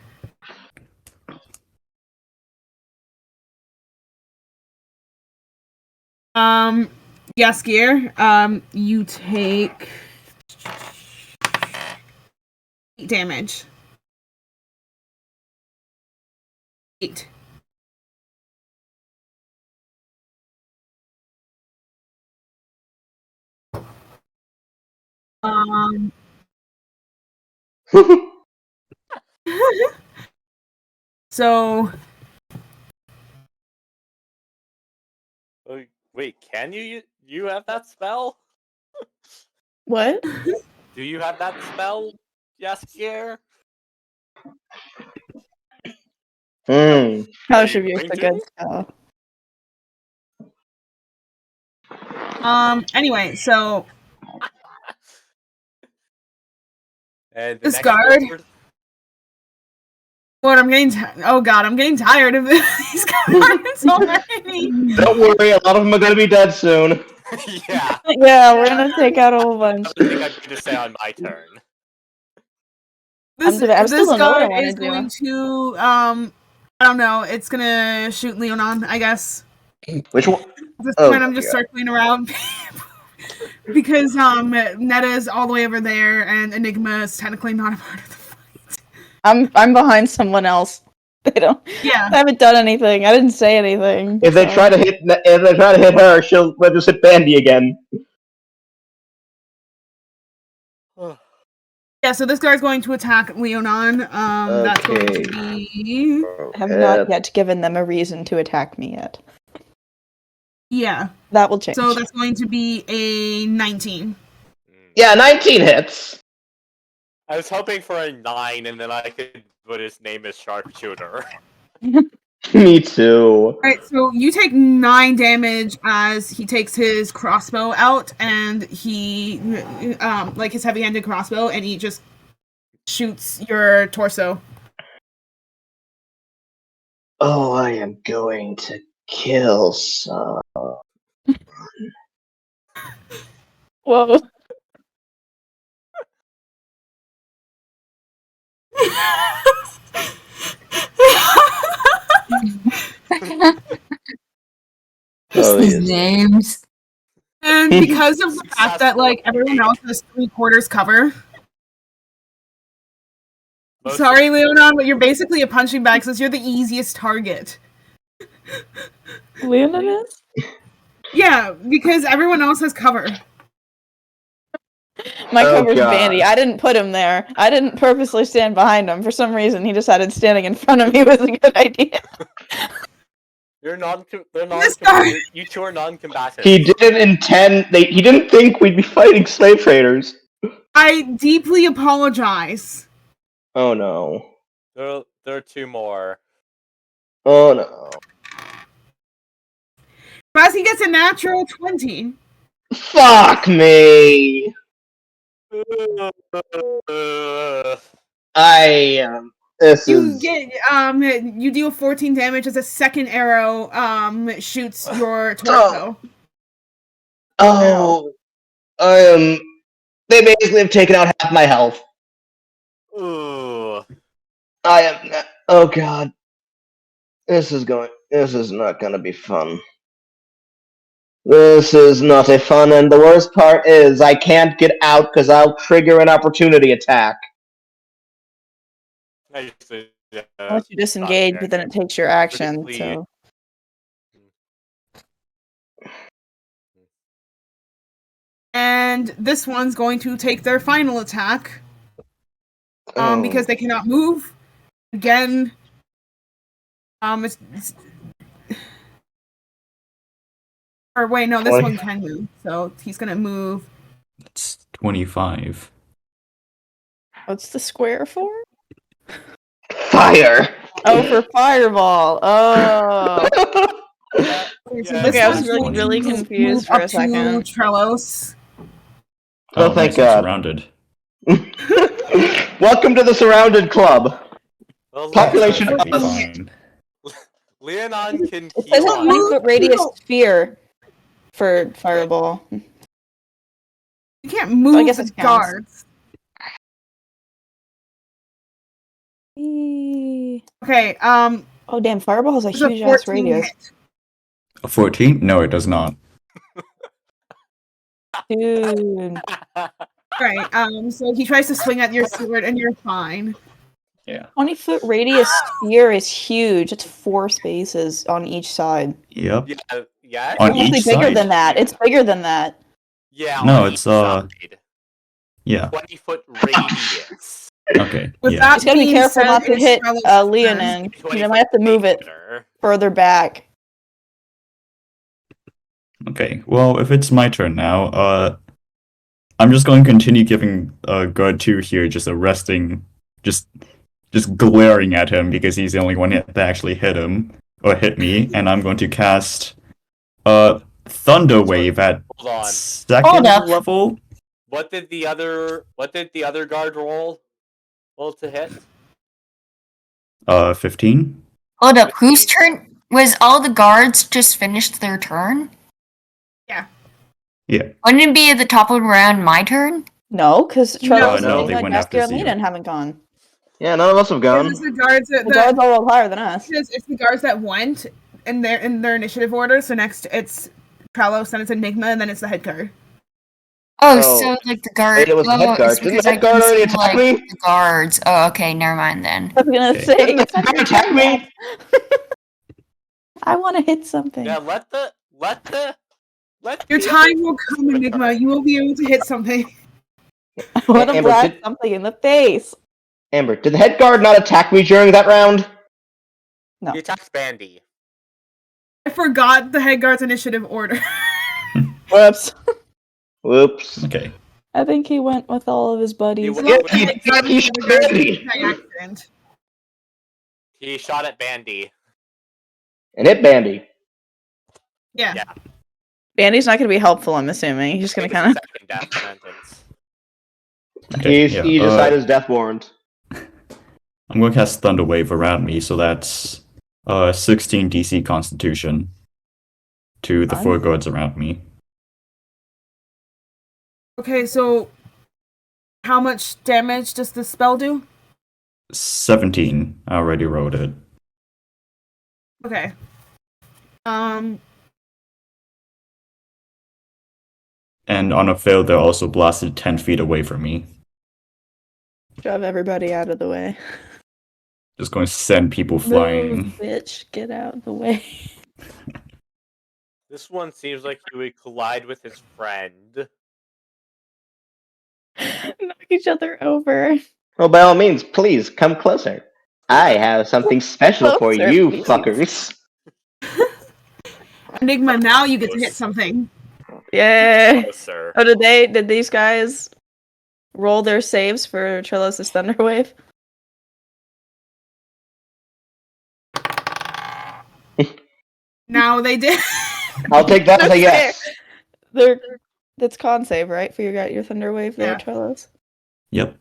Yes, Gear. You take 8 damage. 8. Um. So Oh, wait, can you have that spell? What? Do you have that spell, Yaskier? Hmm. How Are should you be going a to? good spell? Anyway, so And the this next guard. word. Lord, I'm getting. Oh God, I'm getting tired of these guards already. Don't worry, a lot of them are gonna be dead soon. Yeah, Yeah, we're gonna take out a whole bunch. another thing I'm going to say on my turn. This I still this don't know what I guard want is to do. going to I don't know. It's gonna shoot Leonon, I guess. Which one? At this Oh, point, I'm just yeah. circling around because Netta is all the way over there, and Enigma is technically not a part of the fight. I'm behind someone else. They Yeah. haven't done anything. I didn't say anything. If they so. try to hit her, we'll just hit Bandy again. Yeah, so this guy's going to attack Leonon. That's going Okay. to be I have not yet given them a reason to attack me yet. yeah. That will change. So that's going to be a 19. Yeah, 19 hits. I was hoping for a 9, and then I could put his name as Sharpshooter. Me too. Alright, so you take 9 damage as he takes his crossbow out, and he, like his heavy-handed crossbow, and he just shoots your torso. Oh, I am going to kill some. Whoa. Oh, These yes. names. And because of the fact that, like, everyone else has 3/4 cover. Most Sorry, Leonon, but you're basically a punching bag since you're the easiest target. Leonon is? Yeah, because everyone else has cover. My Oh, cover's God. Bandy. I didn't put him there. I didn't purposely stand behind him. For some reason, he decided standing in front of me was a good idea. They're This guy- you two are non-combatant. He didn't intend. He didn't think we'd be fighting slave traders. I deeply apologize. Oh no. There are 2 more. Oh no. As he gets a natural 20. Fuck me. This You is. get you deal 14 damage as a second arrow shoots your torso. Oh. I am. They basically have taken out half my health. Ooh. I am. Oh god. This is not gonna be fun. This is not a fun, and the worst part is I can't get out because I'll trigger an opportunity attack. Unless you disengage, but then it takes your action, so... And this one's going to take their final attack. Because they cannot move. Again. Or wait, no, this one can move. So he's gonna move. That's 25. What's the square for? Fire! Oh, for fireball. Oh. So Okay, I was really, really confused for a second. Trelos. Oh, thank nice, I'm God. surrounded. Welcome to the Surrounded Club. Well, Population That'd be us. fine. Leonon can It says heal a us. 20-foot radius sphere for fireball. You can't move I guess the it counts. guards. Okay, Oh damn, fireball has a it's a huge ass 14 radius. hit. A 14? No, it does not. Dude. Right. So he tries to swing at your sword, and you're fine. Yeah. 20-foot radius sphere is huge. It's 4 spaces on each side. Yep. Yeah. On It's actually each bigger side? than that. It's bigger than that. Yeah. No, on it's, each side. Yeah. 20-foot radius. Okay. With Yeah. that Just gotta be being careful said, not to it's hit Trello's turn. Leonin. You 20 might have to move it diameter. further back. Okay. Well, if it's my turn now, I'm just going to continue giving guard 2 here just a resting, just glaring at him because he's the only one that actually hit him or hit me, and I'm going to cast Thunder Wave at Hold on. second Hold up. level. What did the other guard roll? Roll to hit? 15. Hold up, whose turn? Was all the guards just finished their turn? Yeah. Yeah. Wouldn't it be at the top of round my turn? No, because No, Trellis no, and they went Gaskier after and Zio. Leonin haven't gone. Yeah, none of us have gone. It's the guards that The guards are a little higher than us. it's the guards that went in their initiative order. So next it's Trello, then it's Enigma, and then it's the head guard. Oh, Oh. so like the guard. It was the head guard. It's Didn't because the I head guard can already see, attack like, me? the guards. Oh, okay, never mind then. I was gonna Okay. say, Didn't the it's not guard your attack turn me? yet. I want to hit something. Yeah, let Your the time other will guards come, Enigma. return. You will be able to hit something. I want to Amber, blast did- something in the face. Amber, did the head guard not attack me during that round? No. He attacked Bandy. I forgot the head guard's initiative order. Whoops. Whoops. Okay. I think he went with all of his buddies. He Yeah, went- he shot Bandy. By accident. He shot at Bandy. And hit Bandy. Yeah. Yeah. Bandy's not going to be helpful, I'm assuming. He's just going It to was kind the second death sentence. Okay. He decided his death warrant. I'm going to cast Thunder Wave around me, so that's 16 DC Constitution to the Fine. 4 guards around me. Okay, so how much damage does the spell do? 17. I already wrote it. Okay. And on a fail, they're also blasted 10 feet away from me. shove everybody out of the way. Just going to send people flying. Move, bitch. Get out of the way. This one seems like he would collide with his friend. Knock each other over. Well, by all means, please come closer. I have something special for Closer, you, please. fuckers. Enigma, now you get to hit something. Yay. Closer. Oh, did these guys roll their saves for Trillos' Thunder Wave? Now they did. I'll take that as a yes. That's con save, right? For your Thunder Wave there, Yeah. Trillos? Yep.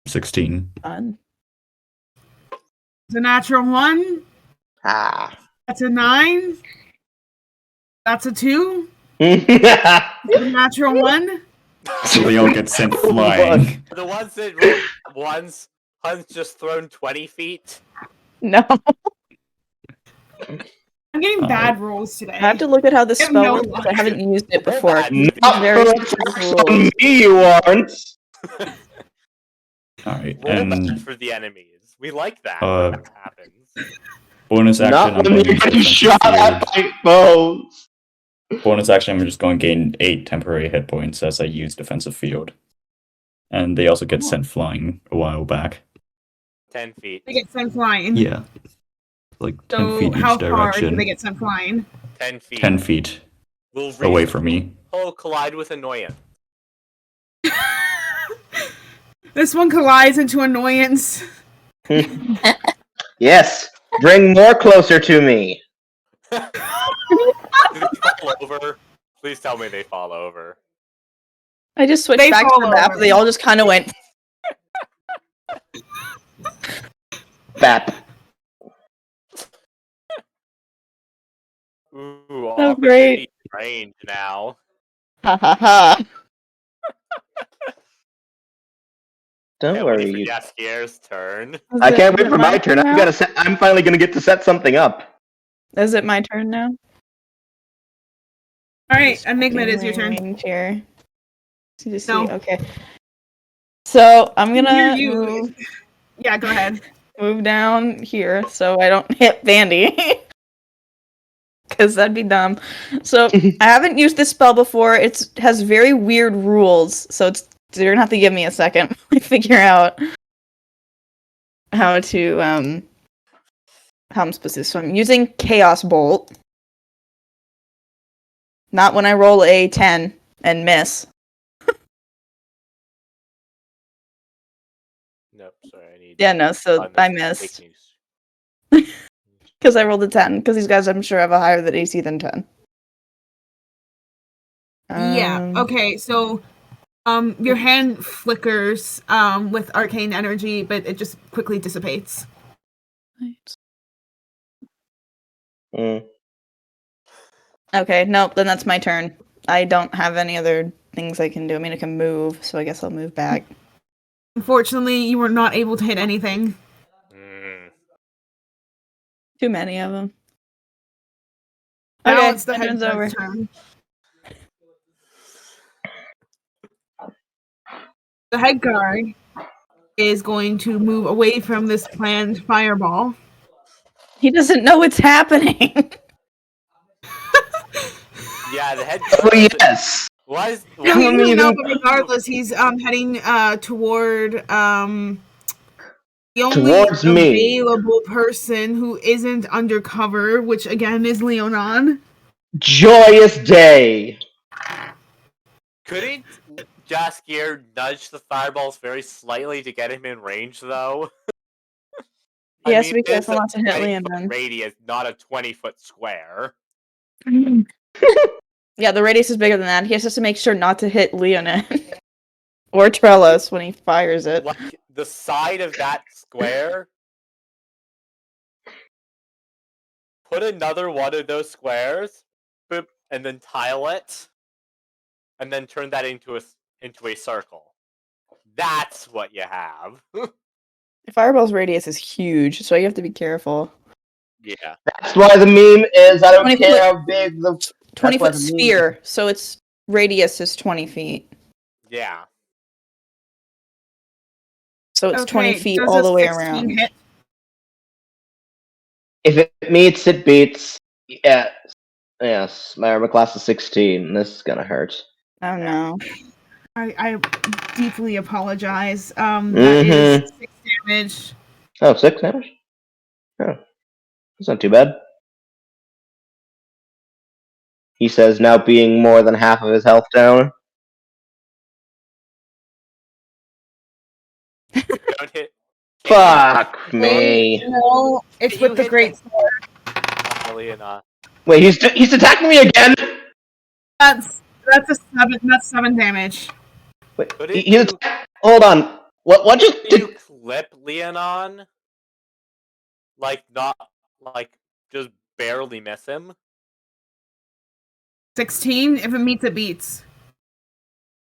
16. Fun. It's a natural 1. Ah. That's a 9. That's a 2. That's It's a natural 1. So they all get sent flying. The ones that rolled once, Hunt's just thrown 20 feet. No. I'm getting Alright. bad rolls today. I have to look at how this I have spell no works because I luck. haven't used it Roll before. bad. It's Not very for strict on rules. me, you aren't. Alright, Roll and bad for the enemies. We like that. Uh, when that happens. bonus action, Not I'm when going you're to use getting defensive shot at field. by bows. Bonus action, I'm just going to gain 8 temporary hit points as I use defensive field. And they also get sent flying a while back. 10 feet. They get sent flying. Yeah. Like 10 So feet how each far do direction. they get sent flying? 10 feet. 10 feet Will away from me. Oh, collide with annoyance. This one collides into annoyance. Yes. Bring more closer to me. Do they fall over? Please tell me they fall over. I just switched They back to fall the map. over. They all just kind of went. Bap. Ooh, Oh, great. opportunity range now. Ha ha ha. Don't Can't worry. wait for You... Jaskier's turn. I can't wait for my turn. I'm finally gonna get to set something up. Is it my turn now? Alright, Enigma, it is your turn. Range here. You see? No. Okay. So I'm Near gonna you. Yeah, go ahead. move down here so I don't hit Bandy. Because that'd be dumb. So I haven't used this spell before. It has very weird rules, so you're gonna have to give me a second to figure out how to how I'm supposed to. So I'm using Chaos Bolt. Not when I roll a 10 and miss. Nope, sorry, I need. Yeah, no, so I missed. Fake news. Because I rolled a 10. Because these guys, I'm sure, have a higher than AC than 10. Yeah. Okay. So, your hand flickers with arcane energy, but it just quickly dissipates. Mm. Okay, nope, then that's my turn. I don't have any other things I can do. I mean, I can move, so I guess I'll move back. Unfortunately, you were not able to hit anything. Too many of them. Now Okay, it's the my head turn's guard's over. turn. The head guard is going to move away from this planned fireball. He doesn't know what's happening. Yeah, the head. Oh yes. Why is No, Come he doesn't even- know, but regardless, he's heading toward the only Towards me. available person who isn't undercover, which again is Leonon. Joyous day. Couldn't Jaskier nudge the fireballs very slightly to get him in range, though? He has to be it is careful not to hit 20-foot Leonon. radius, not a 20-foot square. Yeah, the radius is bigger than that. He has to make sure not to hit Leonon. Or Trellis when he fires it. Like, the side of that square. Put another one of those squares, boop, and then tile it, and then turn that into a circle. That's what you have. The fireball's radius is huge, so you have to be careful. Yeah. That's why the meme is I don't 20 care foot- how big the 20-foot the meme- sphere, so its radius is 20 feet. Yeah. So it's 20 feet does all a the way 16 around. hit? If it meets, it beats. Yeah. Yes, my armor class is 16. This is gonna hurt. Oh no. I deeply apologize. That is 6 damage. Oh, 6 damage? Oh. That's not too bad. He says now being more than half of his health down. Don't hit. Fuck me. No, it's You with the hit great the- sword. Leona. Wait, he's attacking me again. That's a 7. That's 7 damage. Wait, Couldn't he's hold on. What just you did? clip Leonon? Like, not, like, just barely miss him? 16. If it meets, it beats.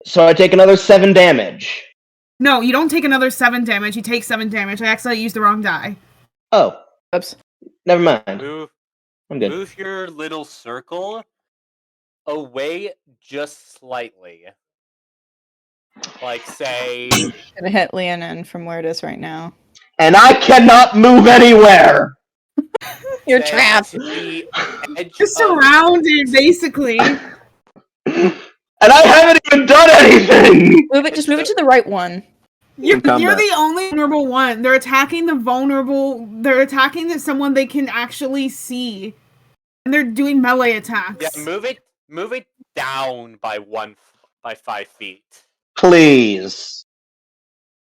So I take another 7 damage. No, you don't take another 7 damage. You take 7 damage. I accidentally used the wrong die. Oh, Oops. never mind. Move I'm good. Move your little circle away just slightly. Like, say, Gonna hit Leonin from where it is right now. And I cannot move anywhere. You're say trapped. to the edge You're of- surrounded, basically. And I haven't even done anything. Move it. Just move it to the right one. You're combat. the only vulnerable one. They're attacking the vulnerable. They're attacking someone they can actually see, and they're doing melee attacks. Yeah, move it down by 5 feet. Please.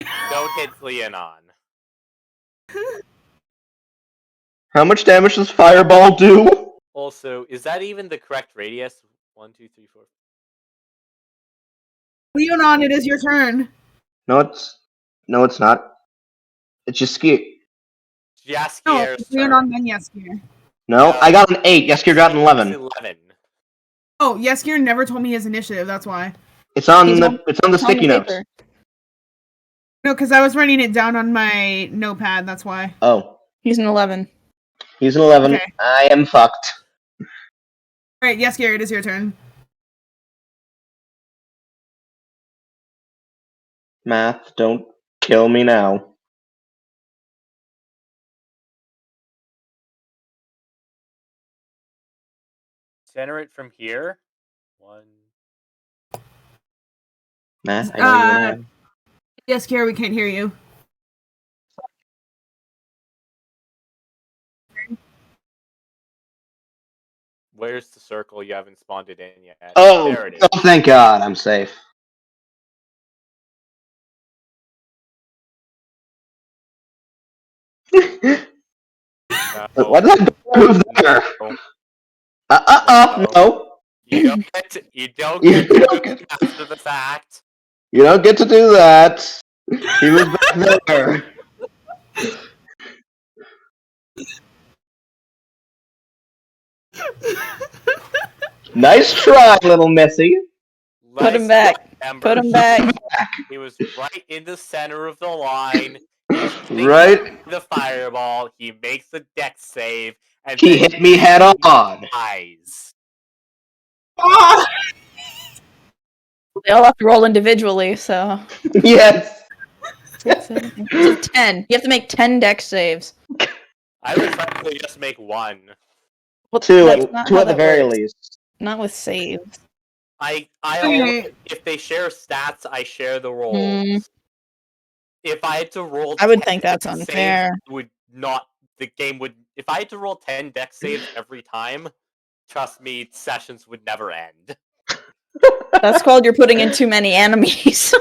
Don't hit Leonon. How much damage does Fireball do? Also, is that even the correct radius? 1, 2, 3, 4. Leonon, it is your turn. No, it's not. It's just ski. No, Jaskier's it's turn. Leonon, then Yeskier. No, I got an 8. Yeskier got an 11. 11. Oh, Yeskier never told me his initiative. That's why. It's on He's the on- it's on the sticky notes. paper. No, because I was writing it down on my notepad. That's why. Oh, He's an 11. he's an 11. Okay. I am fucked. All right, Yeskier, it is your turn. Math, don't kill me now. Center it from here. 1. Math, I know you wanna. Yes, Kara, we can't hear you. Where's the circle? You haven't spawned it in yet. Oh, There it is. oh, thank God, I'm safe. No. Why did I move there? No. You don't get to, you don't You get to don't move get- it after the fact. You don't get to do that. He was back there. Nice try, little Missy. Put him back. Put him back. He was right in the center of the line. He's Right? the fireball. He makes the dex save, and He then hit me head on. dies. Ah! They all have to roll individually, so. Yes. 6, 7, 8. So 10. You have to make 10 dex saves. I would frankly just make 1. Well, Two that's not at how the that very works. least. Not with saves. I Okay. only, if they share stats, I share the rolls. Mm. If I had to roll, I would 10 think that's dex unfair. saves, would not the game would. If I had to roll 10 dex saves every time, trust me, sessions would never end. That's called you're putting in too many enemies.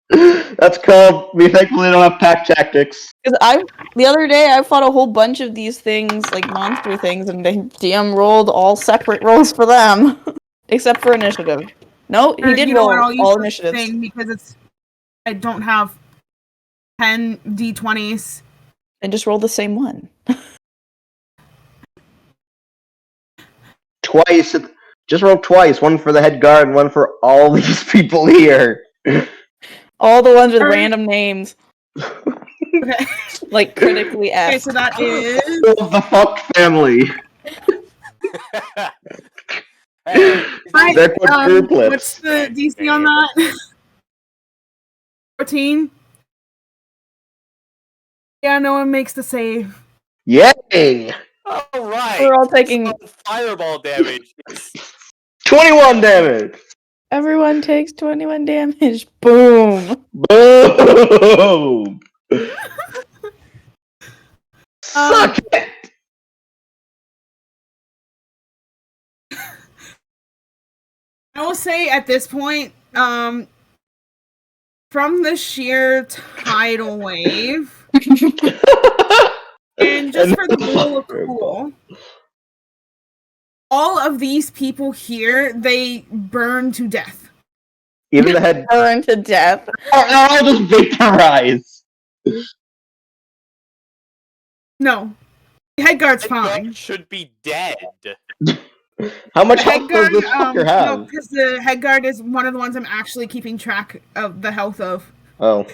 That's called. We thankfully don't have pack tactics. Because the other day I fought a whole bunch of these things, like monster things, and the DM rolled all separate rolls for them, except for initiative. No, he did You know roll what, I'll use all the initiatives. thing because I don't have 10 d20s. And just roll the same one. Twice. Just roll twice. One for the head guard and one for all these people here. All the ones with Alright. random names, Okay. like critically Okay, F. so that is The fuck family. Hey, Right, They're quadruplets. what's the DC on that? 14. Yeah, no one makes the save. Yay! all right. We're all taking. So fireball damage. Is 21 damage. Everyone takes 21 damage. Boom. Boom. Suck it. I will say at this point, from the sheer tidal wave, and just for the rule of cool, all of these people here, they burn to death. Even the head. Burn to death. I'll just vaporize. No. The head guard's Head guard fine. should be dead. How much The health head does guard, this fucker have? no, because the head guard is one of the ones I'm actually keeping track of the health of. Oh.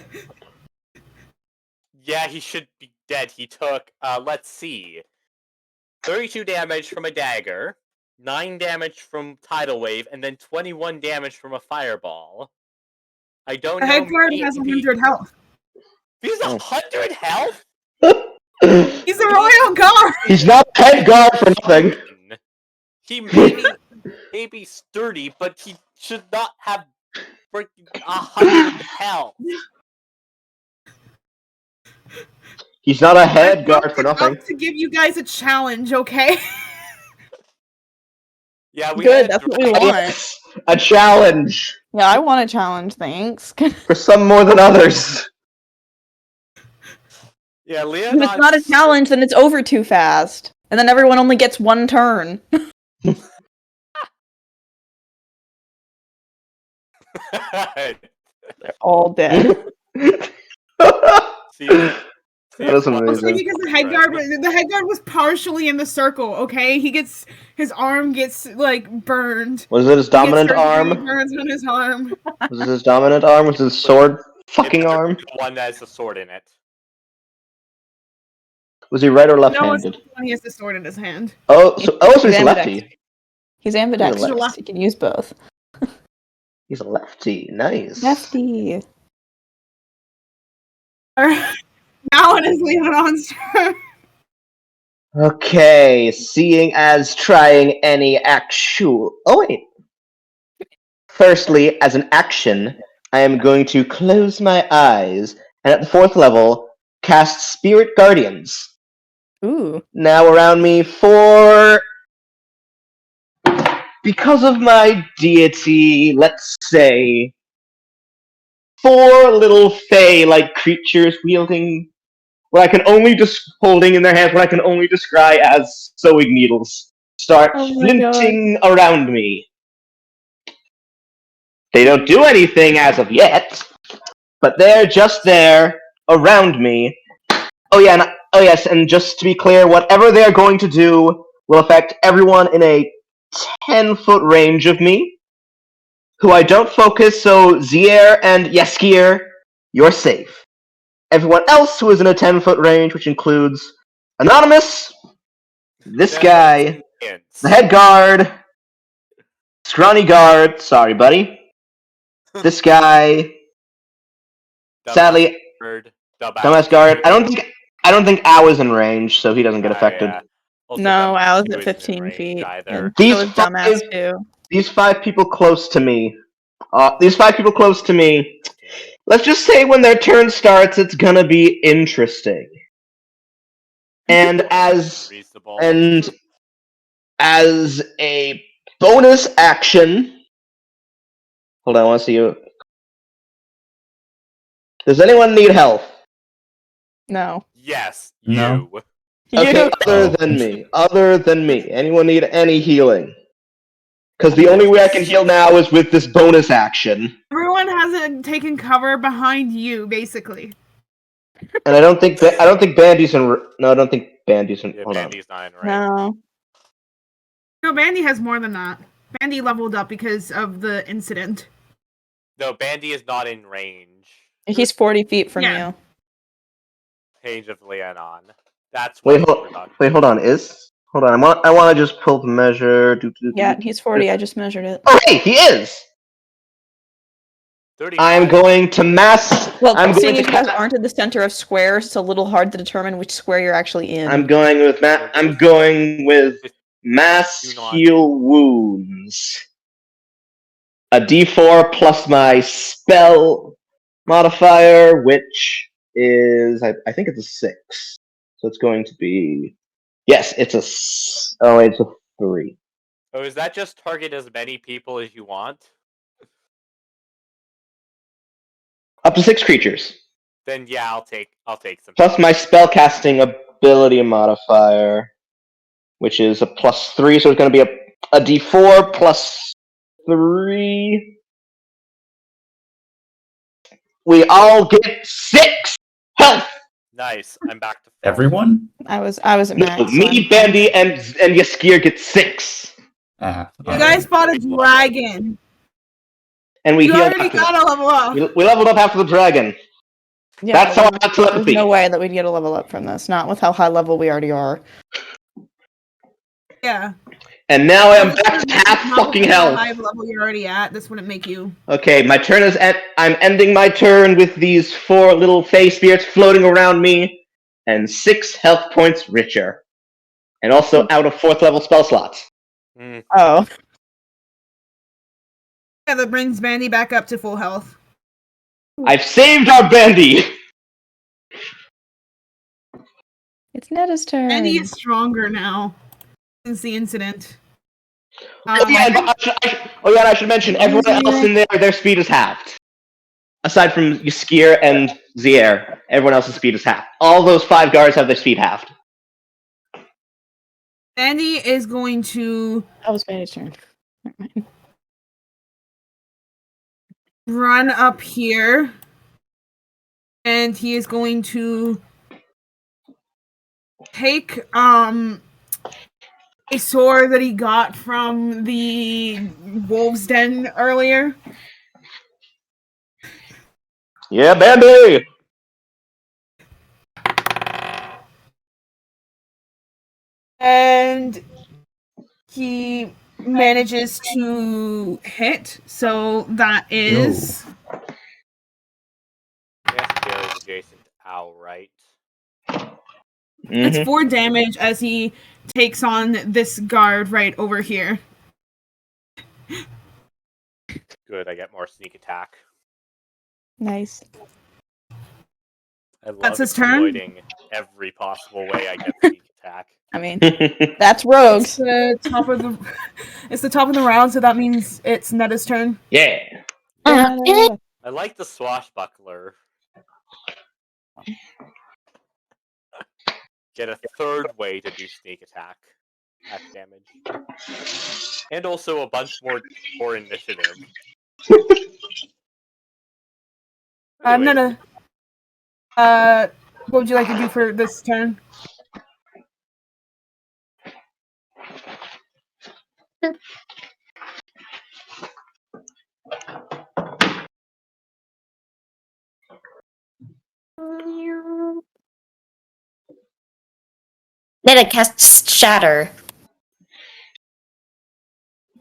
Yeah, he should be dead. He took, let's see, 32 damage from a dagger, 9 damage from tidal wave, and then 21 damage from a fireball. I don't The know. head guard has maybe 100 health. He's 100 health. He's the royal guard! He's not head guard for nothing. He may be sturdy, but he should not have freaking 100 health. He's not a head I'm guard for nothing. up to give you guys a challenge, okay? Yeah, we Good, had that's what we want. Yes, a challenge Yeah, I want a challenge, thanks. for some more than others. Yeah, If Leon. it's not a challenge, then it's over too fast. And then everyone only gets one turn. They're all dead. See, That is Mostly amazing. because the head guard was partially in the circle, okay? His arm gets, like, burned. Was it his He gets dominant third degree arm? burns on his arm. Was it his dominant arm? Was it his sword fucking arm? The one that has a sword in it. Was he right or No, it's left-handed? when he has the sword in his hand. So he's He's lefty. He's ambidextrous. He can use both. He's a lefty. Nice. Lefty. Now it is Leonon's turn. Okay, seeing as trying any actual. Oh, wait. Firstly, as an action, I am going to close my eyes and at the 4th level, cast Spirit Guardians. Ooh. Now around me for. Because of my deity, let's say. 4 little fey-like creatures wielding what I can only holding in their hands what I can only describe as sewing needles start Oh my flinting around me. They don't do anything as of yet, but they're just there around me. Oh yes, and just to be clear, whatever they're going to do will affect everyone in a 10-foot range of me, who I don't focus, so Zier and Yaskir, you're safe. Everyone else who is in a 10-foot range, which includes Anonymous, this guy, the head guard, scrawny guard, sorry buddy, this guy, sadly, dumbass guard. I don't think Al is in range, so he doesn't get affected. Yeah. Also, No, I was he at wasn't in 15 range feet. either. And These so was dumbass five- too. These 5 people close to me. Let's just say when their turn starts, it's gonna be interesting. And as a bonus action, hold on, I want to see you. Does anyone need health? No. Yes, No. you. Okay, You- other than me. Anyone need any healing? Because the only way I can heal now is with this bonus action. Everyone has taken cover behind you, basically. And I don't think Bandy's in. No, I don't think Bandy's in. Yeah, Hold on. Bandy's not in range. No. No, Bandy has more than that. Bandy leveled up because of the incident. No, Bandy is not in range. He's 40 feet from Yeah. you. Page of Leonon. That's Wait, what we're talking hold on. Hold on. I want to just pull the measure. Yeah, he's 40. I just measured it. Oh, hey, he is. 35. I'm going to mass. Well, I'm seeing going as to. you guys aren't in the center of squares, it's a little hard to determine which square you're actually in. I'm going with mass heal wounds. A D4 plus my spell modifier, which is I think it's a 6. So it's going to be yes, it's it's a 3. Oh, is that just target as many people as you want? Up to 6 creatures. Then yeah, I'll take some. Plus my spellcasting ability modifier, which is a +3, so it's going to be a D4 plus 3. We all get 6 health. Nice. I'm back to 4. Everyone? I was at No, max. me, Bandy, and Yaskir get 6, You guys fought a dragon. and we You healed. already got a level up. We leveled up after the dragon. Yeah, That's how I got telepathy. There's no way that we'd get a level up from this. Not with how high level we already are. Yeah. And now I am back to half fucking How health. high level you're already at. This wouldn't make you. Okay, my turn is I'm ending my turn with these 4 little fey spirits floating around me, and 6 health points richer, and also out of 4th level spell slots. Oh. Yeah, that brings Bandy back up to full health. I've saved our Bandy. It's Netta's turn. Bandy is stronger now since the incident. I should mention everyone else in there. Their speed is halved. Aside from Yaskir and Zier, everyone else's speed is halved. All those 5 guards have their speed halved. Bandy is going to That was Bandy's turn. Never mind. run up here, and he is going to take a sword that he got from the wolf's den earlier. Yeah, Bandy! And he manages to hit, so that is Yes, Gale is adjacent to Ow, right? It's 4 damage as he takes on this guard right over here. Good, I get more sneak attack. Nice. I love That's his turn? exploiting every possible way I get sneak attack. I mean, that's rogues. It's the top of the round, so that means it's Netta's turn. Yeah. Yeah. I like the swashbuckler. Get a third way to do sneak attack damage. And also a bunch more for initiative. Netta, what would you like to do for this turn? Then it casts Shatter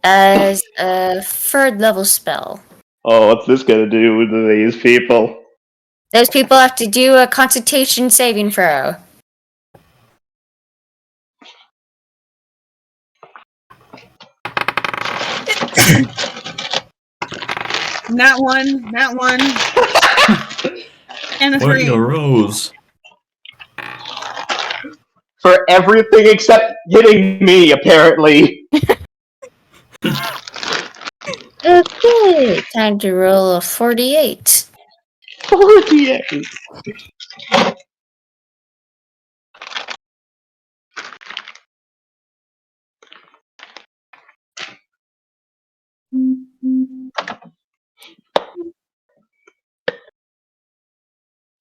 as a 3rd level spell. Oh, what's this gonna do with these people? Those people have to do a Constitution saving throw. Nat 1, and a What 3. a rose. For everything except hitting me, apparently. Okay, time to roll a 48. 48.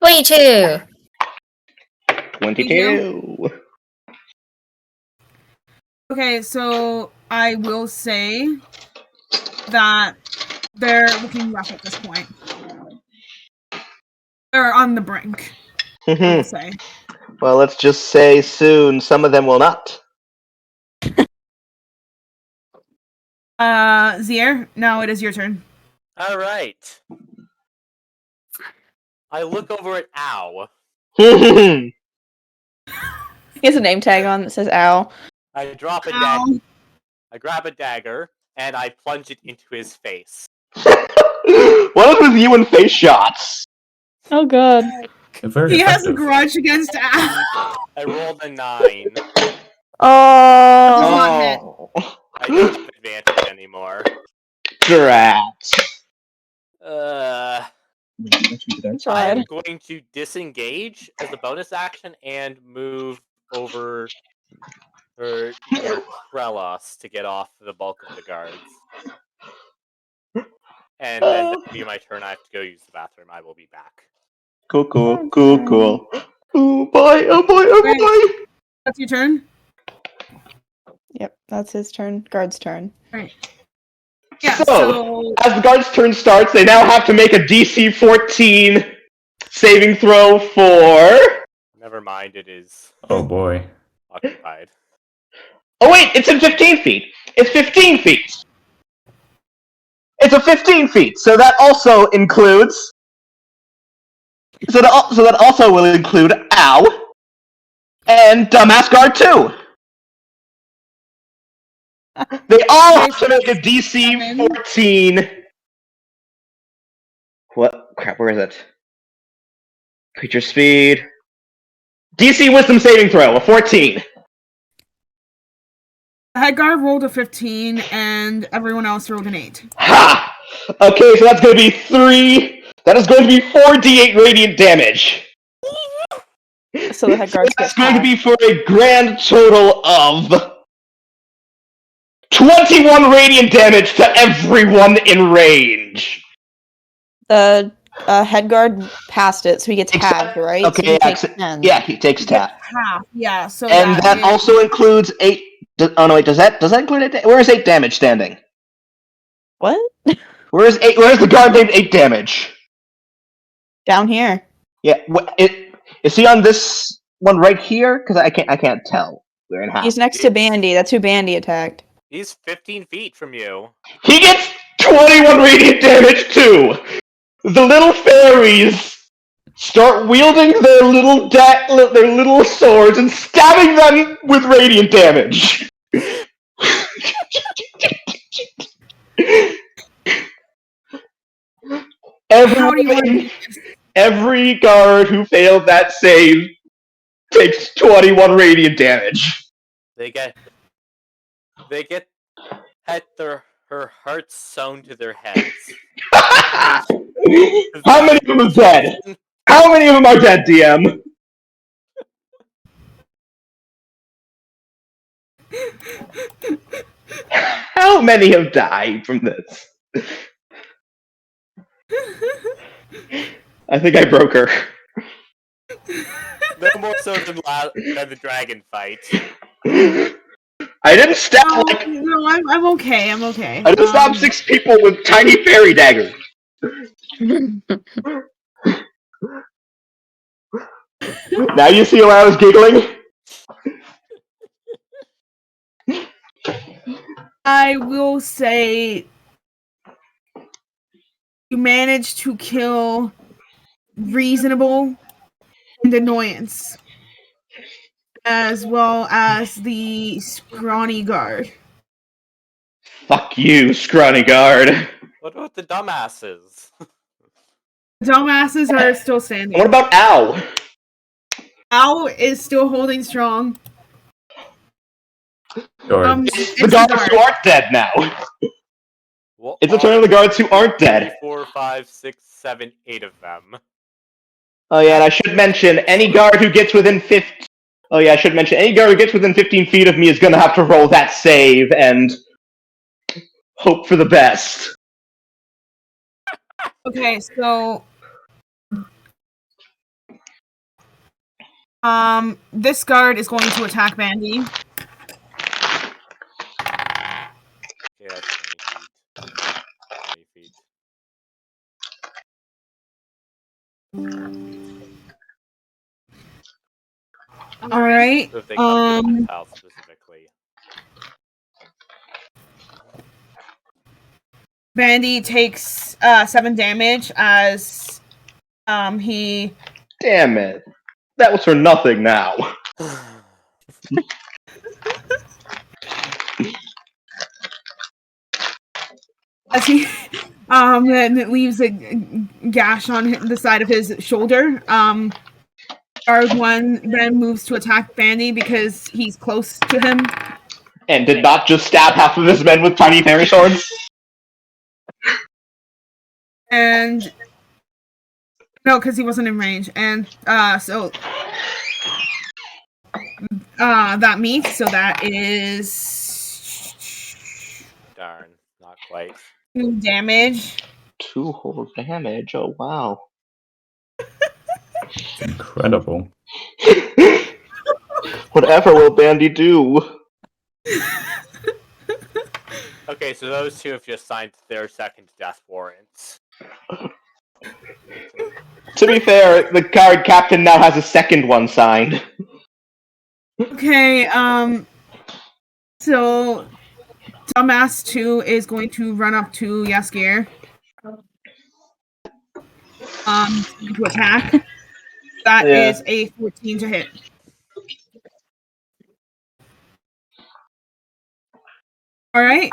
Twenty-two. 22. Okay, so I will say that they're looking rough at this point. They're on the brink, I will say. Well, let's just say soon some of them will not. Zier, now it is your turn. Alright. I look over at Ow. He has a name tag on that says "Ow." I drop a Ow. dagger. I grab a dagger, and I plunge it into his face. What is with you and face shots? Oh god. Very He has a effective. grudge against Al. I rolled a 9. Oh. Oh, I don't have advantage anymore. drat. Tried. I'm going to disengage as a bonus action and move over near Krelos to get off the bulk of the guards. And then that'll be my turn. I have to go use the bathroom. I will be back. Cool. Oh boy, oh boy. That's your turn? Yep, that's his turn. Guard's turn. Alright. Yeah, So, as the guard's turn starts, they now have to make a DC 14 saving throw for... Never mind, it is Oh boy. occupied. Oh wait, it's in 15 feet. It's 15 feet. It's a 15 feet, so that also includes... So that also will include Ow and Dumbass Guard 2. They all have to make a DC 14. What? Crap, where is it? Creature speed. DC Wisdom saving throw, a 14. The head guard rolled a 15, and everyone else rolled an 8. Ha! Okay, so that's going to be 3. That is going to be 4d8 radiant damage. So the head guards That's get going to half. be for a grand total of 21 radiant damage to everyone in range. The head guard passed it, so he gets halved, right? Okay, so he takes 10. yeah, he takes that. Half, yeah. So And that is- also includes 8. Oh no, wait, does that include 8? Where is 8 damage standing? What? Where's the guard named 8 damage? Down here. Yeah, is he on this one right here? Because I can't tell. We're in half. He's next to Bandy. That's who Bandy attacked. He's 15 feet from you. He gets 21 radiant damage too. The little fairies start wielding their little swords and stabbing them with radiant damage. How do you want to Every guard who failed that save takes 21 radiant damage. They get her hearts sewn to their heads. How many of them are dead? How many of them are dead, DM? How many have died from this? I think I broke her. No more so than the dragon fight. I didn't stab like No, I'm okay. I'm okay. I just stabbed 6 people with tiny fairy daggers. Now you see why I was giggling? I will say you managed to kill Reasonable and Annoyance, as well as the Scrawny Guard. Fuck you, scrawny guard. What about the dumbasses? Dumbasses are still standing. What about Ow? Owl is still holding strong. Sure. The guards who aren't dead now. It's the turn of the guards who aren't dead. 4, 5, 6, 7, 8 of them. Oh yeah, and I should mention any guard who gets within 15. Oh yeah, I should mention any guard who gets within 15 feet of me is gonna have to roll that save and hope for the best. Okay, so this guard is going to attack Bandy. Yeah, that's 20 feet. 20 feet. All right. So if they come to the house specifically. Bandy takes 7 damage as he. Damn it. That was for nothing now. As he then it leaves a gash on the side of his shoulder. Guard 1 then moves to attack Bandy because he's close to him. And did not just stab half of his men with tiny fairy swords? And no, because he wasn't in range. And so that meets, so that is Darn, not quite. 2 damage. 2 whole damage, oh wow. Incredible. Whatever will Bandy do? Okay, so those 2 have just signed their second death warrants. To be fair, the guard captain now has a second one signed. Okay, so Dumbass 2 is going to run up to Yaskir. To attack. That is a 14 to hit. Alright,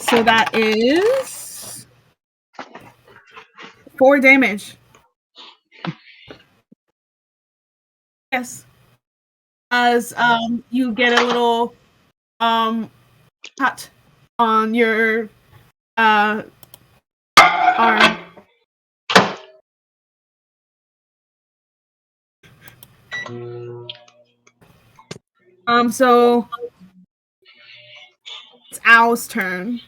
so that is 4 damage. Yes. As you get a little cut on your arm. So it's Owl's turn.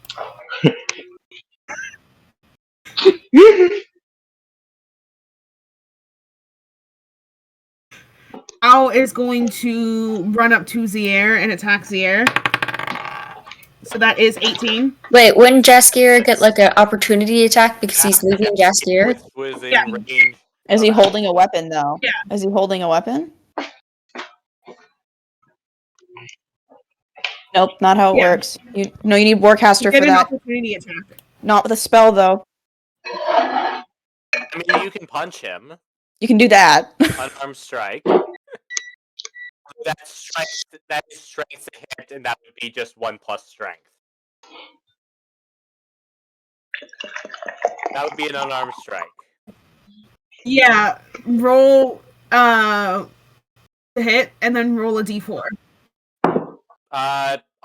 Owl is going to run up to Zier and attack Zier. So that is 18. Wait, wouldn't Jaskier get like an opportunity attack because he's leaving Jaskier? Which was in Yeah. range. Is he holding a weapon though? Yeah. Is he holding a weapon? Nope, not how it Yeah. works. You need Warcaster Get for an that. opportunity attack. Not with a spell though. I mean, you can punch him. You can do that. Unarmed strike. That's strength to hit, and that would be just 1 plus strength. That would be an unarmed strike. Yeah, roll to hit and then roll a d4.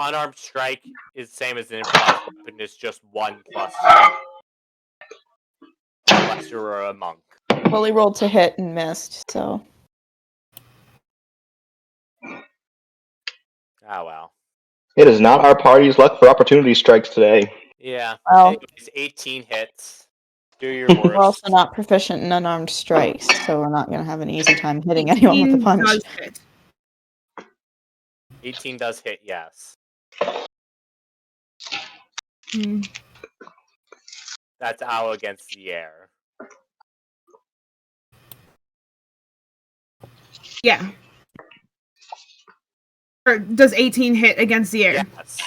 Unarmed strike is same as an improvised weapon. It's just 1 plus strength. Unless you're a monk. Well, he rolled to hit and missed, so. Oh well. It is not our party's luck for opportunity strikes today. Yeah. Well, Anyways, 18 hits. Do your worst. we're also not proficient in unarmed strikes, so we're not going to have an easy time hitting anyone with a 18 punch. does hit. 18 does hit, yes. Hmm. That's owl against the air. Yeah. Or does 18 hit against the air? Yes.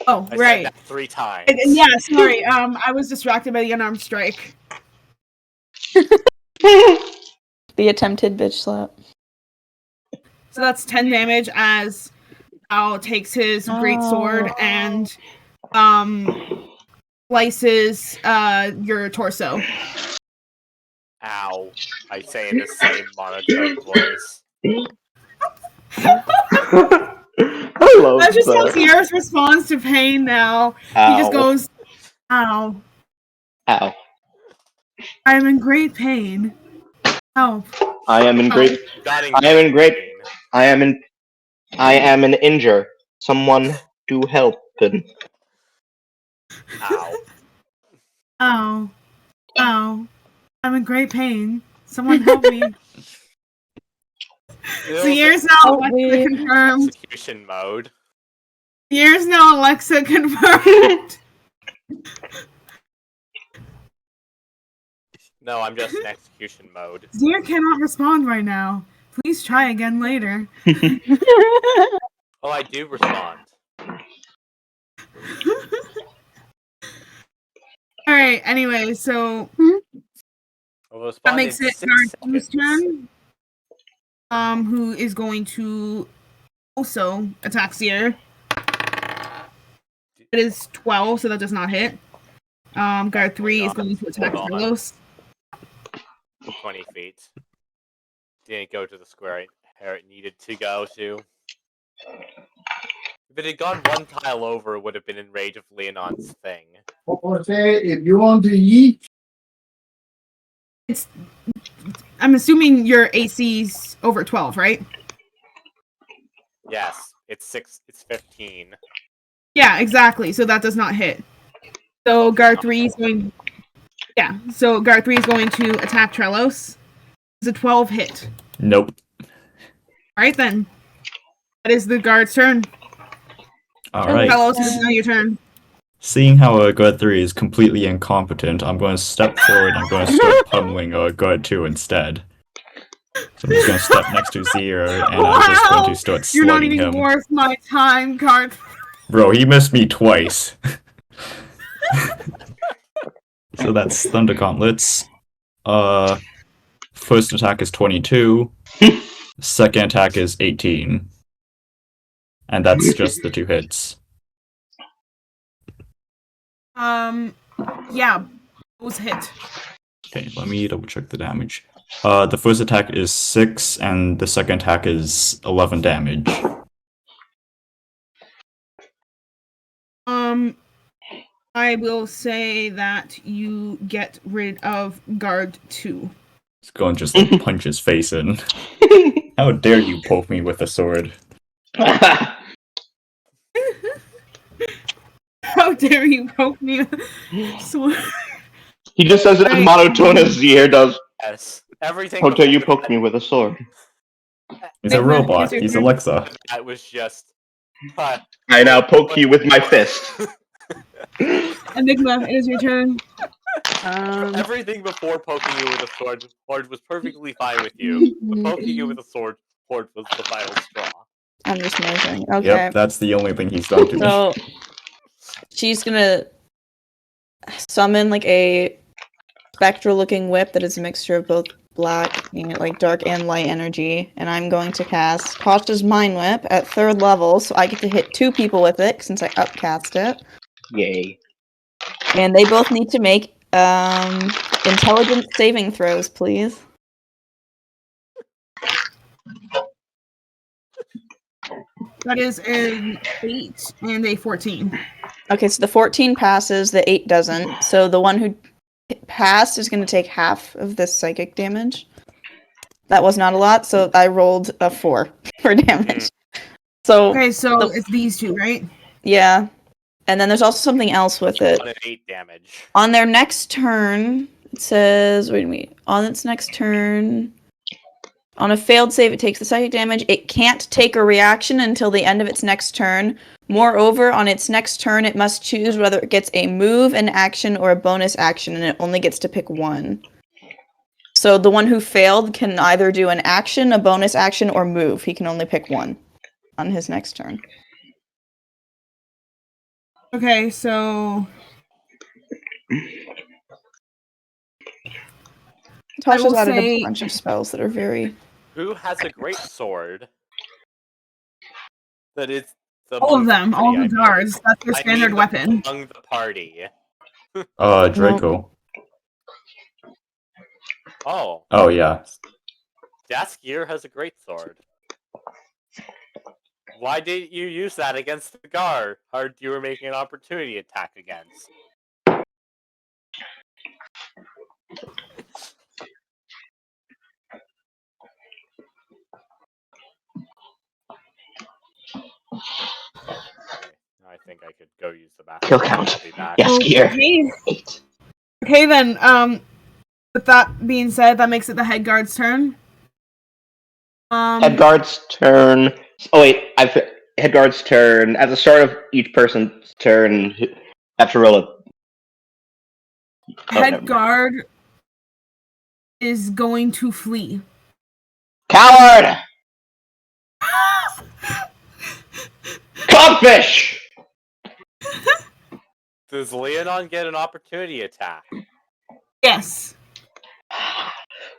Oh, I right. said that 3 times. Yeah, sorry. I was distracted by the unarmed strike. The attempted bitch slap. So that's 10 damage as Al takes his great sword and slices your torso. Ow. I say in the same monotone voice. I love That's just how that. Sierra's responds to pain now. Ow. He just goes, ow. Ow. I am in great pain. Help. I am in great. Got I am in great. pain. I am an injure. Someone do help. Ow. Ow. Ow. I'm in great pain. Someone help me. Sierra's now Help Alexa me. confirmed. Execution mode. Sierra's now Alexa confirmed. No, I'm just in execution mode. Sierra cannot respond right now. Please try again later. Oh, I do respond. Alright, anyway, so I'll that respond makes in it 6 Guard's seconds. turn. Who is going to also attack Sierra. It is 12, so that does not hit. Guard 3 is going to attack Hold on. Carlos. 20 feet. Didn't go to the square it needed to go to. If it had gone 1 tile over, it would have been in range of Leonon's thing. If you want to eat, I'm assuming your AC's over 12, right? Yes, it's 15. Yeah, exactly. So that does not hit. So Guard 3 is going. Yeah. So Guard 3 is going to attack Trelos. It's a 12 hit. Nope. All right then. That is the guard's turn. Alright. Trelos, it's now your turn. Seeing how Guard 3 is completely incompetent, I'm going to step forward and I'm going to start pummeling Guard 2 instead. So I'm just going to step next to Zero and I'm just going to start You're not slugging even him. worth my time, Guard. Bro, he missed me twice. So that's Thunder Gauntlets. First attack is 22. Second attack is 18. And that's just the 2 hits. Yeah, those hit. Okay, let me double check the damage. The first attack is 6, and the second attack is 11 damage. I will say that you get rid of Guard 2. Let's go and just like punch his face in. How dare you poke me with a sword? How dare you poke me? Sword. He just says it as Right. monotone as Zier does. Yes. Everything How dare you before poke me with a sword? He's a Wait, robot. wait, He's wait. Alexa. that was just... I now poke you with my fist. Enigma, it is your turn. Everything before poking you with a sword was perfectly fine with you. But poking you with a sword was the final straw. I'm just measuring. Okay. Yep, that's the only thing he's done to me. So she's gonna summon like a spectral looking whip that is a mixture of both black, meaning like dark and light energy, and I'm going to cast Tasha's Mind Whip at 3rd level, so I get to hit 2 people with it since I upcast it. Yay. And they both need to make intelligence saving throws, please. That is an 8 and a 14. Okay, so the 14 passes, the 8 doesn't. So the one who passed is going to take half of this psychic damage. That was not a lot, so I rolled a 4 for damage. So Okay, so it's these two, right? yeah. And then there's also something else with it. 1 and 8 damage. On their next turn, it says, wait a minute, on its next turn, on a failed save, it takes the psychic damage. It can't take a reaction until the end of its next turn. Moreover, on its next turn, it must choose whether it gets a move, an action, or a bonus action, and it only gets to pick one. So the one who failed can either do an action, a bonus action, or move. He can only pick one on his next turn. Okay, so Tasha's will added say- a bunch of spells that are very... Who has a great sword? That is the all of them, all I the mean. guards. That's their I standard mean weapon. among the party. Draco. Oh, Oh yeah. Daskier has a great sword. Why didn't you use that against the guard? Or you were making an opportunity attack against? I think I could go use the bathroom. Kill count. I'll be back. Yes, gear. Okay. 8. Okay then, with that being said, that makes it the head guard's turn. Head guard's turn. Oh wait, head guard's turn. At the start of each person's turn, I have to roll a. Head never mind. guard is going to flee. Coward! Codfish! Does Leonon get an opportunity attack? Yes.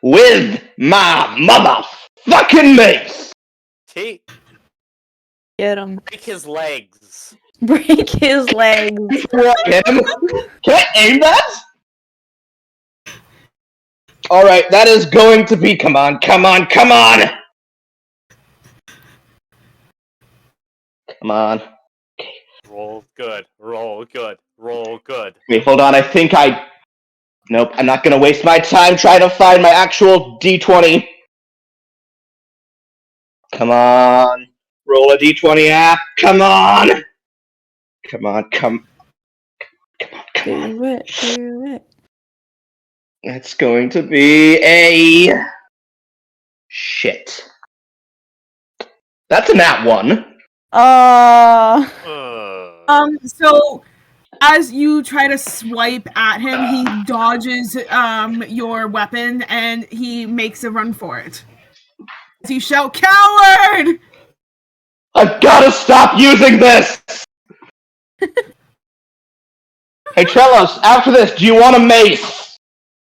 With my motherfucking mace! Take Get him. break his legs. Break his legs. Get him? Can I aim that? Alright, that is going to be. Come on, come on, come on! Come on. Roll good. Roll good. Roll good. Wait, hold on, I think I. Nope, I'm not gonna waste my time trying to find my actual D20. Come on. Roll a D20 app. Come on! Come on, come. Come on, come on. Do it. Do it. It's going to be a. Shit. That's a nat 1. So as you try to swipe at him, he dodges your weapon and he makes a run for it. As you shout, "Coward!" I've gotta stop using this! Hey Trelos, after this, do you want a mace?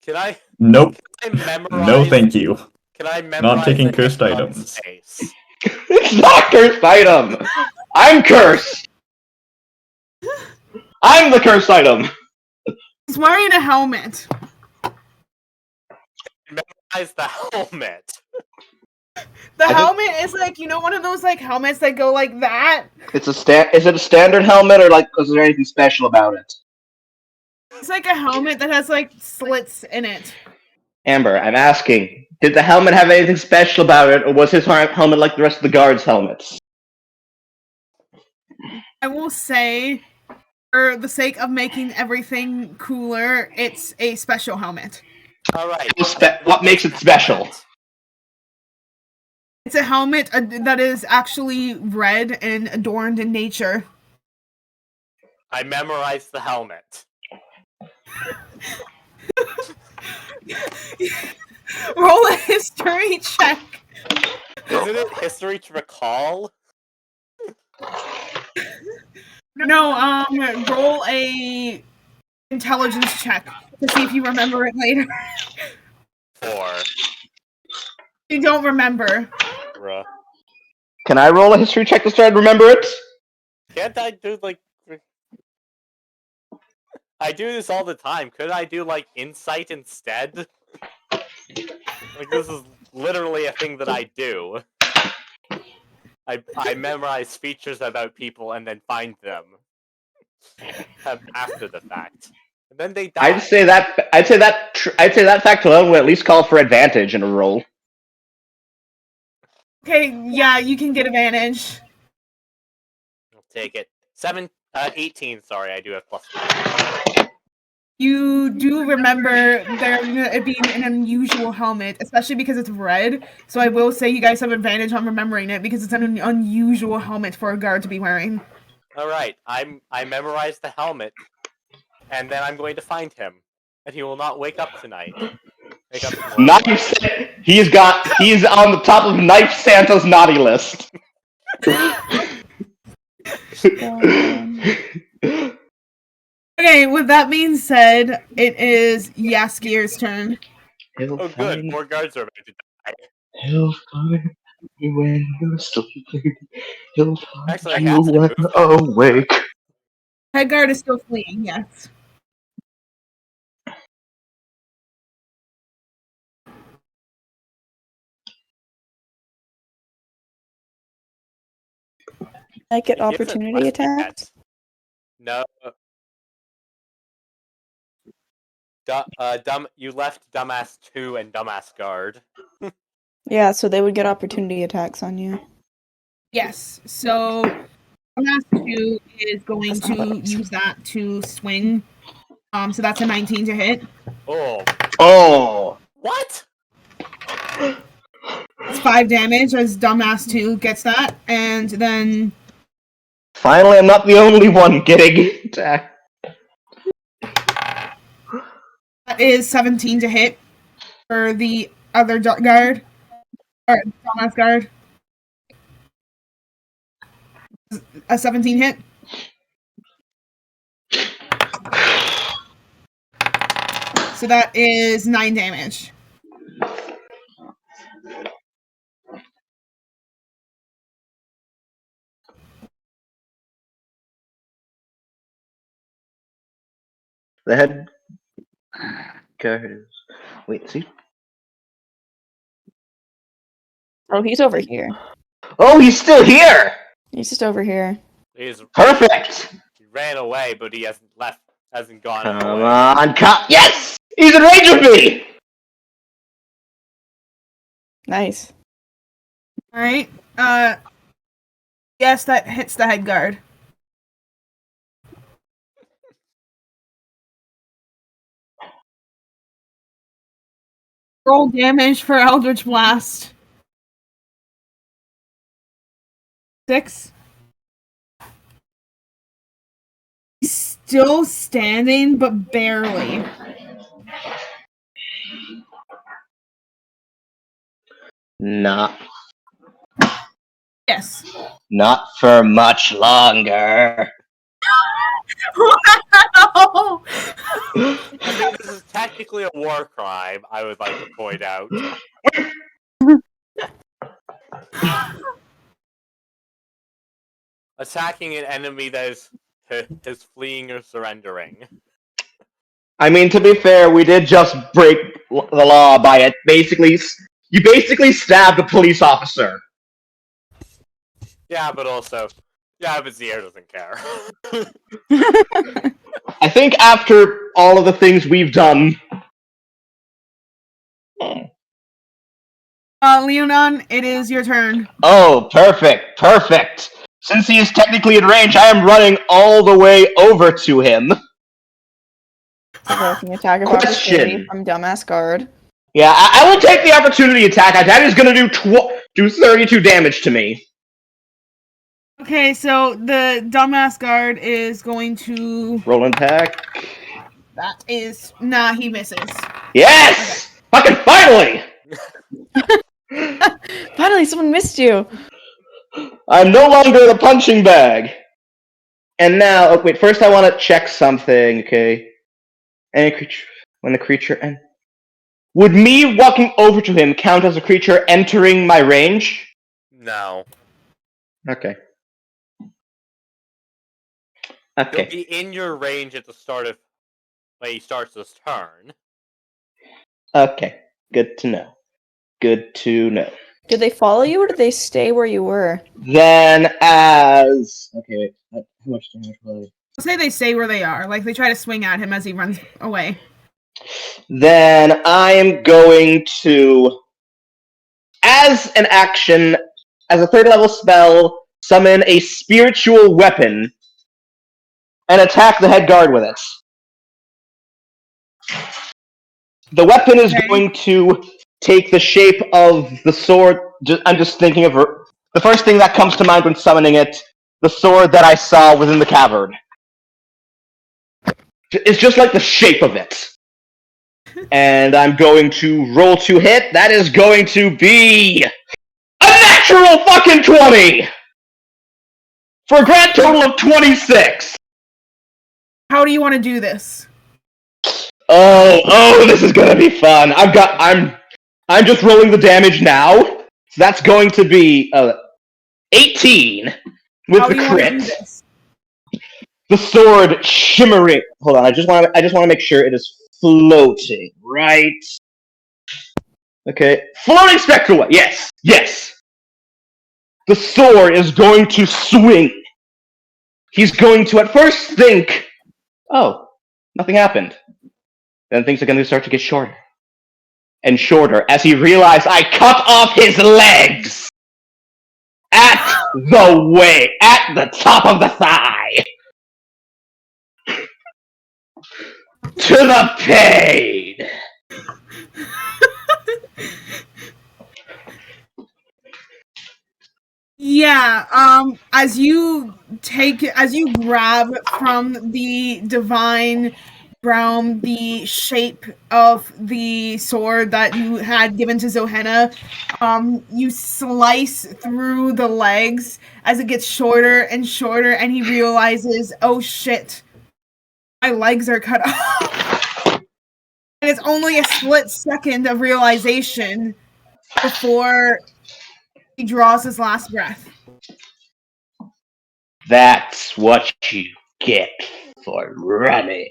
Can I? Nope. Can I memorize? No, thank you. Can I memorize? Not taking the cursed hit on items. space? It's not a cursed item! I'm cursed! I'm the cursed item! He's wearing a helmet. Memorize the helmet. The helmet is like, one of those like helmets that go like that. It's a is it a standard helmet, or like, is there anything special about it? It's like a helmet that has like slits in it. Amber, I'm asking, did the helmet have anything special about it, or was his helmet like the rest of the guards' helmets? I will say, for the sake of making everything cooler, it's a special helmet. All right. What makes it special? It's a helmet that is actually red and adorned in nature. I memorized the helmet. Roll a history check. Isn't it history to recall? No, roll a intelligence check to see if you remember it later. 4. You don't remember. Bruh. Can I roll a history check to try and remember it? Can't I do, like... I do this all the time. Could I do, like, insight instead? Like, this is literally a thing that I do. I memorize features about people and then find them after the fact. And then they die. I'd say that fact alone would at least call for advantage in a roll. Okay, yeah, you can get advantage. I'll take it. 18, sorry, I do have plus. You do remember it being an unusual helmet, especially because it's red. So I will say you guys have advantage on remembering it because it's an unusual helmet for a guard to be wearing. Alright, I memorized the helmet, and then I'm going to find him. And he will not wake up tonight. Wake up tomorrow. He's on the top of Knife Santa's naughty list. Okay, with that being said, it is Yaskir's turn. Oh good, more guards are about to die. He'll find you when you're sleeping. He'll find Actually, I you guess I when moved awake. Head guard is still fleeing, yes. I get He gives it opportunity rusty attacks. pets. No. You left Dumbass 2 and Dumbass Guard. Yeah, so they would get opportunity attacks on you. Yes, so Dumbass 2 is going to use that to swing. So that's a 19 to hit. Oh. What? It's 5 damage as Dumbass 2 gets that, and then Finally, I'm not the only one getting attacked. that is 17 to hit for the other guard. Or Dumbass guard. A 17 hit. So that is 9 damage. The head guard is... Wait, see? Oh, he's over here. Oh, he's still here! He's just over here. Perfect! He ran away, but he hasn't gone Come away. on, yes! He's in range of me! Nice. Alright. Yes, that hits the head guard. Roll damage for Eldritch Blast. 6. He's still standing, but barely. Not. Yes. Not for much longer. Wow! I think this is technically a war crime, I would like to point out. Attacking an enemy that is fleeing or surrendering. I mean, to be fair, we did just break the law by it. You basically stabbed a police officer. Yeah, but Zier doesn't care. I think after all of the things we've done... Leonon, it is your turn. Oh, perfect. Since he is technically in range, I am running all the way over to him. Provoking attack of opportunity from Dumbass Guard. Yeah, I will take the opportunity attack. That is going to do 32 damage to me. Okay, so the Dumbass Guard is going to... Roll an attack. That is... Nah, he misses. Yes! Okay. Fucking finally! Finally, someone missed you. I'm no longer the punching bag. And now, oh, wait, first I want to check something, okay? Any creature, when the creature would me walking over to him count as a creature entering my range? No. Okay. He'll Okay. be in your range at the start of when he starts his turn. Okay. Good to know. Good to know. Did they follow you or did they stay where you were? Then as... Okay, wait. How much damage will I'll say they stay where they are. Like, they try to swing at him as he runs away. Then I'm going to, as an action, as a 3rd level spell, summon a spiritual weapon and attack the head guard with it. The weapon is going to take the shape of the sword. I'm just thinking of the first thing that comes to mind when summoning it, the sword that I saw within the cavern. It's just like the shape of it. And I'm going to roll to hit. That is going to be a natural fucking 20! For a grand total of 26! How do you want to do this? Oh, this is gonna be fun. I'm just rolling the damage now. So that's going to be 18 with How the do you want to do crit. this? The sword shimmering. Hold on, I just want to make sure it is floating, right? Okay, floating spectral. Yes. The sword is going to swing. He's going to at first think, oh, nothing happened. Then things are going to start to get shorter and shorter as he realized I cut off his legs at the top of the thigh. To the pain. Yeah, as you grab from the divine realm the shape of the sword that you had given to Zohenna, you slice through the legs as it gets shorter and shorter, and he realizes, oh shit, my legs are cut off. And it's only a split second of realization before he draws his last breath. That's what you get for running.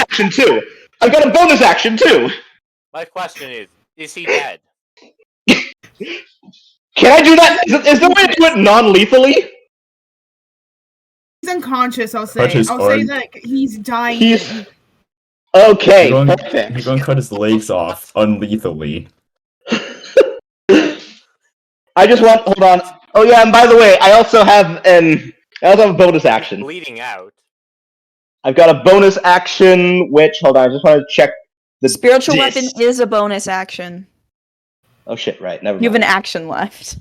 Action too. I've got a bonus action too. My question is he dead? Can I do that? Is there a way to do it non-lethally? He's unconscious, I'll say. Cut his I'll say arm. that he's dying. He's okay. You're Perfect. going to cut his legs off unlethally. I just want. Hold on. Oh yeah, and by the way, I also have a bonus action. Bleeding out. I've got a bonus action, which hold on, I just want to check the Spiritual dis. weapon is a bonus action. Oh shit! Right, never mind. You have an action left.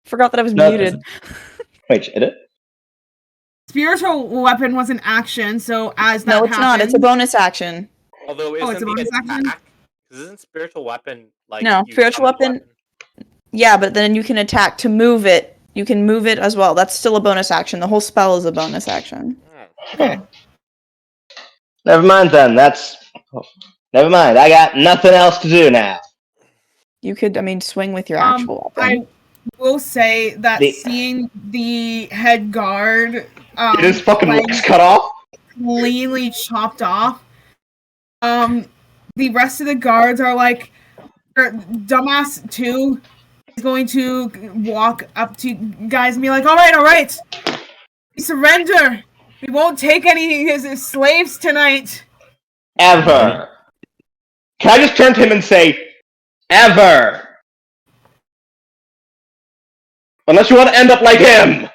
Forgot that I was No, muted. Wait, is it? Spiritual weapon was an action, so as that No, it's not. It's a happens- bonus action. Although Oh, it's isn't a bonus the action? attack? Isn't spiritual weapon like No, you spiritual summon weapon- Yeah, but then you can attack to move it. You can move it as well. That's still a bonus action. The whole spell is a bonus action. Okay. Never mind then. Never mind. I got nothing else to do now. You could, swing with your actual weapon. I will say that The- seeing the head guard It is fucking legs cut off. cleanly chopped off, the rest of the guards are like, dumbass 2 is going to walk up to guys and be like, all right, we surrender. We won't take any slaves tonight. Ever. Can I just turn to him and say, ever? Unless you want to end up like him.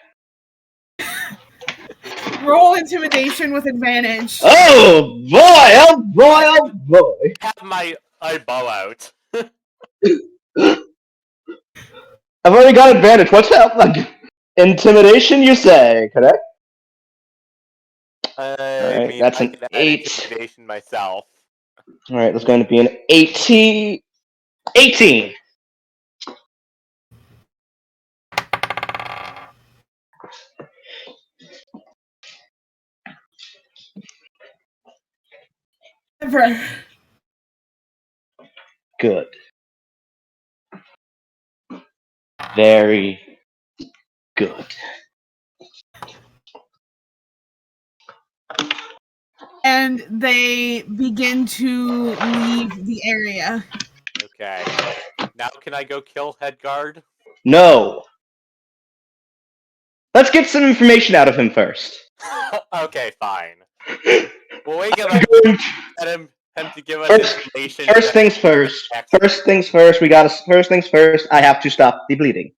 Roll intimidation with advantage. Oh boy! Oh boy! Oh boy! Have my bow out. I've already got advantage. What's that? Like intimidation, you say? Correct. I mean, that's I an can add 8. intimidation myself. All right, that's going to be an 18. 18. Ever. Good. Very good. And they begin to leave the area. Okay. Now can I go kill Headguard? No. Let's get some information out of him first. Okay, fine. We'll wake him I'm up going and him to give us First- information. First things first. First things first. First things first. I have to stop the bleeding.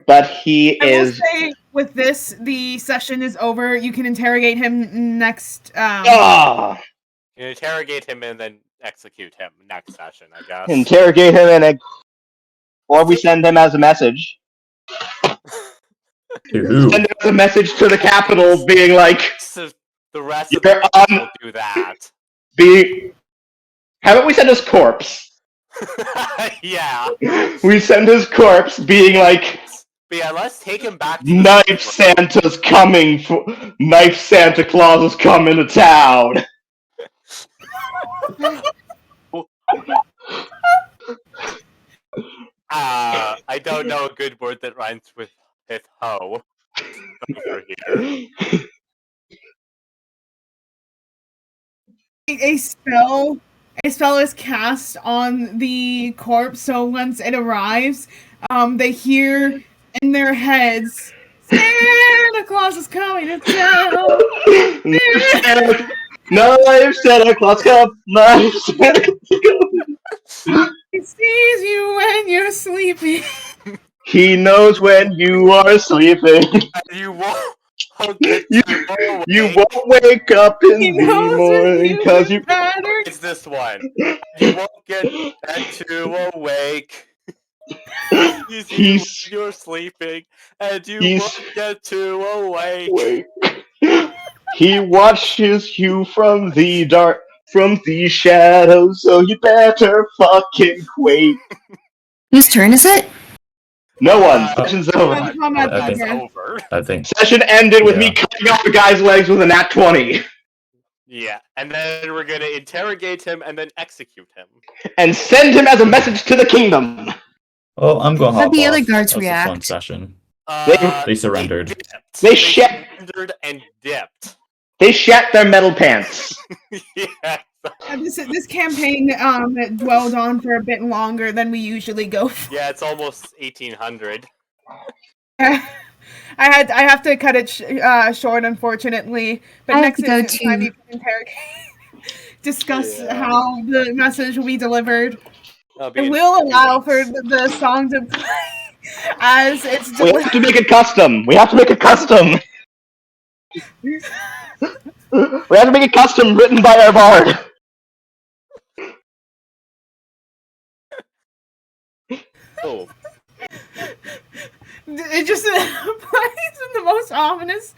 But he I will is. say, with this, the session is over. You can interrogate him next. Ah! You interrogate him and then execute him next session, I guess. Interrogate him or we send him as a message. To who? Send him as a message to the Capitol, being like, So the rest You're of the on- will do that. How about we send his corpse? Yeah. We send his corpse, being like, But yeah, let's take him back to Knife Santa's coming. Knife Santa Claus is coming to town. I don't know a good word that rhymes with ho. Over here. A spell is cast on the corpse, so once it arrives, they hear in their heads, Santa Claus is coming to town. Knife Santa Claus come. Knife Santa Claus come. He sees you when you're sleeping. He knows when you are sleeping. You won't get You won't wake up in He the knows morning because you. better. It's this one. You won't get to awake. You're sleeping, and you won't get to awake. Wait. He watches you from the dark, from the shadows, so you better fucking wait. Whose turn is it? No one. Session's over. The combat I think- begins. Over. I think. Session ended with me Yeah. cutting off the guy's legs with a nat 20 Yeah, and then we're gonna interrogate him and then execute him. and send him as a message to the kingdom. Oh, I'm going to How'd hop the off. other guards That was a fun react? session. They surrendered. They surrendered and dipped. They shat their metal pants. Yeah. This campaign dwelled on for a bit longer than we usually go for. Yeah, it's almost 1800. I have to cut it short, unfortunately. But I have next to go time too. you can interrogate, discuss Yeah. how the message will be delivered. That'll be It in will 2 allow for weeks. the song to play as it's We have to make it custom. We have to make it custom. We have to make it custom, written by our bard. Oh, It just plays in the most ominous.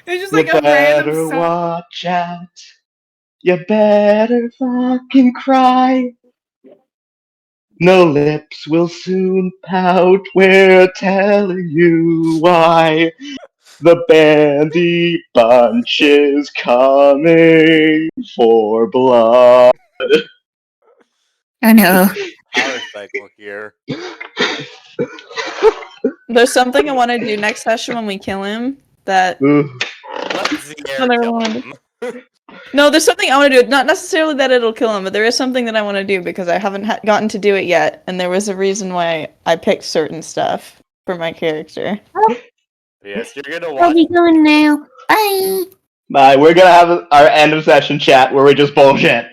It's just You like a random better song. watch out. You better fucking cry. No lips will soon pout. We're telling you why. The Bandy Bunch is coming for blood. Oh no. power cycle here. There's something I want to do next session when we kill him. That Ugh. Let Zier Another kill one. him. no, there's something I want to do. Not necessarily that it'll kill him, but there is something that I want to do because I haven't gotten to do it yet, and there was a reason why I picked certain stuff for my character. Yes, you're gonna I'll watch. be going now. Bye. Bye. We're gonna have our end of session chat where we just bullshit.